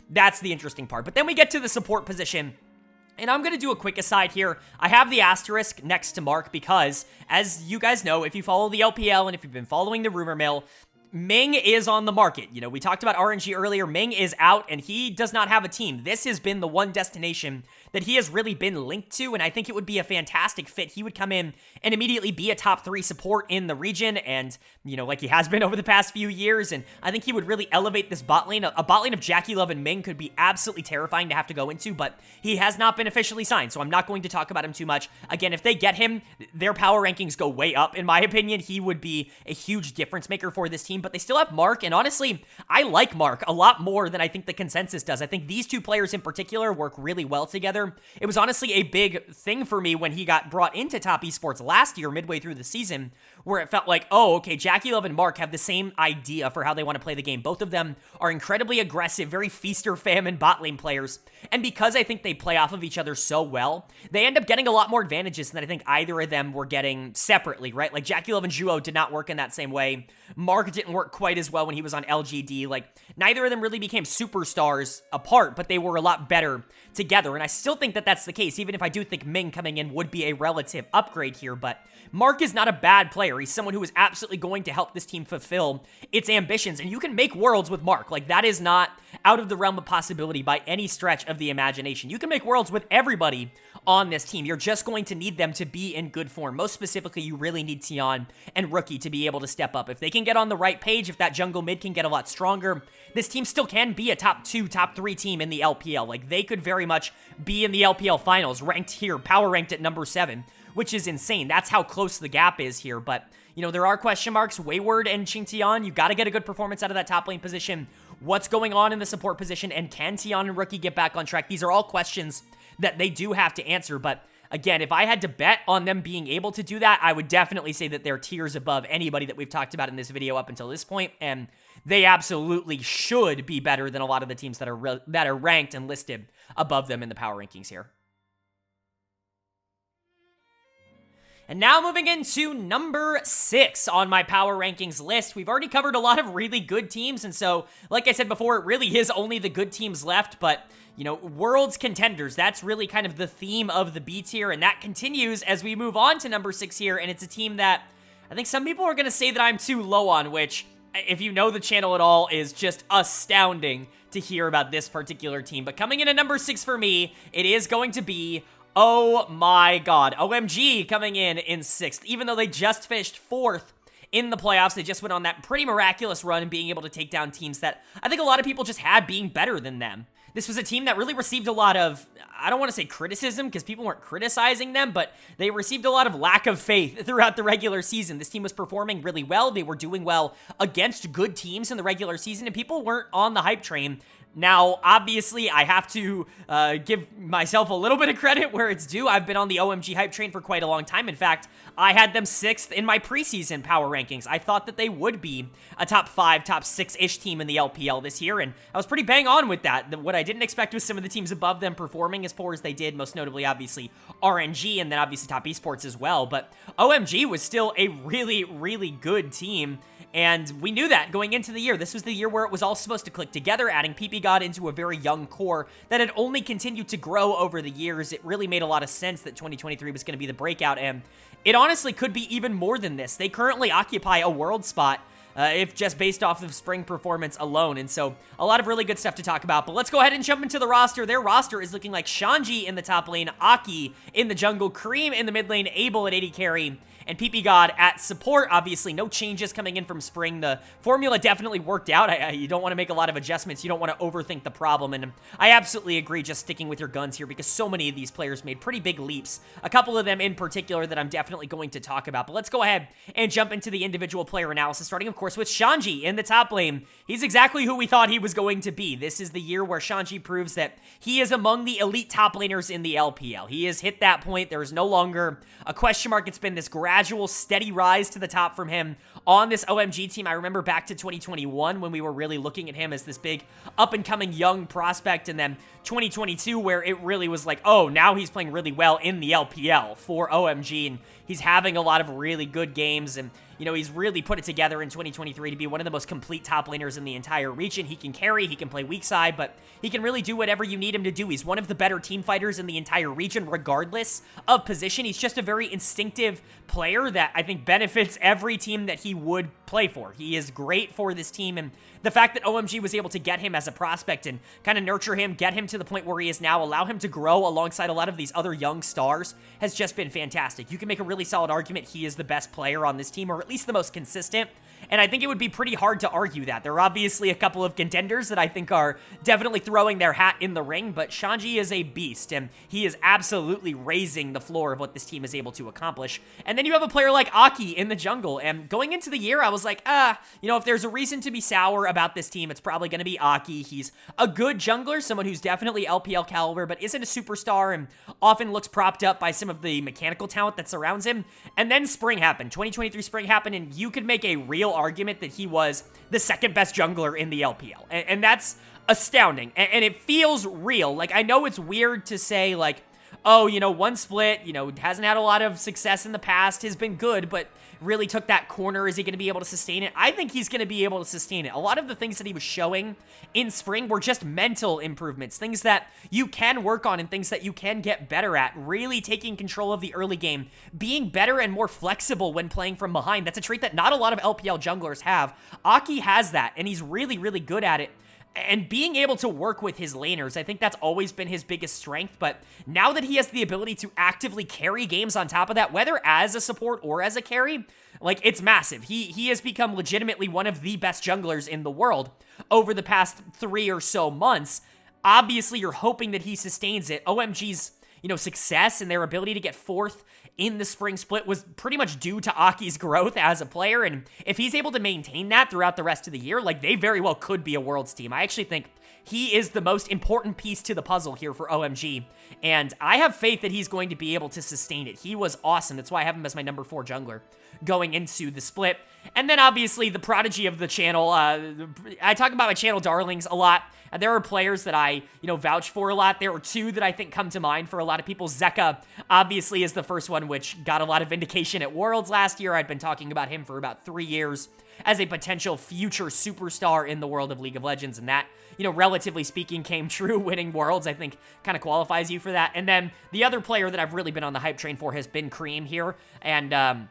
that's the interesting part. But then we get to the support position, and I'm going to do a quick aside here. I have the asterisk next to Mark because, as you guys know, if you follow the LPL and if you've been following the rumor mill, Ming is on the market. You know, we talked about RNG earlier. Ming is out, and he does not have a team. This has been the one destination that he has really been linked to, and I think it would be a fantastic fit. He would come in and immediately be a top 3 support in the region, and, you know, like he has been over the past few years, and I think he would really elevate this bot lane. A bot lane of JackeyLove and Ming could be absolutely terrifying to have to go into, but he has not been officially signed, so I'm not going to talk about him too much. Again, if they get him, their power rankings go way up. In my opinion, he would be a huge difference maker for this team, but they still have Mark, and honestly, I like Mark a lot more than I think the consensus does. I think these two players in particular work really well together. It was honestly a big thing for me when he got brought into top esports last year, midway through the season, where it felt like, oh, okay, JackeyLove and Mark have the same idea for how they want to play the game. Both of them are incredibly aggressive, very feast or famine bot lane players, and because I think they play off of each other so well, they end up getting a lot more advantages than I think either of them were getting separately, right? Like, JackeyLove and Juo did not work in that same way. Mark didn't work quite as well when he was on LGD. Like, neither of them really became superstars apart, but they were a lot better together, and I still think that that's the case, even if I do think Ming coming in would be a relative upgrade here. But Mark is not a bad player. He's someone who is absolutely going to help this team fulfill its ambitions, and you can make worlds with Mark. Like, that is not out of the realm of possibility by any stretch of the imagination. You can make worlds with everybody on this team. You're just going to need them to be in good form. Most specifically, you really need Tion and Rookie to be able to step up. If they can get on the right page, if that jungle mid can get a lot stronger, this team still can be a top 2, top 3 team in the LPL. Like, they could very much be in the LPL finals, ranked here, power ranked at number 7, which is insane. That's how close the gap is here. But, you know, there are question marks. Wayward and Xingtian, you got to get a good performance out of that top lane position. What's going on in the support position, and can Tion and Rookie get back on track? These are all questions that they do have to answer, but again, if I had to bet on them being able to do that, I would definitely say that they're tiers above anybody that we've talked about in this video up until this point, and they absolutely should be better than a lot of the teams that are ranked and listed above them in the power rankings here. And now moving into number 6 on my power rankings list. We've already covered a lot of really good teams, and so, like I said before, it really is only the good teams left, but, you know, Worlds contenders, that's really kind of the theme of the B tier, and that continues as we move on to number 6 here, and it's a team that I think some people are going to say that I'm too low on, which, if you know the channel at all, is just astounding to hear about this particular team. But coming in at number 6 for me, it is going to be, oh my god, OMG coming in 6th. Even though they just finished 4th in the playoffs, they just went on that pretty miraculous run and being able to take down teams that I think a lot of people just had being better than them. This was a team that really received a lot of, I don't want to say criticism because people weren't criticizing them, but they received a lot of lack of faith throughout the regular season. This team was performing really well. They were doing well against good teams in the regular season, and people weren't on the hype train. Now, obviously, I have to give myself a little bit of credit where it's due. I've been on the OMG hype train for quite a long time. In fact, I had them 6th in my preseason power rankings. I thought that they would be a top 5, top 6-ish team in the LPL this year, and I was pretty bang on with that. What I didn't expect was some of the teams above them performing as poor as they did, most notably, obviously, RNG, and then obviously Top Esports as well, but OMG was still a really, really good team, and we knew that going into the year. This was the year where it was all supposed to click together, adding PP into a very young core that had only continued to grow over the years. It really made a lot of sense that 2023 was going to be the breakout, and it honestly could be even more than this. They currently occupy a world spot, if just based off of spring performance alone. And so a lot of really good stuff to talk about. But let's go ahead and jump into the roster. Their roster is looking like Shanji in the top lane, Aki in the jungle, Cream in the mid lane, Abel at AD carry, and PP God at support. Obviously, no changes coming in from spring. The formula definitely worked out. You don't want to make a lot of adjustments. You don't want to overthink the problem. And I absolutely agree just sticking with your guns here because so many of these players made pretty big leaps. A couple of them in particular that I'm definitely going to talk about. But let's go ahead and jump into the individual player analysis, starting, of course, with Shanji in the top lane. He's exactly who we thought he was going to be. This is the year where Shanji proves that he is among the elite top laners in the LPL. He has hit that point. There is no longer a question mark. It's been this gradual, steady rise to the top from him on this OMG team. I remember back to 2021 when we were really looking at him as this big up-and-coming young prospect, and then 2022 where it really was like, oh, now he's playing really well in the LPL for OMG, and he's having a lot of really good games, and you know, he's really put it together in 2023 to be one of the most complete top laners in the entire region. He can carry, he can play weak side, but he can really do whatever you need him to do. He's one of the better team fighters in the entire region, regardless of position. He's just a very instinctive player that I think benefits every team that he would play for. He is great for this team, and the fact that OMG was able to get him as a prospect and kind of nurture him, get him to the point where he is now, allow him to grow alongside a lot of these other young stars has just been fantastic. You can make a really solid argument he is the best player on this team, or at least the most consistent, and I think it would be pretty hard to argue that. There are obviously a couple of contenders that I think are definitely throwing their hat in the ring, but Shanji is a beast, and he is absolutely raising the floor of what this team is able to accomplish. And then you have a player like Aki in the jungle, and going into the year, I was like, you know, if there's a reason to be sour about this team, it's probably going to be Aki. He's a good jungler, someone who's definitely LPL caliber, but isn't a superstar and often looks propped up by some of the mechanical talent that surrounds him. And then spring happened. 2023 spring happened, and you could make a real argument that he was the second best jungler in the LPL. And that's astounding. And it feels real. Like, I know it's weird to say, like, oh, you know, one split, you know, hasn't had a lot of success in the past, has been good, but really took that corner. Is he going to be able to sustain it? I think he's going to be able to sustain it. A lot of the things that he was showing in spring were just mental improvements, things that you can work on and things that you can get better at, really taking control of the early game, being better and more flexible when playing from behind. That's a trait that not a lot of LPL junglers have. Aki has that, and he's really, really good at it. And being able to work with his laners, I think that's always been his biggest strength, but now that he has the ability to actively carry games on top of that, whether as a support or as a carry, like, it's massive. He has become legitimately one of the best junglers in the world over the past 3 or so months. Obviously, you're hoping that he sustains it. OMG's, you know, success and their ability to get fourth in the spring split was pretty much due to Aki's growth as a player, and if he's able to maintain that throughout the rest of the year, like, they very well could be a Worlds team. I actually think he is the most important piece to the puzzle here for OMG, and I have faith that he's going to be able to sustain it. He was awesome. That's why I have him as my number 4 jungler going into the split. And then obviously the prodigy of the channel, I talk about my channel darlings a lot. There are players that I, you know, vouch for a lot. There are 2 that I think come to mind for a lot of people. Zeka obviously is the first one, which got a lot of vindication at Worlds last year. I'd been talking about him for about 3 years as a potential future superstar in the world of League of Legends, and that, you know, relatively speaking, came true. Winning Worlds, I think, kind of qualifies you for that. And then the other player that I've really been on the hype train for has been Cream here, and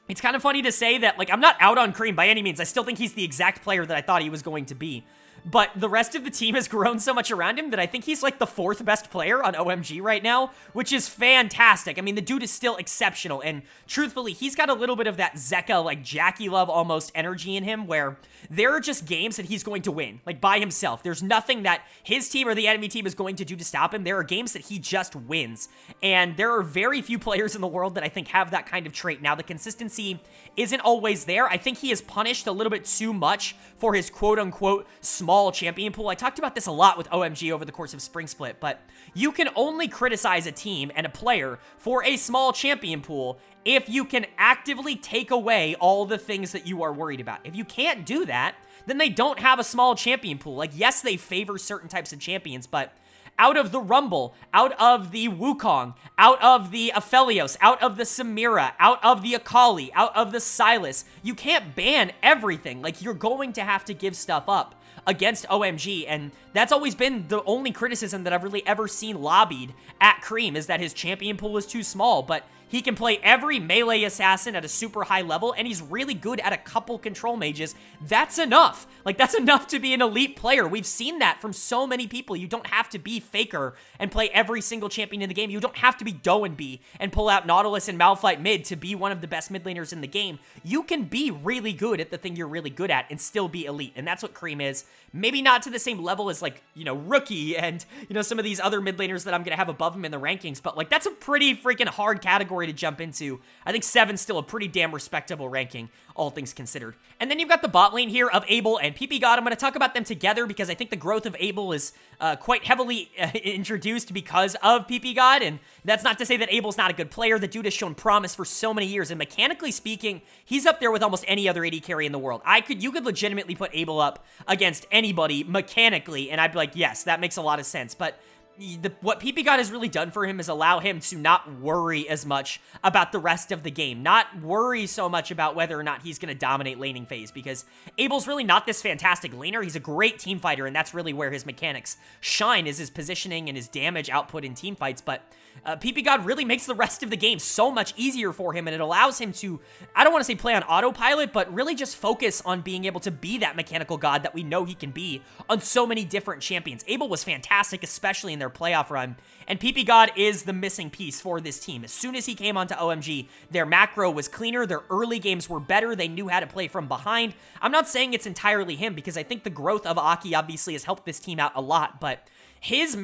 it's kind of funny to say that, like, I'm not out on Cream by any means. I still think he's the exact player that I thought he was going to be. But the rest of the team has grown so much around him that I think he's like the 4th best player on OMG right now, which is fantastic. I mean, the dude is still exceptional, and truthfully, he's got a little bit of that Zeka, like, Jackie Love almost energy in him, where there are just games that he's going to win, like, by himself. There's nothing that his team or the enemy team is going to do to stop him. There are games that he just wins, and there are very few players in the world that I think have that kind of trait. Now, the consistency isn't always there. I think he is punished a little bit too much for his quote-unquote small champion pool. I talked about this a lot with OMG over the course of Spring Split, but you can only criticize a team and a player for a small champion pool if you can actively take away all the things that you are worried about. If you can't do that, then they don't have a small champion pool. Like, yes, they favor certain types of champions, but out of the Rumble, out of the Wukong, out of the Aphelios, out of the Samira, out of the Akali, out of the Sylas. You can't ban everything. Like, you're going to have to give stuff up against OMG, and that's always been the only criticism that I've really ever seen lobbied at Cream, is that his champion pool is too small, but he can play every melee assassin at a super high level, and he's really good at a couple control mages. That's enough. Like, that's enough to be an elite player. We've seen that from so many people. You don't have to be Faker and play every single champion in the game. You don't have to be Doenby and pull out Nautilus and Malphite mid to be one of the best mid laners in the game. You can be really good at the thing you're really good at and still be elite, and that's what Cream is. Maybe not to the same level as, like, you know, Rookie and, you know, some of these other mid laners that I'm going to have above him in the rankings, but, like, that's a pretty freaking hard category to jump into. I think 7's still a pretty damn respectable ranking, all things considered. And then you've got the bot lane here of Abel and PP God. I'm going to talk about them together because I think the growth of Abel is quite heavily introduced because of PP God, and that's not to say that Abel's not a good player. The dude has shown promise for so many years, and mechanically speaking, he's up there with almost any other AD carry in the world. You could legitimately put Abel up against anybody mechanically, and I'd be like, yes, that makes a lot of sense, but what PP God has really done for him is allow him to not worry as much about the rest of the game, not worry so much about whether or not he's going to dominate laning phase, because Abel's really not this fantastic laner. He's a great team fighter, and that's really where his mechanics shine, is his positioning and his damage output in team fights, but PP God really makes the rest of the game so much easier for him, and it allows him to, I don't want to say play on autopilot, but really just focus on being able to be that mechanical god that we know he can be on so many different champions. Abel was fantastic, especially in their playoff run, and PP God is the missing piece for this team. As soon as he came onto OMG, their macro was cleaner, their early games were better, they knew how to play from behind. I'm not saying it's entirely him, because I think the growth of Aki obviously has helped this team out a lot, but his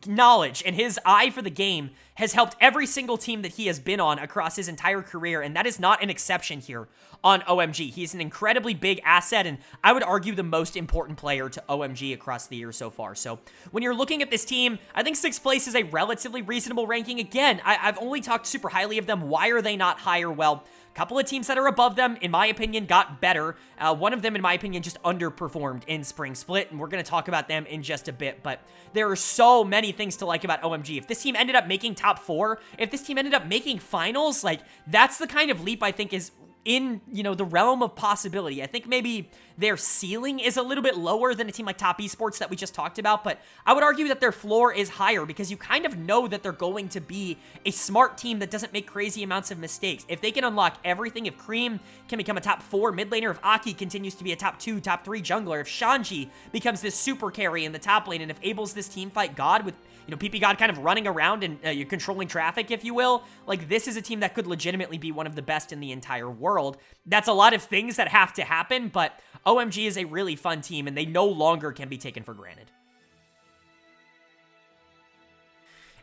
knowledge and his eye for the game has helped every single team that he has been on across his entire career, and that is not an exception here on OMG. He's an incredibly big asset, and I would argue the most important player to OMG across the year so far. So when you're looking at this team, I think 6th place is a relatively reasonable ranking. Again, I've only talked super highly of them. Why are they not higher? Well, a couple of teams that are above them, in my opinion, got better. One of them, in my opinion, just underperformed in Spring Split, and we're going to talk about them in just a bit, but there are so many things to like about OMG. If this team ended up making top 4, if this team ended up making finals, like, that's the kind of leap I think is in, you know, the realm of possibility. I think maybe their ceiling is a little bit lower than a team like Top Esports that we just talked about, but I would argue that their floor is higher because you kind of know that they're going to be a smart team that doesn't make crazy amounts of mistakes. If they can unlock everything, if Cream can become a top 4 mid laner, if Aki continues to be a top 2, top 3 jungler, if Shanji becomes this super carry in the top lane, and if Abel's this team fight god with, you know, PP God kind of running around and you're controlling traffic, if you will, like, this is a team that could legitimately be one of the best in the entire world. That's a lot of things that have to happen, but OMG is a really fun team, and they no longer can be taken for granted.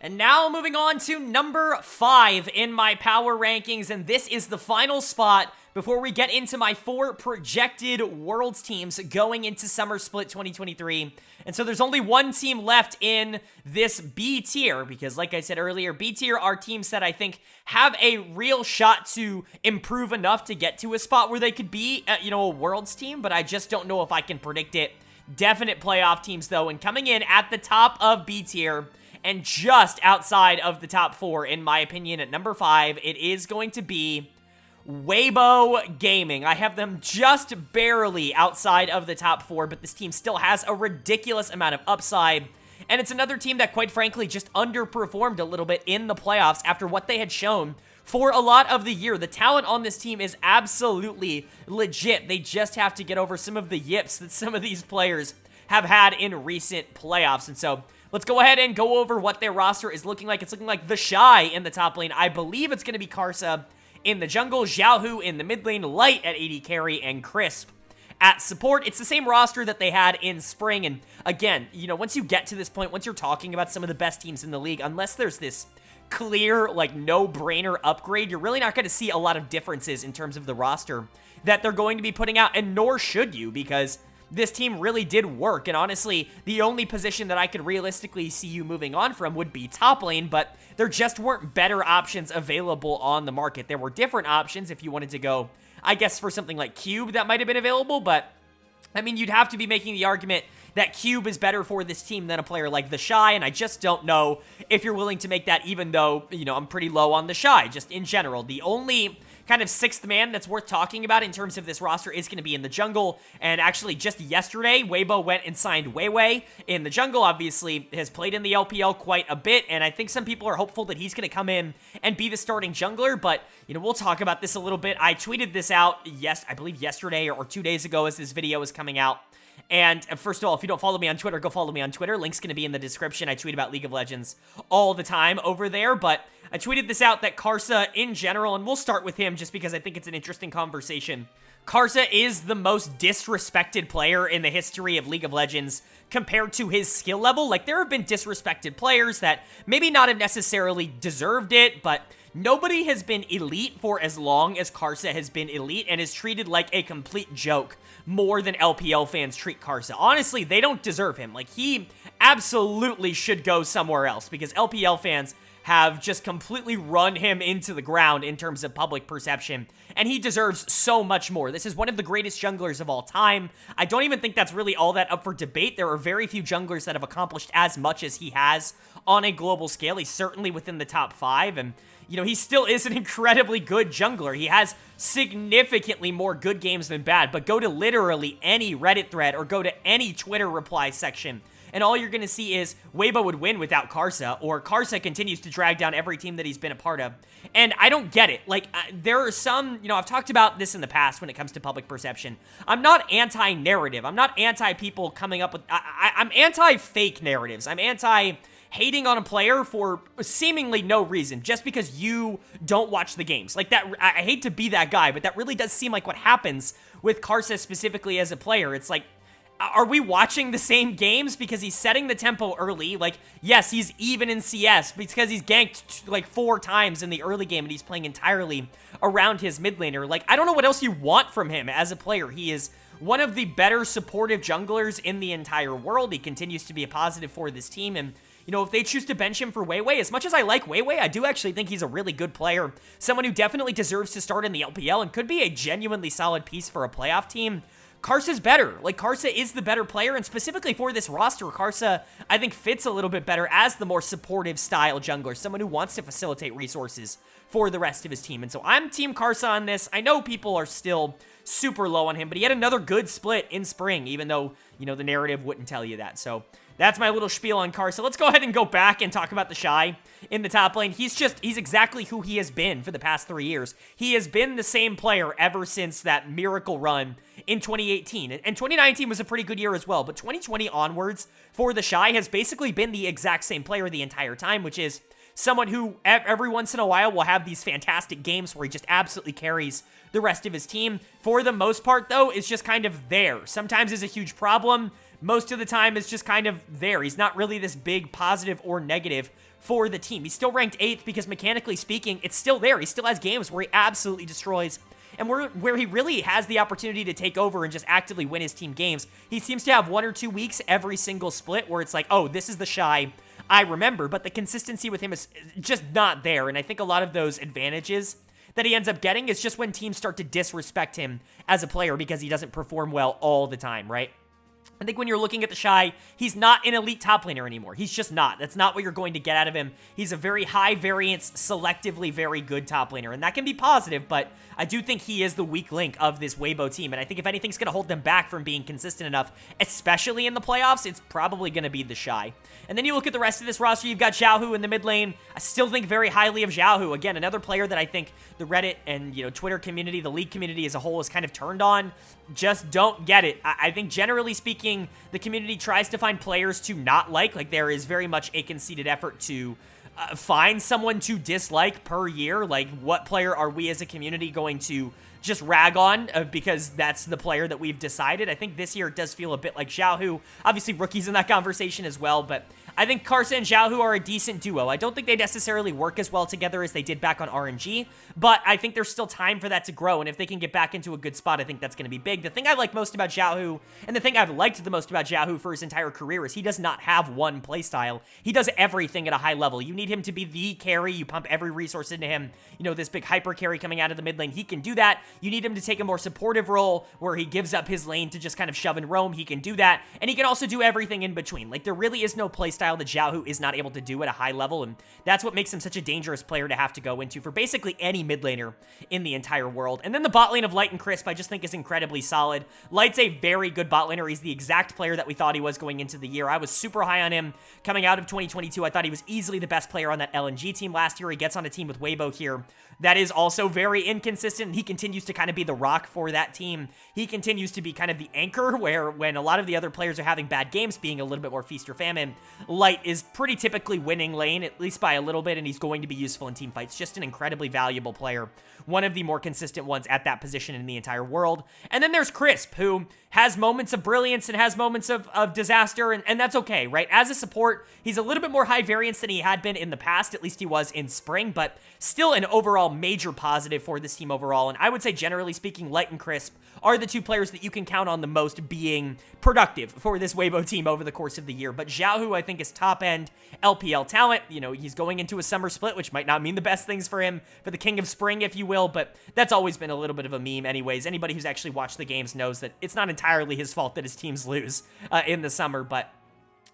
And now moving on to number 5 in my power rankings, and this is the final spot before we get into my 4 projected Worlds teams going into Summer Split 2023. And so there's only one team left in this B tier, because like I said earlier, B tier are teams that I think have a real shot to improve enough to get to a spot where they could be, you know, a Worlds team, but I just don't know if I can predict it. Definite playoff teams though, and coming in at the top of B tier, and just outside of the top 4, in my opinion, at number 5, it is going to be Weibo Gaming. I have them just barely outside of the top 4, but this team still has a ridiculous amount of upside. And it's another team that, quite frankly, just underperformed a little bit in the playoffs after what they had shown for a lot of the year. The talent on this team is absolutely legit. They just have to get over some of the yips that some of these players have had in recent playoffs. And so let's go ahead and go over what their roster is looking like. It's looking like The Shy in the top lane. I believe it's going to be Karsa in the jungle, Xiaohu in the mid lane, Light at AD carry, and Crisp at support. It's the same roster that they had in spring, and again, you know, once you get to this point, once you're talking about some of the best teams in the league, unless there's this clear, like, no-brainer upgrade, you're really not going to see a lot of differences in terms of the roster that they're going to be putting out, and nor should you, because this team really did work, and honestly, the only position that I could realistically see you moving on from would be top lane, but there just weren't better options available on the market. There were different options if you wanted to go, I guess, for something like Cube that might have been available, but I mean, you'd have to be making the argument that Cube is better for this team than a player like the Shy, and I just don't know if you're willing to make that, even though, you know, I'm pretty low on the Shy, just in general. The only kind of sixth man that's worth talking about in terms of this roster is going to be in the jungle, and actually just yesterday, Weibo went and signed Weiwei in the jungle. Obviously has played in the LPL quite a bit, and I think some people are hopeful that he's going to come in and be the starting jungler, but, you know, we'll talk about this a little bit. I tweeted this out, I believe yesterday or 2 days ago as this video is coming out. And first of all, if you don't follow me on Twitter, go follow me on Twitter. Link's going to be in the description. I tweet about League of Legends all the time over there, but I tweeted this out that Karsa in general, and we'll start with him just because I think it's an interesting conversation. Karsa is the most disrespected player in the history of League of Legends compared to his skill level. Like, there have been disrespected players that maybe not have necessarily deserved it, but nobody has been elite for as long as Karsa has been elite and is treated like a complete joke more than LPL fans treat Karsa. Honestly, they don't deserve him. Like, he absolutely should go somewhere else because LPL fans have just completely run him into the ground in terms of public perception, and he deserves so much more. This is one of the greatest junglers of all time. I don't even think that's really all that up for debate. There are very few junglers that have accomplished as much as he has on a global scale. He's certainly within the top 5, and, you know, he still is an incredibly good jungler. He has significantly more good games than bad, but go to literally any Reddit thread or go to any Twitter reply section, and all you're going to see is Weibo would win without Karsa, or Karsa continues to drag down every team that he's been a part of. And I don't get it. Like, there are some, you know, I've talked about this in the past when it comes to public perception. I'm not anti-narrative. I'm not anti-people coming up with, I'm anti-fake narratives. I'm anti-hating on a player for seemingly no reason, just because you don't watch the games. Like, that, I hate to be that guy, but that really does seem like what happens with Karsa specifically as a player. It's like, are we watching the same games because he's setting the tempo early? Like, yes, he's even in CS because he's ganked like 4 times in the early game and he's playing entirely around his mid laner. Like, I don't know what else you want from him as a player. He is one of the better supportive junglers in the entire world. He continues to be a positive for this team, and, you know, if they choose to bench him for Weiwei, as much as I like Weiwei, I do actually think he's a really good player. Someone who definitely deserves to start in the LPL and could be a genuinely solid piece for a playoff team. Karsa's better. Like, Karsa is the better player, and specifically for this roster, Karsa, I think, fits a little bit better as the more supportive style jungler, someone who wants to facilitate resources for the rest of his team. And so I'm Team Karsa on this. I know people are still super low on him, but he had another good split in spring, even though, you know, the narrative wouldn't tell you that. So that's my little spiel on Karsa. Let's go ahead and go back and talk about the Shy in the top lane. He's exactly who he has been for the past 3 years. He has been the same player ever since that miracle run in 2018. And 2019 was a pretty good year as well, but 2020 onwards for the Shy has basically been the exact same player the entire time, which is someone who every once in a while will have these fantastic games where he just absolutely carries the rest of his team. For the most part, though, is just kind of there. Sometimes is a huge problem. Most of the time is just kind of there. He's not really this big positive or negative for the team. He's still ranked 8th because, mechanically speaking, it's still there. He still has games where he absolutely destroys, and where he really has the opportunity to take over and just actively win his team games. He seems to have 1 or 2 weeks every single split where it's like, oh, this is the Shy I remember, but the consistency with him is just not there, and I think a lot of those advantages that he ends up getting is just when teams start to disrespect him as a player because he doesn't perform well all the time, right? I think when you're looking at the Shy, he's not an elite top laner anymore. He's just not. That's not what you're going to get out of him. He's a very high variance, selectively very good top laner, and that can be positive, but I do think he is the weak link of this Weibo team, and I think if anything's going to hold them back from being consistent enough, especially in the playoffs, it's probably going to be the Shy. And then you look at the rest of this roster, you've got Xiaohu in the mid lane. I still think very highly of Xiaohu. Again, another player that I think the Reddit and, you know, Twitter community, the League community as a whole is kind of turned on. Just don't get it. I think generally speaking, the community tries to find players to not like. Like, there is very much a conceited effort to find someone to dislike per year. Like, what player are we as a community going to just rag on because that's the player that we've decided? I think this year it does feel a bit like Xiaohu. Obviously, Rookie's in that conversation as well, but I think Karsa and Xiaohu are a decent duo. I don't think they necessarily work as well together as they did back on RNG, but I think there's still time for that to grow, and if they can get back into a good spot, I think that's going to be big. The thing I like most about Xiaohu, and the thing I've liked the most about Xiaohu for his entire career, is he does not have one playstyle. He does everything at a high level. You need him to be the carry. You pump every resource into him. You know, this big hyper carry coming out of the mid lane, he can do that. You need him to take a more supportive role where he gives up his lane to just kind of shove and roam. He can do that, and he can also do everything in between. Like, there really is no playstyle that Xiaohu is not able to do at a high level, and that's what makes him such a dangerous player to have to go into for basically any mid laner in the entire world. And then the bot lane of Light and Crisp I just think is incredibly solid. Light's a very good bot laner. He's the exact player that we thought he was going into the year. I was super high on him coming out of 2022. I thought he was easily the best player on that LNG team last year. He gets on a team with Weibo here that is also very inconsistent. He continues to kind of be the rock for that team. He continues to be kind of the anchor where when a lot of the other players are having bad games, being a little bit more feast or famine, Light is pretty typically winning lane, at least by a little bit, and he's going to be useful in team fights. Just an incredibly valuable player. One of the more consistent ones at that position in the entire world. And then there's Crisp, who has moments of brilliance and has moments of disaster, and that's okay, right? As a support, he's a little bit more high variance than he had been in the past, at least he was in spring, but still an overall major positive for this team overall. And I would say, generally speaking, Light and Crisp are the two players that you can count on the most being productive for this Weibo team over the course of the year. But Xiaohu, I think, is top-end LPL talent. You know, he's going into a summer split, which might not mean the best things for him, for the King of Spring, if you will, but that's always been a little bit of a meme anyways. Anybody who's actually watched the games knows that it's not entirely his fault that his teams lose in the summer, but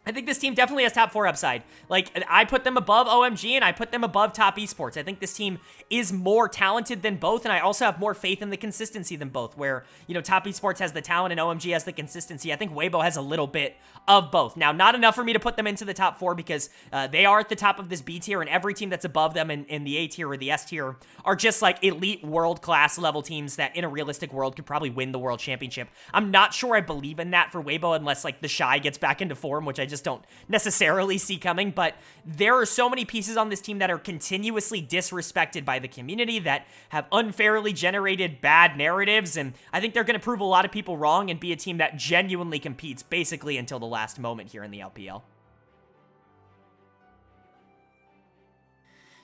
I think this team definitely has top 4 upside. Like, I put them above OMG, and I put them above top esports. I think this team is more talented than both, and I also have more faith in the consistency than both, where, you know, top esports has the talent and OMG has the consistency. I think Weibo has a little bit of both. Now, not enough for me to put them into the top 4 because they are at the top of this B tier, and every team that's above them in the A tier or the S tier are just like elite world-class level teams that in a realistic world could probably win the world championship. I'm not sure I believe in that for Weibo unless, like, the Shy gets back into form, which I just don't necessarily see coming, but there are so many pieces on this team that are continuously disrespected by the community, that have unfairly generated bad narratives, and I think they're going to prove a lot of people wrong and be a team that genuinely competes basically until the last moment here in the LPL.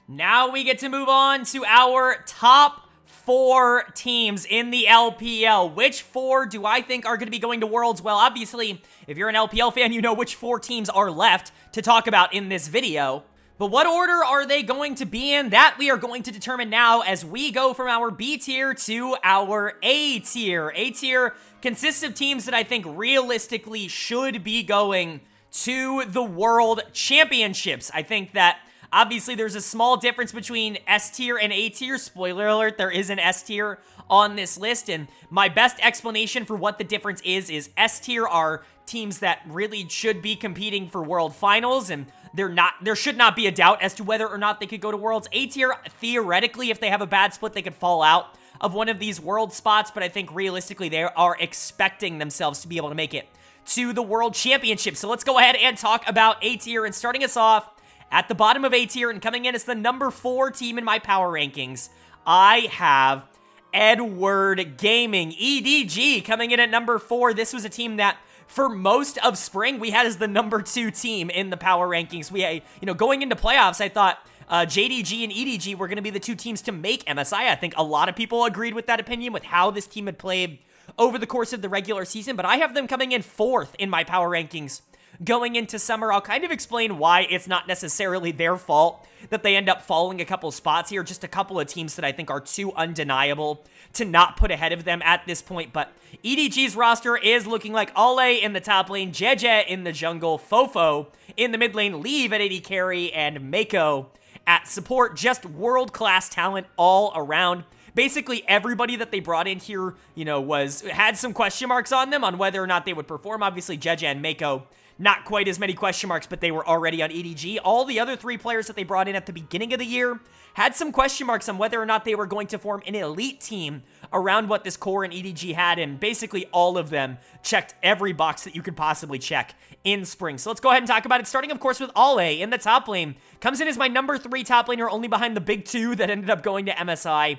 Now we get to move on to our top 4 teams in the LPL. Which 4 do I think are going to be going to Worlds? Well, obviously, if you're an LPL fan, you know which 4 teams are left to talk about in this video. But what order are they going to be in? That we are going to determine now as we go from our B tier to our A tier. A tier consists of teams that I think realistically should be going to the World Championships. I think that obviously there's a small difference between S tier and A tier. Spoiler alert, there is an S tier on this list, and my best explanation for what the difference is S tier are teams that really should be competing for World Finals, and there should not be a doubt as to whether or not they could go to Worlds. A tier, theoretically, if they have a bad split, they could fall out of one of these World spots, but I think realistically they are expecting themselves to be able to make it to the World Championship. So let's go ahead and talk about A tier, and starting us off at the bottom of A tier and coming in as the number 4 team in my power rankings, I have Edward Gaming. EDG coming in at number 4. This was a team that for most of spring we had as the number 2 team in the power rankings. We, you know, going into playoffs, I thought JDG and EDG were going to be the 2 teams to make MSI. I think a lot of people agreed with that opinion with how this team had played over the course of the regular season, but I have them coming in 4th in my power rankings going into summer. I'll kind of explain why it's not necessarily their fault that they end up falling a couple spots here. Just a couple of teams that I think are too undeniable to not put ahead of them at this point. But EDG's roster is looking like Ale in the top lane, Jeje in the jungle, Fofo in the mid lane, Leave at AD carry, and Mako at support. Just world-class talent all around. Basically, everybody that they brought in here, you know, had some question marks on them on whether or not they would perform. Obviously, Jeje and Mako, not quite as many question marks, but they were already on EDG. All the other 3 players that they brought in at the beginning of the year had some question marks on whether or not they were going to form an elite team around what this core in EDG had, and basically all of them checked every box that you could possibly check in spring. So let's go ahead and talk about it, starting, of course, with Ale in the top lane. Comes in as my number 3 top laner, only behind the big 2 that ended up going to MSI.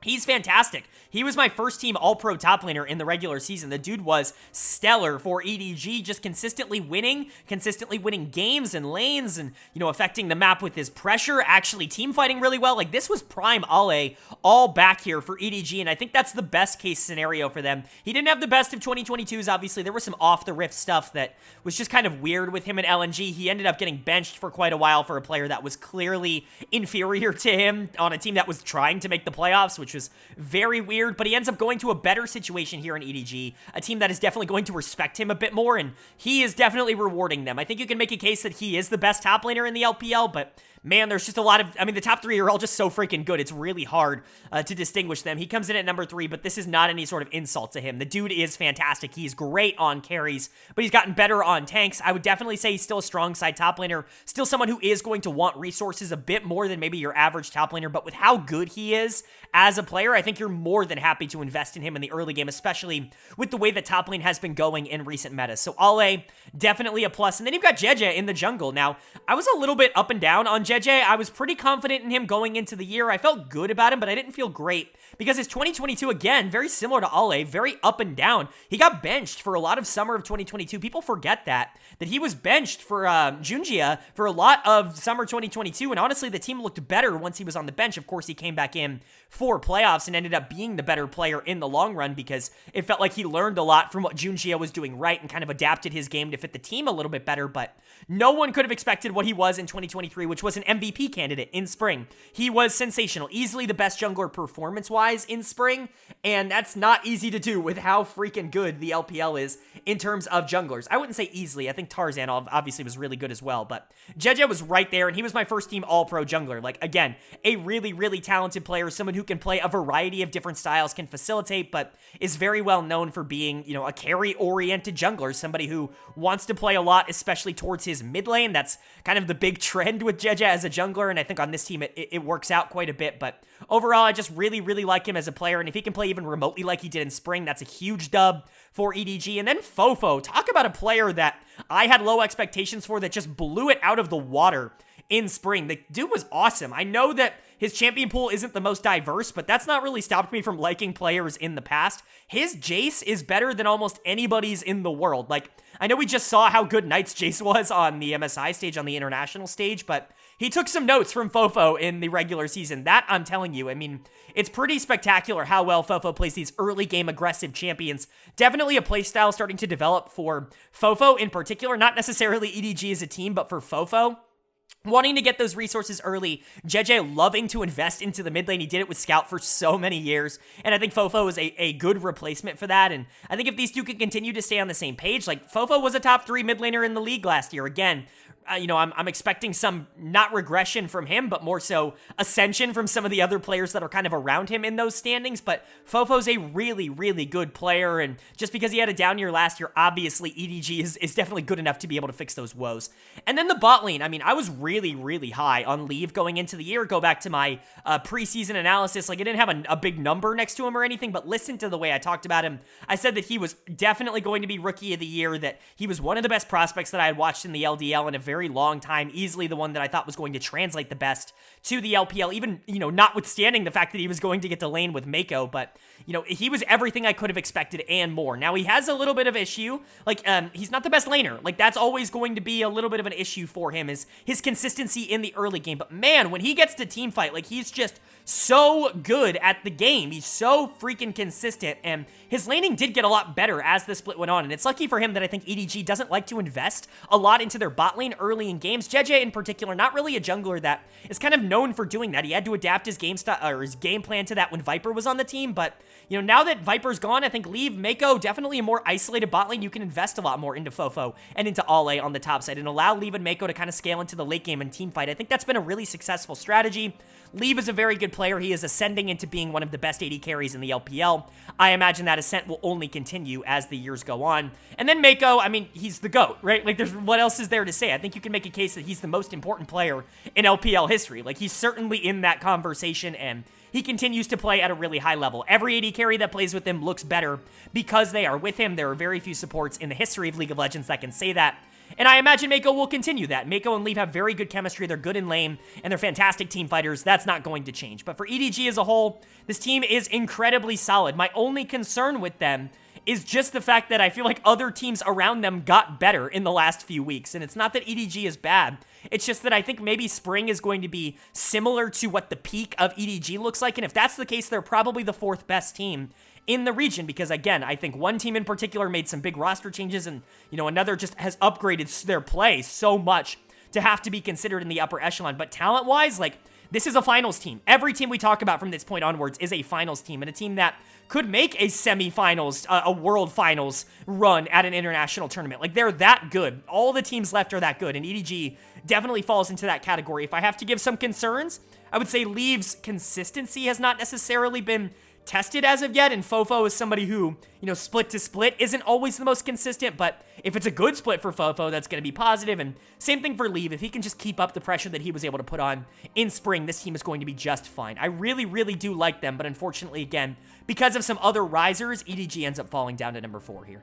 He's fantastic. He was my first team all-pro top laner in the regular season. The dude was stellar for EDG, just consistently winning games and lanes and, affecting the map with his pressure, actually team fighting really well. Like, this was prime Ale all back here for EDG, and I think that's the best case scenario for them. He didn't have the best of 2022s, obviously. There was some off-the-riff stuff that was just kind of weird with him in LNG. He ended up getting benched for quite a while for a player that was clearly inferior to him on a team that was trying to make the playoffs, which was very weird, but he ends up going to a better situation here in EDG, a team that is definitely going to respect him a bit more, and he is definitely rewarding them. I think you can make a case that he is the best top laner in the LPL, but man, there's just a lot of, the top three are all just so freaking good. It's really hard to distinguish them. He comes in at number 3, but this is not any sort of insult to him. The dude is fantastic. He's great on carries, but he's gotten better on tanks. I would definitely say he's still a strong side top laner, still someone who is going to want resources a bit more than maybe your average top laner, but with how good he is as a player, I think you're more than happy to invest in him in the early game, especially with the way that top lane has been going in recent metas. So Ale, definitely a plus. And then you've got Jeje in the jungle. Now, I was a little bit up and down on Jeje. I was pretty confident in him going into the year. I felt good about him, but I didn't feel great because his 2022, again, very similar to Ale, very up and down. He got benched for a lot of summer of 2022. People forget that he was benched for Junjia for a lot of summer 2022, and honestly, the team looked better once he was on the bench. Of course, he came back in for playoffs and ended up being the better player in the long run because it felt like he learned a lot from what Junjia was doing right and kind of adapted his game to fit the team a little bit better, but no one could have expected what he was in 2023, which was an MVP candidate in spring. He was sensational, easily the best jungler performance-wise in spring, and that's not easy to do with how freaking good the LPL is in terms of junglers. I wouldn't say easily. I think Tarzan obviously was really good as well, but Jeje was right there, and he was my first team all-pro jungler. Like, again, a really, really talented player, someone who can play a variety of different styles, can facilitate, but is very well known for being, a carry-oriented jungler, somebody who wants to play a lot, especially towards his mid lane. That's kind of the big trend with Jeje as a jungler, and I think on this team it works out quite a bit, but overall, I just really, really like him as a player, and if he can play even remotely like he did in spring, that's a huge dub for EDG. And then Fofo, talk about a player that I had low expectations for that just blew it out of the water in spring. The dude was awesome. I know that his champion pool isn't the most diverse, but that's not really stopped me from liking players in the past. His Jace is better than almost anybody's in the world. Like, I know we just saw how good Knight's Jace was on the MSI stage, on the international stage, but he took some notes from Fofo in the regular season. That, I'm telling you, it's pretty spectacular how well Fofo plays these early game aggressive champions. Definitely a playstyle starting to develop for Fofo in particular, not necessarily EDG as a team, but for Fofo. Wanting to get those resources early, Jeje loving to invest into the mid lane. He did it with Scout for so many years, and I think Fofo is a good replacement for that, and I think if these two can continue to stay on the same page, like, Fofo was a top 3 mid laner in the league last year. Again, I'm expecting some, not regression from him, but more so ascension from some of the other players that are kind of around him in those standings, but Fofo's a really, really good player, and just because he had a down year last year, obviously EDG is definitely good enough to be able to fix those woes. And then the bot lane, I was really, really high on Leave going into the year. Go back to my preseason analysis. Like, I didn't have a big number next to him or anything, but listen to the way I talked about him. I said that he was definitely going to be Rookie of the Year, that he was one of the best prospects that I had watched in the LDL in a very long time, easily the one that I thought was going to translate the best to the LPL, even, notwithstanding the fact that he was going to get to lane with Mako, but, he was everything I could have expected and more. Now, he has a little bit of issue, like, he's not the best laner, like, that's always going to be a little bit of an issue for him, is his consistency in the early game, but man, when he gets to team fight, like, he's just so good at the game. He's so freaking consistent, and his laning did get a lot better as the split went on, and it's lucky for him that I think EDG doesn't like to invest a lot into their bot lane early in games. Jeje, in particular, not really a jungler that is kind of known for doing that. He had to adapt his game style or his game plan to that when Viper was on the team, but now that Viper's gone, I think Leave, Mako, definitely a more isolated bot lane. You can invest a lot more into Fofo and into Ale on the top side and allow Leave and Mako to kind of scale into the late game and team fight. I think that's been a really successful strategy. Leave is a very good player. He is ascending into being one of the best AD carries in the LPL. I imagine that ascent will only continue as the years go on. And then Mako, he's the GOAT, right? Like, what else is there to say? I think you can make a case that he's the most important player in LPL history. Like, he's certainly in that conversation, and he continues to play at a really high level. Every AD carry that plays with him looks better because they are with him. There are very few supports in the history of League of Legends that can say that. And I imagine Mako will continue that. Mako and Leaf have very good chemistry. They're good in lane, and they're fantastic team fighters. That's not going to change. But for EDG as a whole, this team is incredibly solid. My only concern with them is just the fact that I feel like other teams around them got better in the last few weeks. And it's not that EDG is bad. It's just that I think maybe Spring is going to be similar to what the peak of EDG looks like. And if that's the case, they're probably the 4th best team in the region, because again, I think one team in particular made some big roster changes, and another just has upgraded their play so much to have to be considered in the upper echelon. But talent-wise, like, this is a finals team. Every team we talk about from this point onwards is a finals team, and a team that could make a semifinals, a world finals run at an international tournament. Like, they're that good. All the teams left are that good, and EDG definitely falls into that category. If I have to give some concerns, I would say Leave's consistency has not necessarily been tested as of yet, and Fofo is somebody who, split to split isn't always the most consistent, but if it's a good split for Fofo, that's going to be positive. And same thing for Leave. If he can just keep up the pressure that he was able to put on in Spring, this team is going to be just fine. I really, really do like them, but unfortunately, again, because of some other risers, EDG ends up falling down to number 4 here.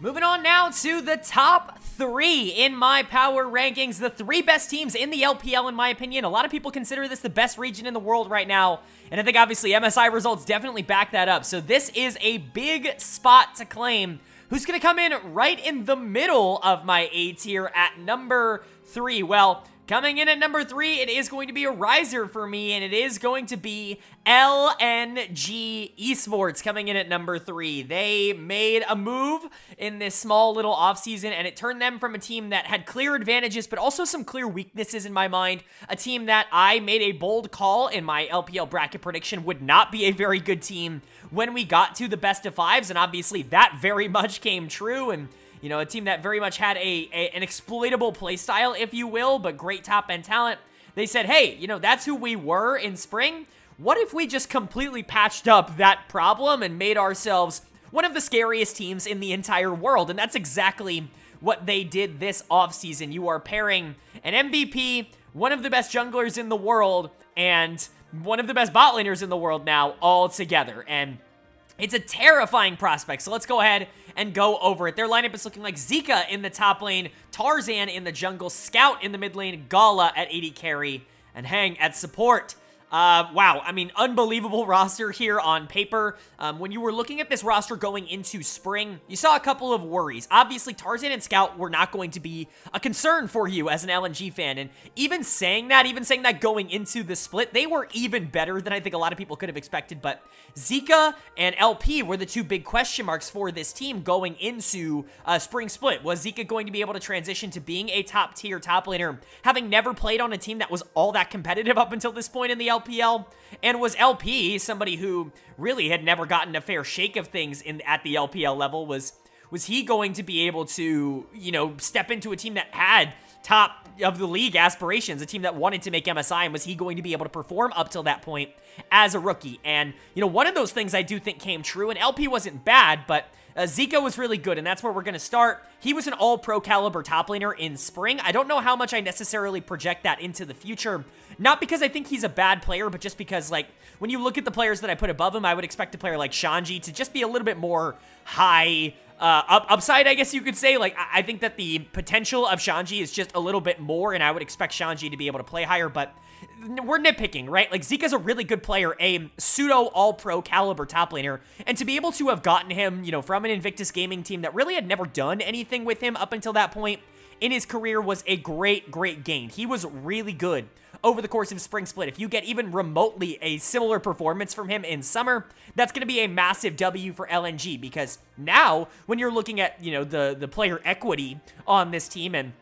Moving on now to the top 3 in my power rankings. The 3 best teams in the LPL, in my opinion. A lot of people consider this the best region in the world right now, and I think obviously MSI results definitely back that up. So this is a big spot to claim. Who's going to come in right in the middle of my A tier at number 3? Well, coming in at number 3, it is going to be a riser for me, and it is going to be LNG Esports coming in at number 3. They made a move in this small little offseason, and it turned them from a team that had clear advantages, but also some clear weaknesses in my mind. A team that I made a bold call in my LPL bracket prediction would not be a very good team when we got to the best of 5s, and obviously that very much came true, and a team that very much had an exploitable playstyle, if you will, but great top-end talent. They said, hey, that's who we were in Spring. What if we just completely patched up that problem and made ourselves one of the scariest teams in the entire world? And that's exactly what they did this offseason. You are pairing an MVP, one of the best junglers in the world, and one of the best bot laners in the world now all together. And it's a terrifying prospect, so let's go ahead and go over it. Their lineup is looking like Zika in the top lane, Tarzan in the jungle, Scout in the mid lane, Gala at AD carry, and Hang at support. Wow, I mean, unbelievable roster here on paper. When you were looking at this roster going into Spring, you saw a couple of worries. Obviously, Tarzan and Scout were not going to be a concern for you as an LNG fan, and even saying that going into the split, they were even better than I think a lot of people could have expected, but Zika and LP were the 2 big question marks for this team going into Spring Split. Was Zika going to be able to transition to being a top-tier top laner, having never played on a team that was all that competitive up until this point in the LPL? And was LP somebody who really had never gotten a fair shake of things at the LPL level? Was he going to be able to, step into a team that had top of the league aspirations, a team that wanted to make MSI, and was he going to be able to perform up till that point as a rookie? And, one of those things I do think came true, and LP wasn't bad, but Zika was really good, and that's where we're going to start. He was an all-pro caliber top laner in Spring. I don't know how much I necessarily project that into the future, not because I think he's a bad player, but just because, like, when you look at the players that I put above him, I would expect a player like Shanji to just be a little bit more high upside, I guess you could say. Like, I think that the potential of Shanji is just a little bit more, and I would expect Shanji to be able to play higher, but we're nitpicking, right? Like, Zika's a really good player, a pseudo all-pro caliber top laner, and to be able to have gotten him, from an Invictus Gaming team that really had never done anything with him up until that point in his career was a great, great gain. He was really good over the course of Spring Split. If you get even remotely a similar performance from him in Summer, that's going to be a massive W for LNG, because now when you're looking at, the player equity on this team and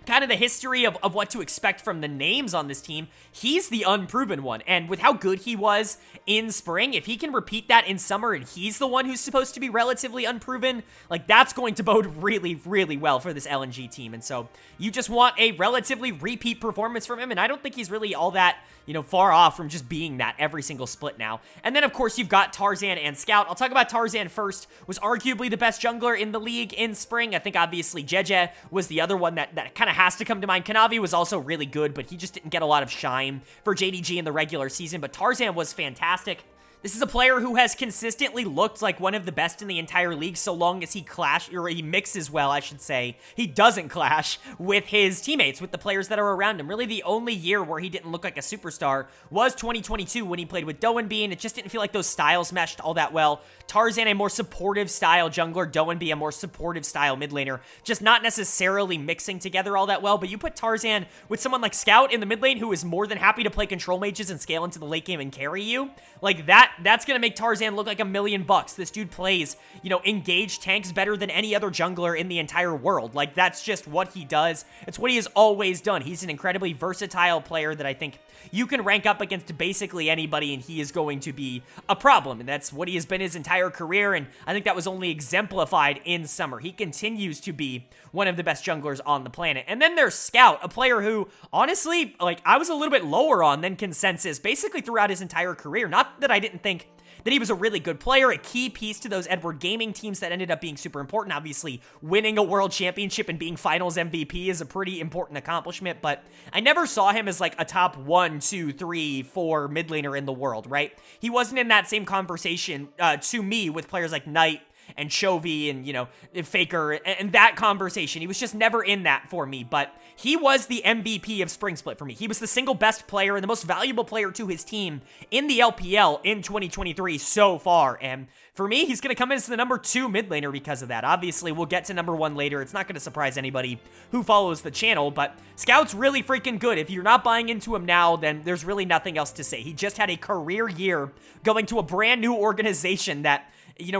kind of the history of what to expect from the names on this team, he's the unproven one. And with how good he was in Spring, if he can repeat that in Summer and he's the one who's supposed to be relatively unproven, like, that's going to bode really, really well for this LNG team. And so you just want a relatively repeat performance from him, and I don't think he's really all that, far off from just being that every single split now. And then, of course, you've got Tarzan and Scout. I'll talk about Tarzan first. Was arguably the best jungler in the league in Spring. I think, obviously, Jeje was the other one that kind of has to come to mind. Kanavi was also really good, but he just didn't get a lot of shine for JDG in the regular season, but Tarzan was fantastic. This is a player who has consistently looked like one of the best in the entire league so long as he mixes well, I should say. He doesn't clash with his teammates, with the players that are around him. Really, the only year where he didn't look like a superstar was 2022 when he played with Doenby, and it just didn't feel like those styles meshed all that well. Tarzan, a more supportive style jungler, Doenby, a more supportive style mid laner, just not necessarily mixing together all that well, but you put Tarzan with someone like Scout in the mid lane who is more than happy to play control mages and scale into the late game and carry you, like that's gonna make Tarzan look like $1 million. This dude plays, engaged tanks better than any other jungler in the entire world. Like, that's just what he does. It's what he has always done. He's an incredibly versatile player that I think you can rank up against basically anybody, and he is going to be a problem. And that's what he has been his entire career, and I think that was only exemplified in summer. He continues to be one of the best junglers on the planet. And then there's Scout, a player who, honestly, like, I was a little bit lower on than consensus, basically throughout his entire career. Not that I didn't think that he was a really good player, a key piece to those Edward Gaming teams that ended up being super important. Obviously, winning a world championship and being finals MVP is a pretty important accomplishment, but I never saw him as like a top 1, 2, 3, 4 mid laner in the world, right? He wasn't in that same conversation to me with players like Knight and Chovy and, Faker and that conversation. He was just never in that for me, but he was the MVP of Spring Split for me. He was the single best player and the most valuable player to his team in the LPL in 2023 so far, and for me, he's going to come in as the number 2 mid laner because of that. Obviously, we'll get to number 1 later. It's not going to surprise anybody who follows the channel, but Scout's really freaking good. If you're not buying into him now, then there's really nothing else to say. He just had a career year going to a brand new organization that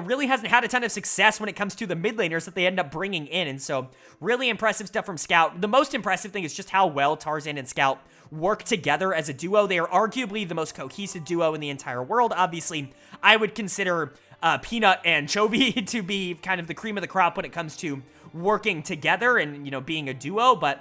really hasn't had a ton of success when it comes to the mid laners that they end up bringing in. And so really impressive stuff from Scout. The most impressive thing is just how well Tarzan and Scout work together as a duo. They are arguably the most cohesive duo in the entire world. Obviously, I would consider Peanut and Chovy to be kind of the cream of the crop when it comes to working together and, being a duo, but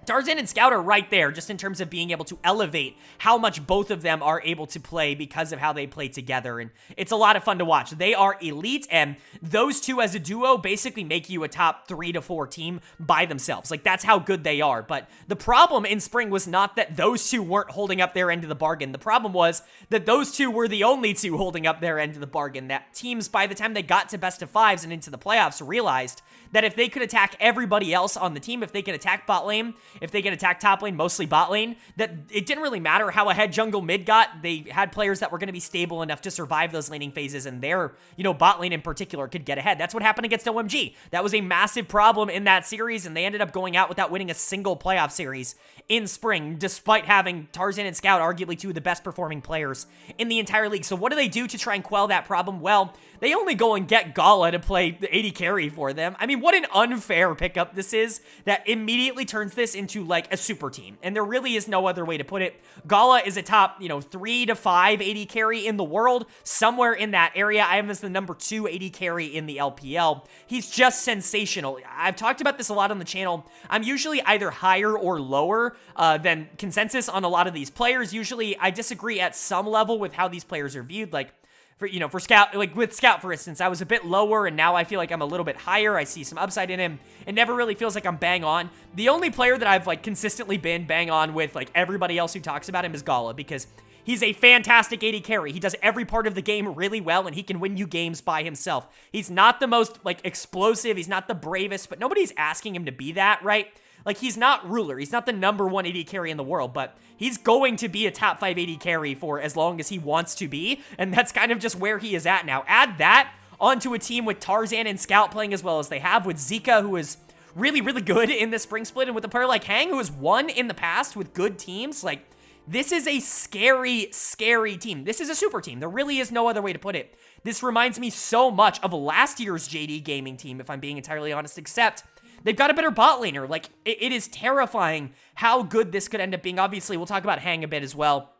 Tarzan and Scout are right there just in terms of being able to elevate how much both of them are able to play because of how they play together, and it's a lot of fun to watch. They are elite, and those two as a duo basically make you a top 3 to 4 team by themselves. Like, that's how good they are, but the problem in spring was not that those two weren't holding up their end of the bargain. The problem was that those two were the only two holding up their end of the bargain, that teams, by the time they got to best of 5s and into the playoffs, realized that if they could attack everybody else on the team, if they could attack bot lane, if they could attack top lane, mostly bot lane, that it didn't really matter how ahead jungle mid got. They had players that were going to be stable enough to survive those laning phases, and their, bot lane in particular could get ahead. That's what happened against OMG. That was a massive problem in that series, and they ended up going out without winning a single playoff series in spring, despite having Tarzan and Scout arguably 2 of the best performing players in the entire league. So what do they do to try and quell that problem? Well, they only go and get Gala to play the AD carry for them. I mean, what an unfair pickup this is that immediately turns this into like a super team. And there really is no other way to put it. Gala is a top, 3 to 5 AD carry in the world, somewhere in that area. I have him as the number 2 AD carry in the LPL. He's just sensational. I've talked about this a lot on the channel. I'm usually either higher or lower than consensus on a lot of these players. Usually I disagree at some level with how these players are viewed. Like, for Scout, like with Scout, for instance, I was a bit lower, and now I feel like I'm a little bit higher. I see some upside in him. It never really feels like I'm bang on. The only player that I've, consistently been bang on with, everybody else who talks about him is Gala, because he's a fantastic AD carry. He does every part of the game really well, and he can win you games by himself. He's not the most, explosive. He's not the bravest, but nobody's asking him to be that, right? He's not ruler. He's not the number 1 AD carry in the world, but he's going to be a top 5 AD carry for as long as he wants to be, and that's kind of just where he is at now. Add that onto a team with Tarzan and Scout playing as well as they have, with Zika, who is really, really good in the spring split, and with a player like Hang, who has won in the past with good teams. This is a scary, scary team. This is a super team. There really is no other way to put it. This reminds me so much of last year's JD Gaming team, if I'm being entirely honest, except they've got a better bot laner. It is terrifying how good this could end up being. Obviously, we'll talk about Hang a bit as well.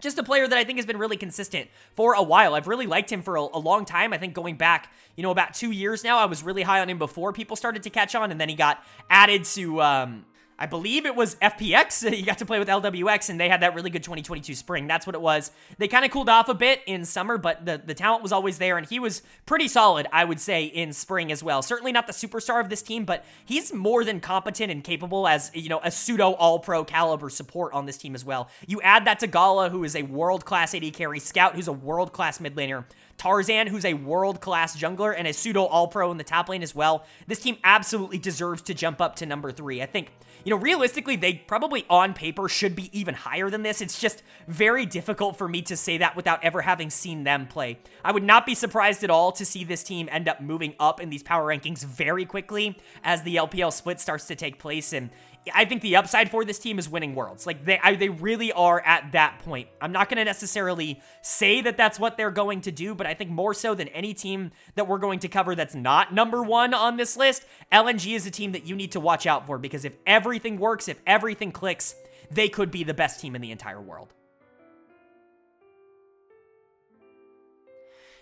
Just a player that I think has been really consistent for a while. I've really liked him for a long time. I think going back, about 2 years now, I was really high on him before people started to catch on, and then he got added to I believe it was FPX. You got to play with LWX, and they had that really good 2022 spring. That's what it was. They kind of cooled off a bit in summer, but the talent was always there, and he was pretty solid, I would say, in spring as well. Certainly not the superstar of this team, but he's more than competent and capable as, you know, a pseudo all-pro caliber support on this team as well. You add that to Gala, who is a world-class AD carry, Scout, who's a world-class mid laner, Tarzan, who's a world-class jungler, and a pseudo all-pro in the top lane as well. This team absolutely deserves to jump up to number 3. I think, you know, realistically, they probably on paper should be even higher than this. It's just very difficult for me to say that without ever having seen them play. I would not be surprised at all to see this team end up moving up in these power rankings very quickly as the LPL split starts to take place, and I think the upside for this team is winning Worlds. Like, they really are at that point. I'm not going to necessarily say that that's what they're going to do, but I think more so than any team that we're going to cover that's not number 1 on this list, LNG is a team that you need to watch out for, because if everything works, if everything clicks, they could be the best team in the entire world.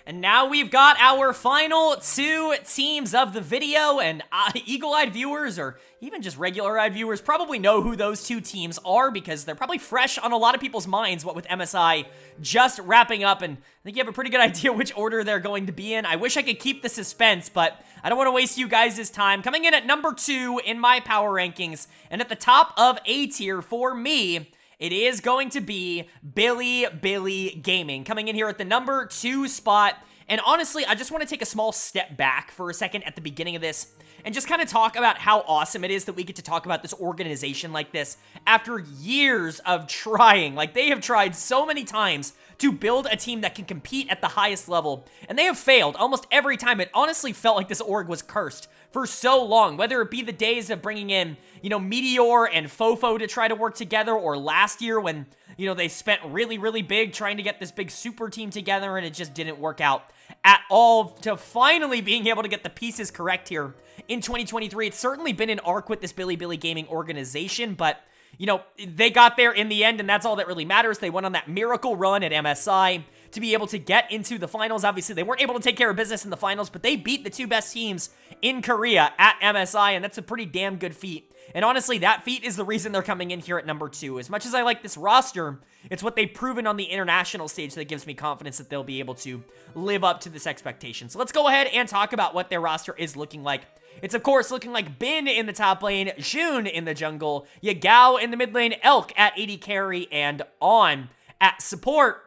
And now we've got our final 2 teams of the video, and eagle-eyed viewers, or even just regular-eyed viewers, probably know who those 2 teams are, because they're probably fresh on a lot of people's minds, what with MSI just wrapping up, and I think you have a pretty good idea which order they're going to be in. I wish I could keep the suspense, but I don't want to waste you guys' time. Coming in at number 2 in my power rankings, and at the top of A tier for me, it is going to be Billy Gaming, coming in here at the number 2 spot. And honestly, I just want to take a small step back for a second at the beginning of this and just kind of talk about how awesome it is that we get to talk about this organization like this after years of trying. Like, they have tried so many times to build a team that can compete at the highest level, and they have failed almost every time. It honestly felt like this org was cursed for so long, whether it be the days of bringing in, you know, Meteor and Fofo to try to work together, or last year when, you know, they spent really big trying to get this big super team together and it just didn't work out at all, to finally being able to get the pieces correct here in 2023. It's certainly been an arc with this Billy Gaming organization, but, you know, they got there in the end, and that's all that really matters. They went on that miracle run at MSI to be able to get into the finals. Obviously, they weren't able to take care of business in the finals, but they beat the 2 best teams in Korea at MSI, and that's a pretty damn good feat. And honestly, that feat is the reason they're coming in here at number 2. As much as I like this roster, it's what they've proven on the international stage that gives me confidence that they'll be able to live up to this expectation. So let's go ahead and talk about what their roster is looking like. It's, of course, looking like Bin in the top lane, Jun in the jungle, Yagao in the mid lane, Elk at AD carry, and On at support.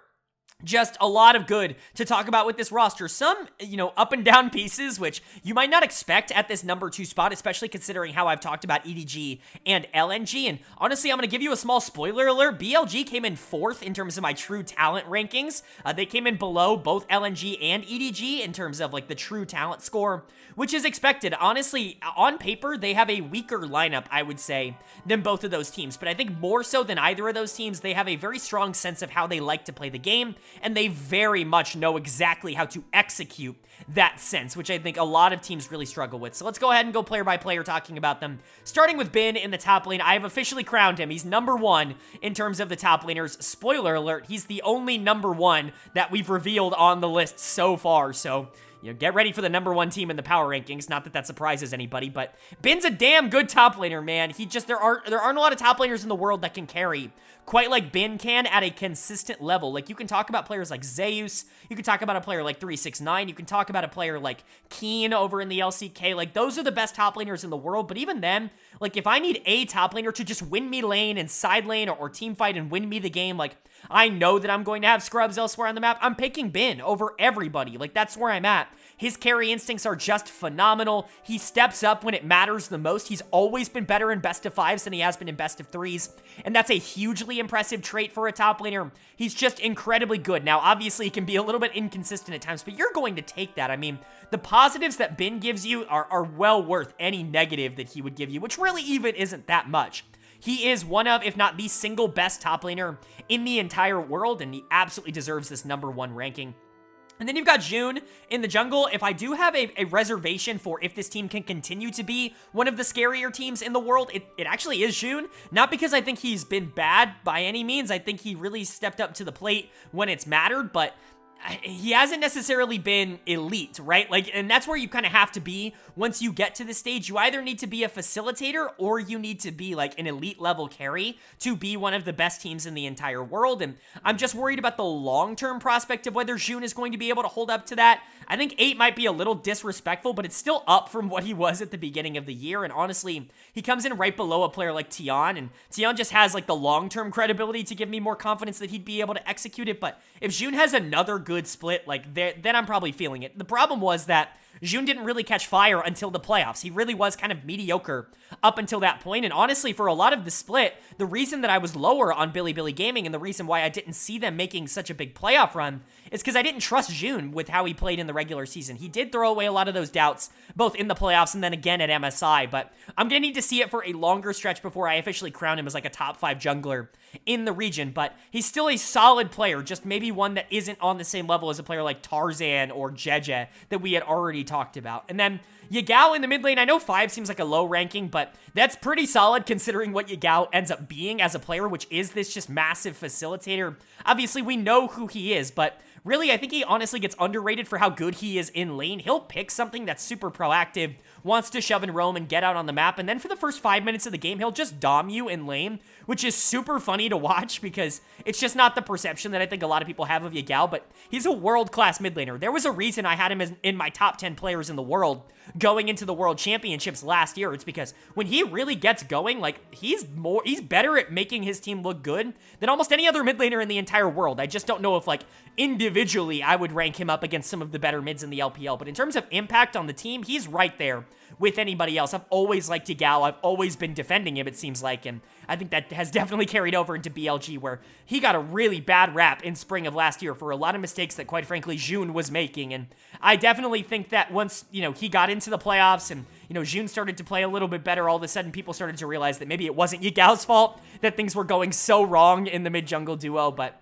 Just a lot of good to talk about with this roster. Some, you know, up and down pieces, which you might not expect at this number 2 spot, especially considering how I've talked about EDG and LNG. And honestly, I'm going to give you a small spoiler alert. BLG came in 4th in terms of my true talent rankings. They came in below both LNG and EDG in terms of, like, the true talent score, which is expected. Honestly, on paper, they have a weaker lineup, I would say, than both of those teams. But I think more so than either of those teams, they have a very strong sense of how they like to play the game, and they very much know exactly how to execute that sense, which I think a lot of teams really struggle with. So let's go ahead and go player by player talking about them. Starting with Bin in the top lane, I have officially crowned him. He's number 1 in terms of the top laners. Spoiler alert, he's the only number 1 that we've revealed on the list so far, so, you know, get ready for the number 1 team in the power rankings. Not that that surprises anybody, but Bin's a damn good top laner, man. There aren't a lot of top laners in the world that can carry quite like Bin can at a consistent level. Like, you can talk about players like Zeus, you can talk about a player like 369, you can talk about a player like Keen over in the LCK. Like, those are the best top laners in the world, but even then, like, if I need a top laner to just win me lane and side lane or team fight and win me the game, like, I know that I'm going to have scrubs elsewhere on the map, I'm picking Bin over everybody. Like, that's where I'm at. His carry instincts are just phenomenal. He steps up when it matters the most. He's always been better in best of 5s than he has been in best of 3s, and that's a hugely impressive trait for a top laner. He's just incredibly good. Now, obviously, he can be a little bit inconsistent at times, but you're going to take that. I mean, the positives that Bin gives you are well worth any negative that he would give you, which really even isn't that much. He is one of, if not the single best top laner in the entire world, and he absolutely deserves this number 1 ranking. And then you've got Jun in the jungle. If I do have a reservation for if this team can continue to be one of the scarier teams in the world, it actually is Jun. Not because I think he's been bad by any means. I think he really stepped up to the plate when it's mattered, but he hasn't necessarily been elite, right? Like, and that's where you kind of have to be once you get to this stage. You either need to be a facilitator or you need to be like an elite level carry to be one of the best teams in the entire world. And I'm just worried about the long-term prospect of whether June is going to be able to hold up to that. I think 8 might be a little disrespectful, but it's still up from what he was at the beginning of the year. And honestly, he comes in right below a player like Tian, and Tian just has like the long-term credibility to give me more confidence that he'd be able to execute it. But if June has another good split, like then I'm probably feeling it. The problem was that June didn't really catch fire until the playoffs. He really was kind of mediocre up until that point. And honestly, for a lot of the split, the reason that I was lower on Billy Gaming and the reason why I didn't see them making such a big playoff run is because I didn't trust June with how he played in the regular season. He did throw away a lot of those doubts, both in the playoffs and then again at MSI, but I'm going to need to see it for a longer stretch before I officially crown him as like a top 5 jungler in the region. But he's still a solid player, just maybe one that isn't on the same level as a player like Tarzan or Jeje that we had already talked about. And then Yagao in the mid lane, I know 5 seems like a low ranking, but that's pretty solid considering what Yagao ends up being as a player, which is this just massive facilitator. Obviously, we know who he is, but really, I think he honestly gets underrated for how good he is in lane. He'll pick something that's super proactive, wants to shove and roam and get out on the map, and then for the first 5 minutes of the game, he'll just dom you in lane, which is super funny to watch because it's just not the perception that I think a lot of people have of Yagao, but he's a world-class mid laner. There was a reason I had him in my top 10 players in the world going into the World Championships last year. It's because when he really gets going, like, he's better at making his team look good than almost any other mid laner in the entire world. I just don't know if, like, individually I would rank him up against some of the better mids in the LPL, but in terms of impact on the team, he's right there with anybody else. I've always liked Yagao. I've always been defending him, it seems like, and I think that has definitely carried over into BLG, where he got a really bad rap in spring of last year for a lot of mistakes that, quite frankly, June was making, and I definitely think that once, he got into the playoffs and, June started to play a little bit better, all of a sudden people started to realize that maybe it wasn't Yagao's fault that things were going so wrong in the mid-jungle duo, but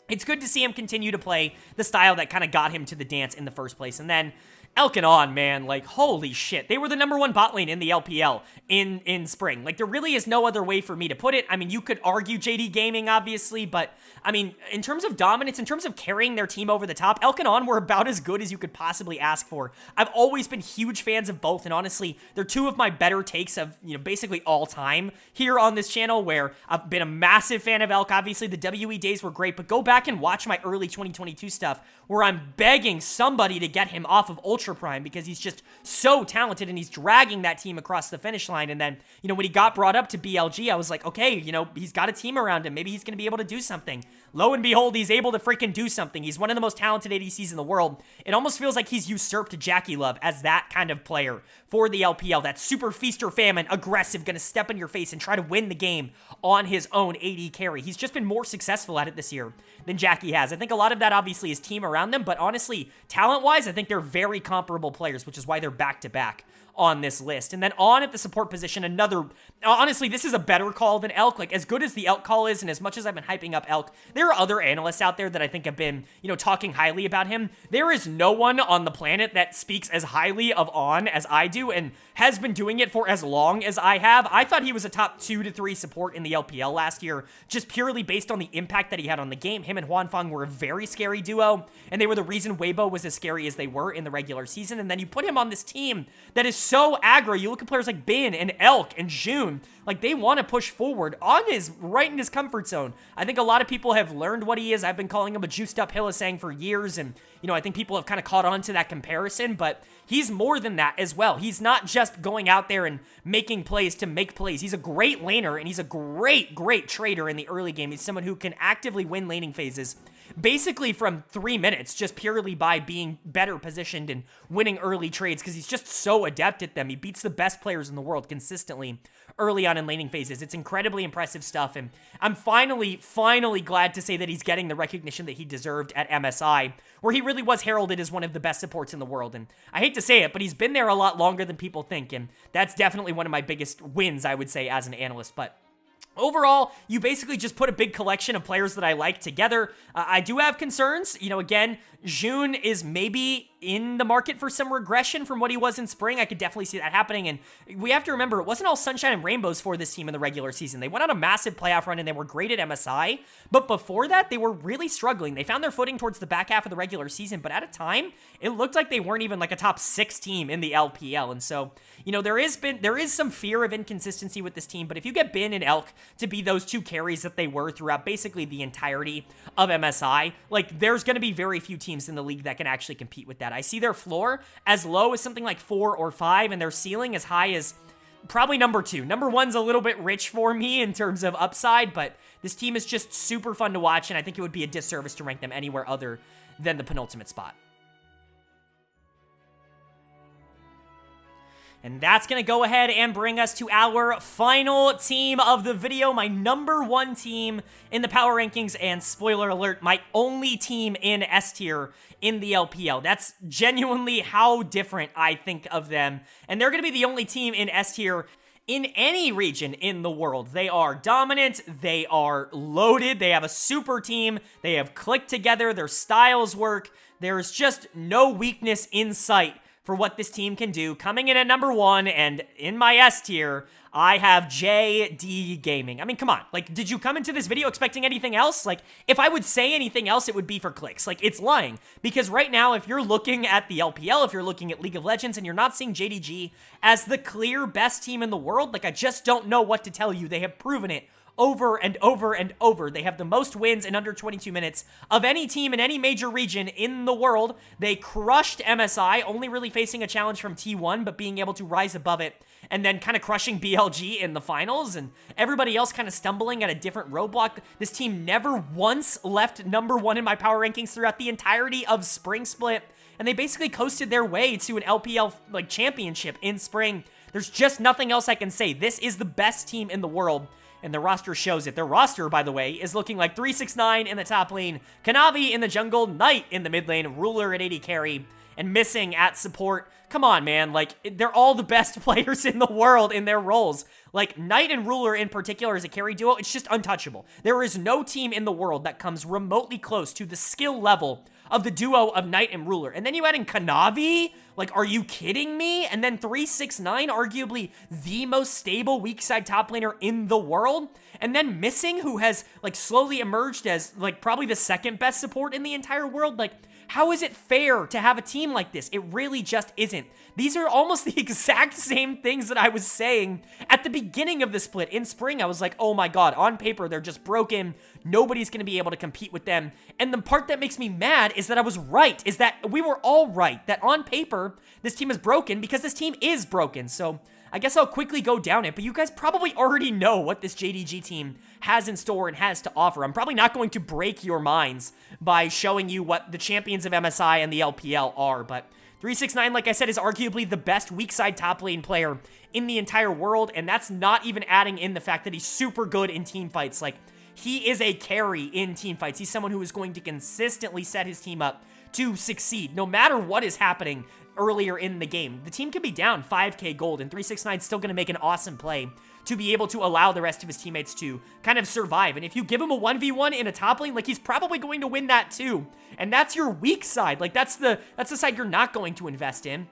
it's good to see him continue to play the style that kind of got him to the dance in the first place. And then Elkin, man, like, holy shit. They were the #1 bot lane in the LPL in spring. Like, there really is no other way for me to put it. I mean, you could argue JD Gaming, obviously, but, I mean, in terms of dominance, in terms of carrying their team over the top, Elkin were about as good as you could possibly ask for. I've always been huge fans of both, and honestly, they're 2 of my better takes of, basically all time here on this channel, where I've been a massive fan of Elk. Obviously, the WE days were great, but go back and watch my early 2022 stuff, where I'm begging somebody to get him off of Ultra Prime because he's just so talented and he's dragging that team across the finish line. And then, when he got brought up to BLG, I was like, okay, he's got a team around him. Maybe he's going to be able to do something. Lo and behold, he's able to freaking do something. He's one of the most talented ADCs in the world. It almost feels like he's usurped Jackie Love as that kind of player for the LPL. That super feast or famine, aggressive, going to step in your face and try to win the game on his own AD carry. He's just been more successful at it this year than Jackie has. I think a lot of that obviously is team around them, but honestly, talent-wise, I think they're very comparable players, which is why they're back-to-back on this list. And then on at the support position, honestly, this is a better call than Elk. Like, as good as the Elk call is, and as much as I've been hyping up Elk, there are other analysts out there that I think have been, talking highly about him. There is no one on the planet that speaks as highly of On as I do, and has been doing it for as long as I have. I thought he was a top 2 to 3 support in the LPL last year, just purely based on the impact that he had on the game. Him and Huanfeng were a very scary duo, and they were the reason Weibo was as scary as they were in the regular season. And then you put him on this team that is so aggro. You look at players like Bin and Elk and June, like, they want to push forward. On is right in his comfort zone. I think a lot of people have learned what he is. I've been calling him a juiced up Hillisang for years, and, I think people have kind of caught on to that comparison, but he's more than that as well. He's not just going out there and making plays to make plays. He's a great laner, and he's a great trader in the early game. He's someone who can actively win laning phases basically from 3 minutes, just purely by being better positioned and winning early trades, because he's just so adept at them. He beats the best players in the world consistently early on in laning phases. It's incredibly impressive stuff, and I'm finally glad to say that he's getting the recognition that he deserved at MSI, where he really was heralded as one of the best supports in the world. And I hate to say it, but he's been there a lot longer than people think, and that's definitely one of my biggest wins, I would say, as an analyst. But overall, you basically just put a big collection of players that I like together. I do have concerns. Again, June is maybe in the market for some regression from what he was in spring. I could definitely see that happening, and we have to remember, it wasn't all sunshine and rainbows for this team in the regular season. They went on a massive playoff run, and they were great at MSI, but before that, they were really struggling. They found their footing towards the back half of the regular season, but at a time, it looked like they weren't even like a top 6 team in the LPL, and so, you know, there is some fear of inconsistency with this team, but if you get Bin and Elk to be those 2 carries that they were throughout basically the entirety of MSI, like, there's going to be very few teams in the league that can actually compete with that. I see their floor as low as something like 4 or 5, and their ceiling as high as probably number 2. Number 1's a little bit rich for me in terms of upside, but this team is just super fun to watch, and I think it would be a disservice to rank them anywhere other than the penultimate spot. And that's going to go ahead and bring us to our final team of the video, my number 1 team in the power rankings, and spoiler alert, my only team in S tier in the LPL. That's genuinely how different I think of them, and they're going to be the only team in S tier in any region in the world. They are dominant, they are loaded, they have a super team, they have clicked together, their styles work, there's just no weakness in sight for what this team can do. Coming in at number 1, and in my S tier, I have JD Gaming. I mean, come on. Like, did you come into this video expecting anything else? Like, if I would say anything else, it would be for clicks. Like, it's lying. Because right now, if you're looking at the LPL, if you're looking at League of Legends, and you're not seeing JDG as the clear best team in the world, like, I just don't know what to tell you. They have proven it over and over and over. They have the most wins in under 22 minutes of any team in any major region in the world. They crushed MSI, only really facing a challenge from T1, but being able to rise above it, and then kind of crushing BLG in the finals, and everybody else kind of stumbling at a different roadblock. This team never once left number 1 in my power rankings throughout the entirety of Spring Split, and they basically coasted their way to an LPL like championship in spring. There's just nothing else I can say. This is the best team in the world, and their roster shows it. Their roster, by the way, is looking like 369 in the top lane, Kanavi in the jungle, Knight in the mid lane, Ruler at 80 carry, and Missing at support. Come on, man. Like, they're all the best players in the world in their roles. Like, Knight and Ruler in particular as a carry duo, it's just untouchable. There is no team in the world that comes remotely close to the skill level of the duo of Knight and Ruler. And then you add in Kanavi? Like, are you kidding me? And then 369, arguably the most stable weak side top laner in the world. And then Missing, who has, like, slowly emerged as, like, probably the second best support in the entire world. Like, how is it fair to have a team like this? It really just isn't. These are almost the exact same things that I was saying at the beginning of the split. In spring, I was like, oh my god, on paper, they're just broken. Nobody's going to be able to compete with them. And the part that makes me mad is that I was right, is that we were all right, that on paper, this team is broken because this team is broken. So I guess I'll quickly go down it, but you guys probably already know what this JDG team has in store and has to offer. I'm probably not going to break your minds by showing you what the champions of MSI and the LPL are, but 369, like I said, is arguably the best weak side top lane player in the entire world, and that's not even adding in the fact that he's super good in team fights. Like, he is a carry in team fights. He's someone who is going to consistently set his team up to succeed, no matter what is happening earlier in the game. The team could be down 5k gold, and 369 is still going to make an awesome play to be able to allow the rest of his teammates to kind of survive. And if you give him a 1v1 in a top lane, like, he's probably going to win that too. And that's your weak side. Like, that's the side you're not going to invest in.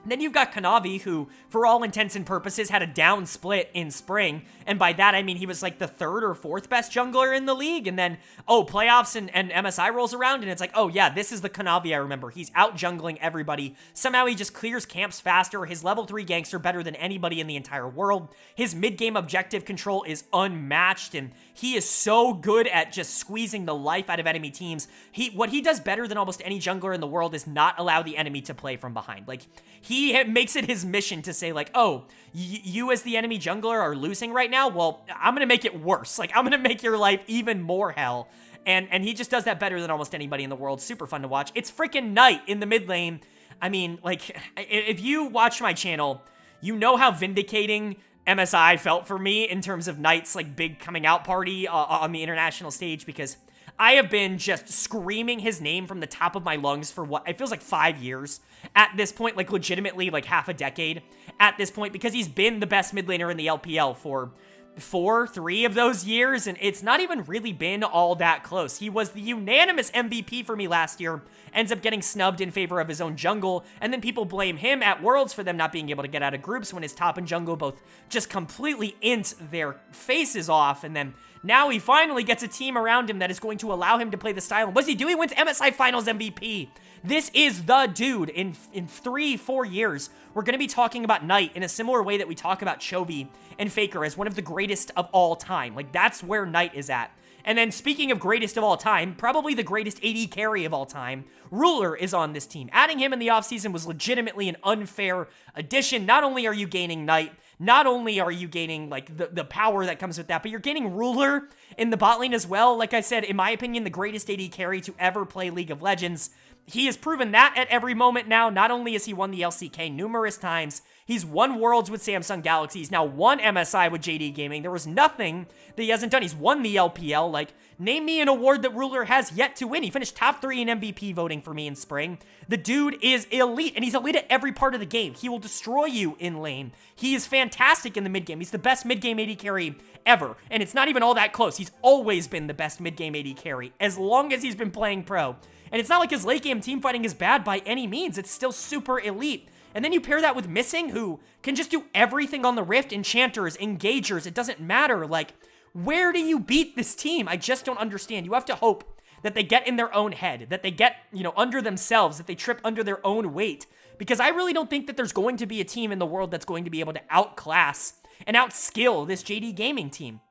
And then you've got Kanavi, who, for all intents and purposes, had a down split in spring. And by that, I mean he was like the 3rd or 4th best jungler in the league. And then, oh, playoffs and MSI rolls around, and it's like, oh yeah, this is the Kanavi I remember. He's out jungling everybody. Somehow he just clears camps faster. His level 3 ganks are better than anybody in the entire world. His mid-game objective control is unmatched, and he is so good at just squeezing the life out of enemy teams. What he does better than almost any jungler in the world is not allow the enemy to play from behind. Like, he makes it his mission to say, like, oh, you as the enemy jungler are losing right now? Well, I'm going to make it worse. Like, I'm going to make your life even more hell. And he just does that better than almost anybody in the world. Super fun to watch. It's freaking Knight in the mid lane. I mean, like, if you watch my channel, you know how vindicating MSI felt for me in terms of Knight's, like, big coming out party on the international stage, because I have been just screaming his name from the top of my lungs for what it feels like 5 years at this point, like legitimately like half a decade at this point, because he's been the best mid laner in the LPL for three of those years, and it's not even really been all that close. He was the unanimous MVP for me last year, ends up getting snubbed in favor of his own jungle, and then people blame him at Worlds for them not being able to get out of groups when his top and jungle both just completely int their faces off, and then now he finally gets a team around him that is going to allow him to play the style. And what does he do? He wins MSI Finals MVP. This is the dude. In 3-4 years, we're going to be talking about Knight in a similar way that we talk about Chovy and Faker as one of the greatest of all time. Like, that's where Knight is at. And then, speaking of greatest of all time, probably the greatest AD carry of all time, Ruler is on this team. Adding him in the offseason was legitimately an unfair addition. Not only are you gaining Knight, not only are you gaining, like, the power that comes with that, but you're gaining Ruler in the bot lane as well. Like I said, in my opinion, the greatest AD carry to ever play League of Legends. He has proven that at every moment now. Not only has he won the LCK numerous times, he's won Worlds with Samsung Galaxy. He's now won MSI with JD Gaming. There was nothing that he hasn't done. He's won the LPL. Like, name me an award that Ruler has yet to win. He finished top 3 in MVP voting for me in spring. The dude is elite, and he's elite at every part of the game. He will destroy you in lane. He is fantastic in the mid game. He's the best mid-game AD carry ever, and it's not even all that close. He's always been the best mid-game AD carry, as long as he's been playing pro. And it's not like his late game team fighting is bad by any means. It's still super elite. And then you pair that with Missing, who can just do everything on the Rift, enchanters, engagers, it doesn't matter. Like, where do you beat this team? I just don't understand. You have to hope that they get in their own head, that they get, under themselves, that they trip under their own weight. Because I really don't think that there's going to be a team in the world that's going to be able to outclass and outskill this JD Gaming team.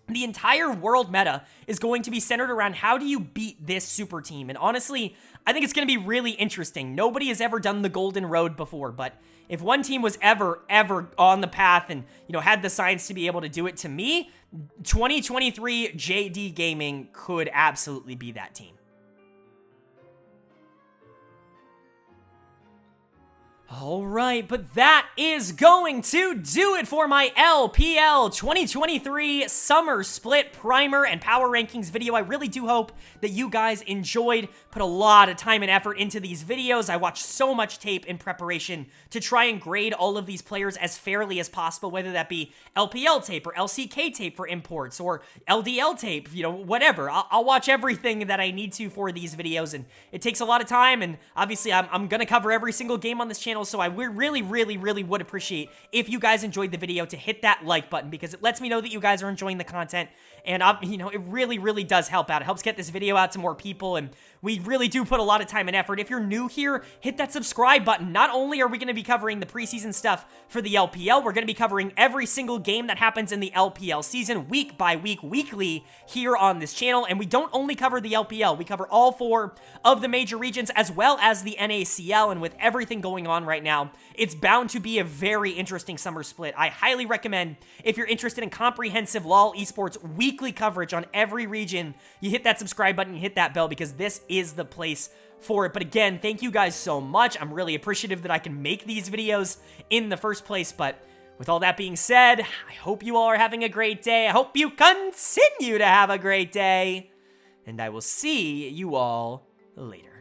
The entire world meta is going to be centered around how do you beat this super team. And honestly, I think it's going to be really interesting. Nobody has ever done the golden road before, but if one team was ever on the path and, had the signs to be able to do it, to me, 2023 JD Gaming could absolutely be that team. All right, but that is going to do it for my LPL 2023 Summer Split Primer and Power Rankings video. I really do hope that you guys enjoyed, put a lot of time and effort into these videos. I watched so much tape in preparation to try and grade all of these players as fairly as possible, whether that be LPL tape or LCK tape for imports or LDL tape, whatever. I'll watch everything that I need to for these videos, and it takes a lot of time, and obviously I'm going to cover every single game on this channel, so I really would appreciate if you guys enjoyed the video to hit that like button, because it lets me know that you guys are enjoying the content, and it really does help out. It helps get this video out to more people, and we really do put a lot of time and effort. If you're new here, hit that subscribe button. Not only are we going to be covering the preseason stuff for the LPL, we're going to be covering every single game that happens in the LPL season, week by week, weekly, here on this channel, and we don't only cover the LPL, we cover all 4 of the major regions, as well as the NACL, and with everything going on right now, it's bound to be a very interesting summer split. I highly recommend, if you're interested in comprehensive LoL esports weekly coverage on every region, you hit that subscribe button, you hit that bell, because this is the place for it. But again, thank you guys so much. I'm really appreciative that I can make these videos in the first place, but with all that being said, I hope you all are having a great day. I hope you continue to have a great day, and I will see you all later.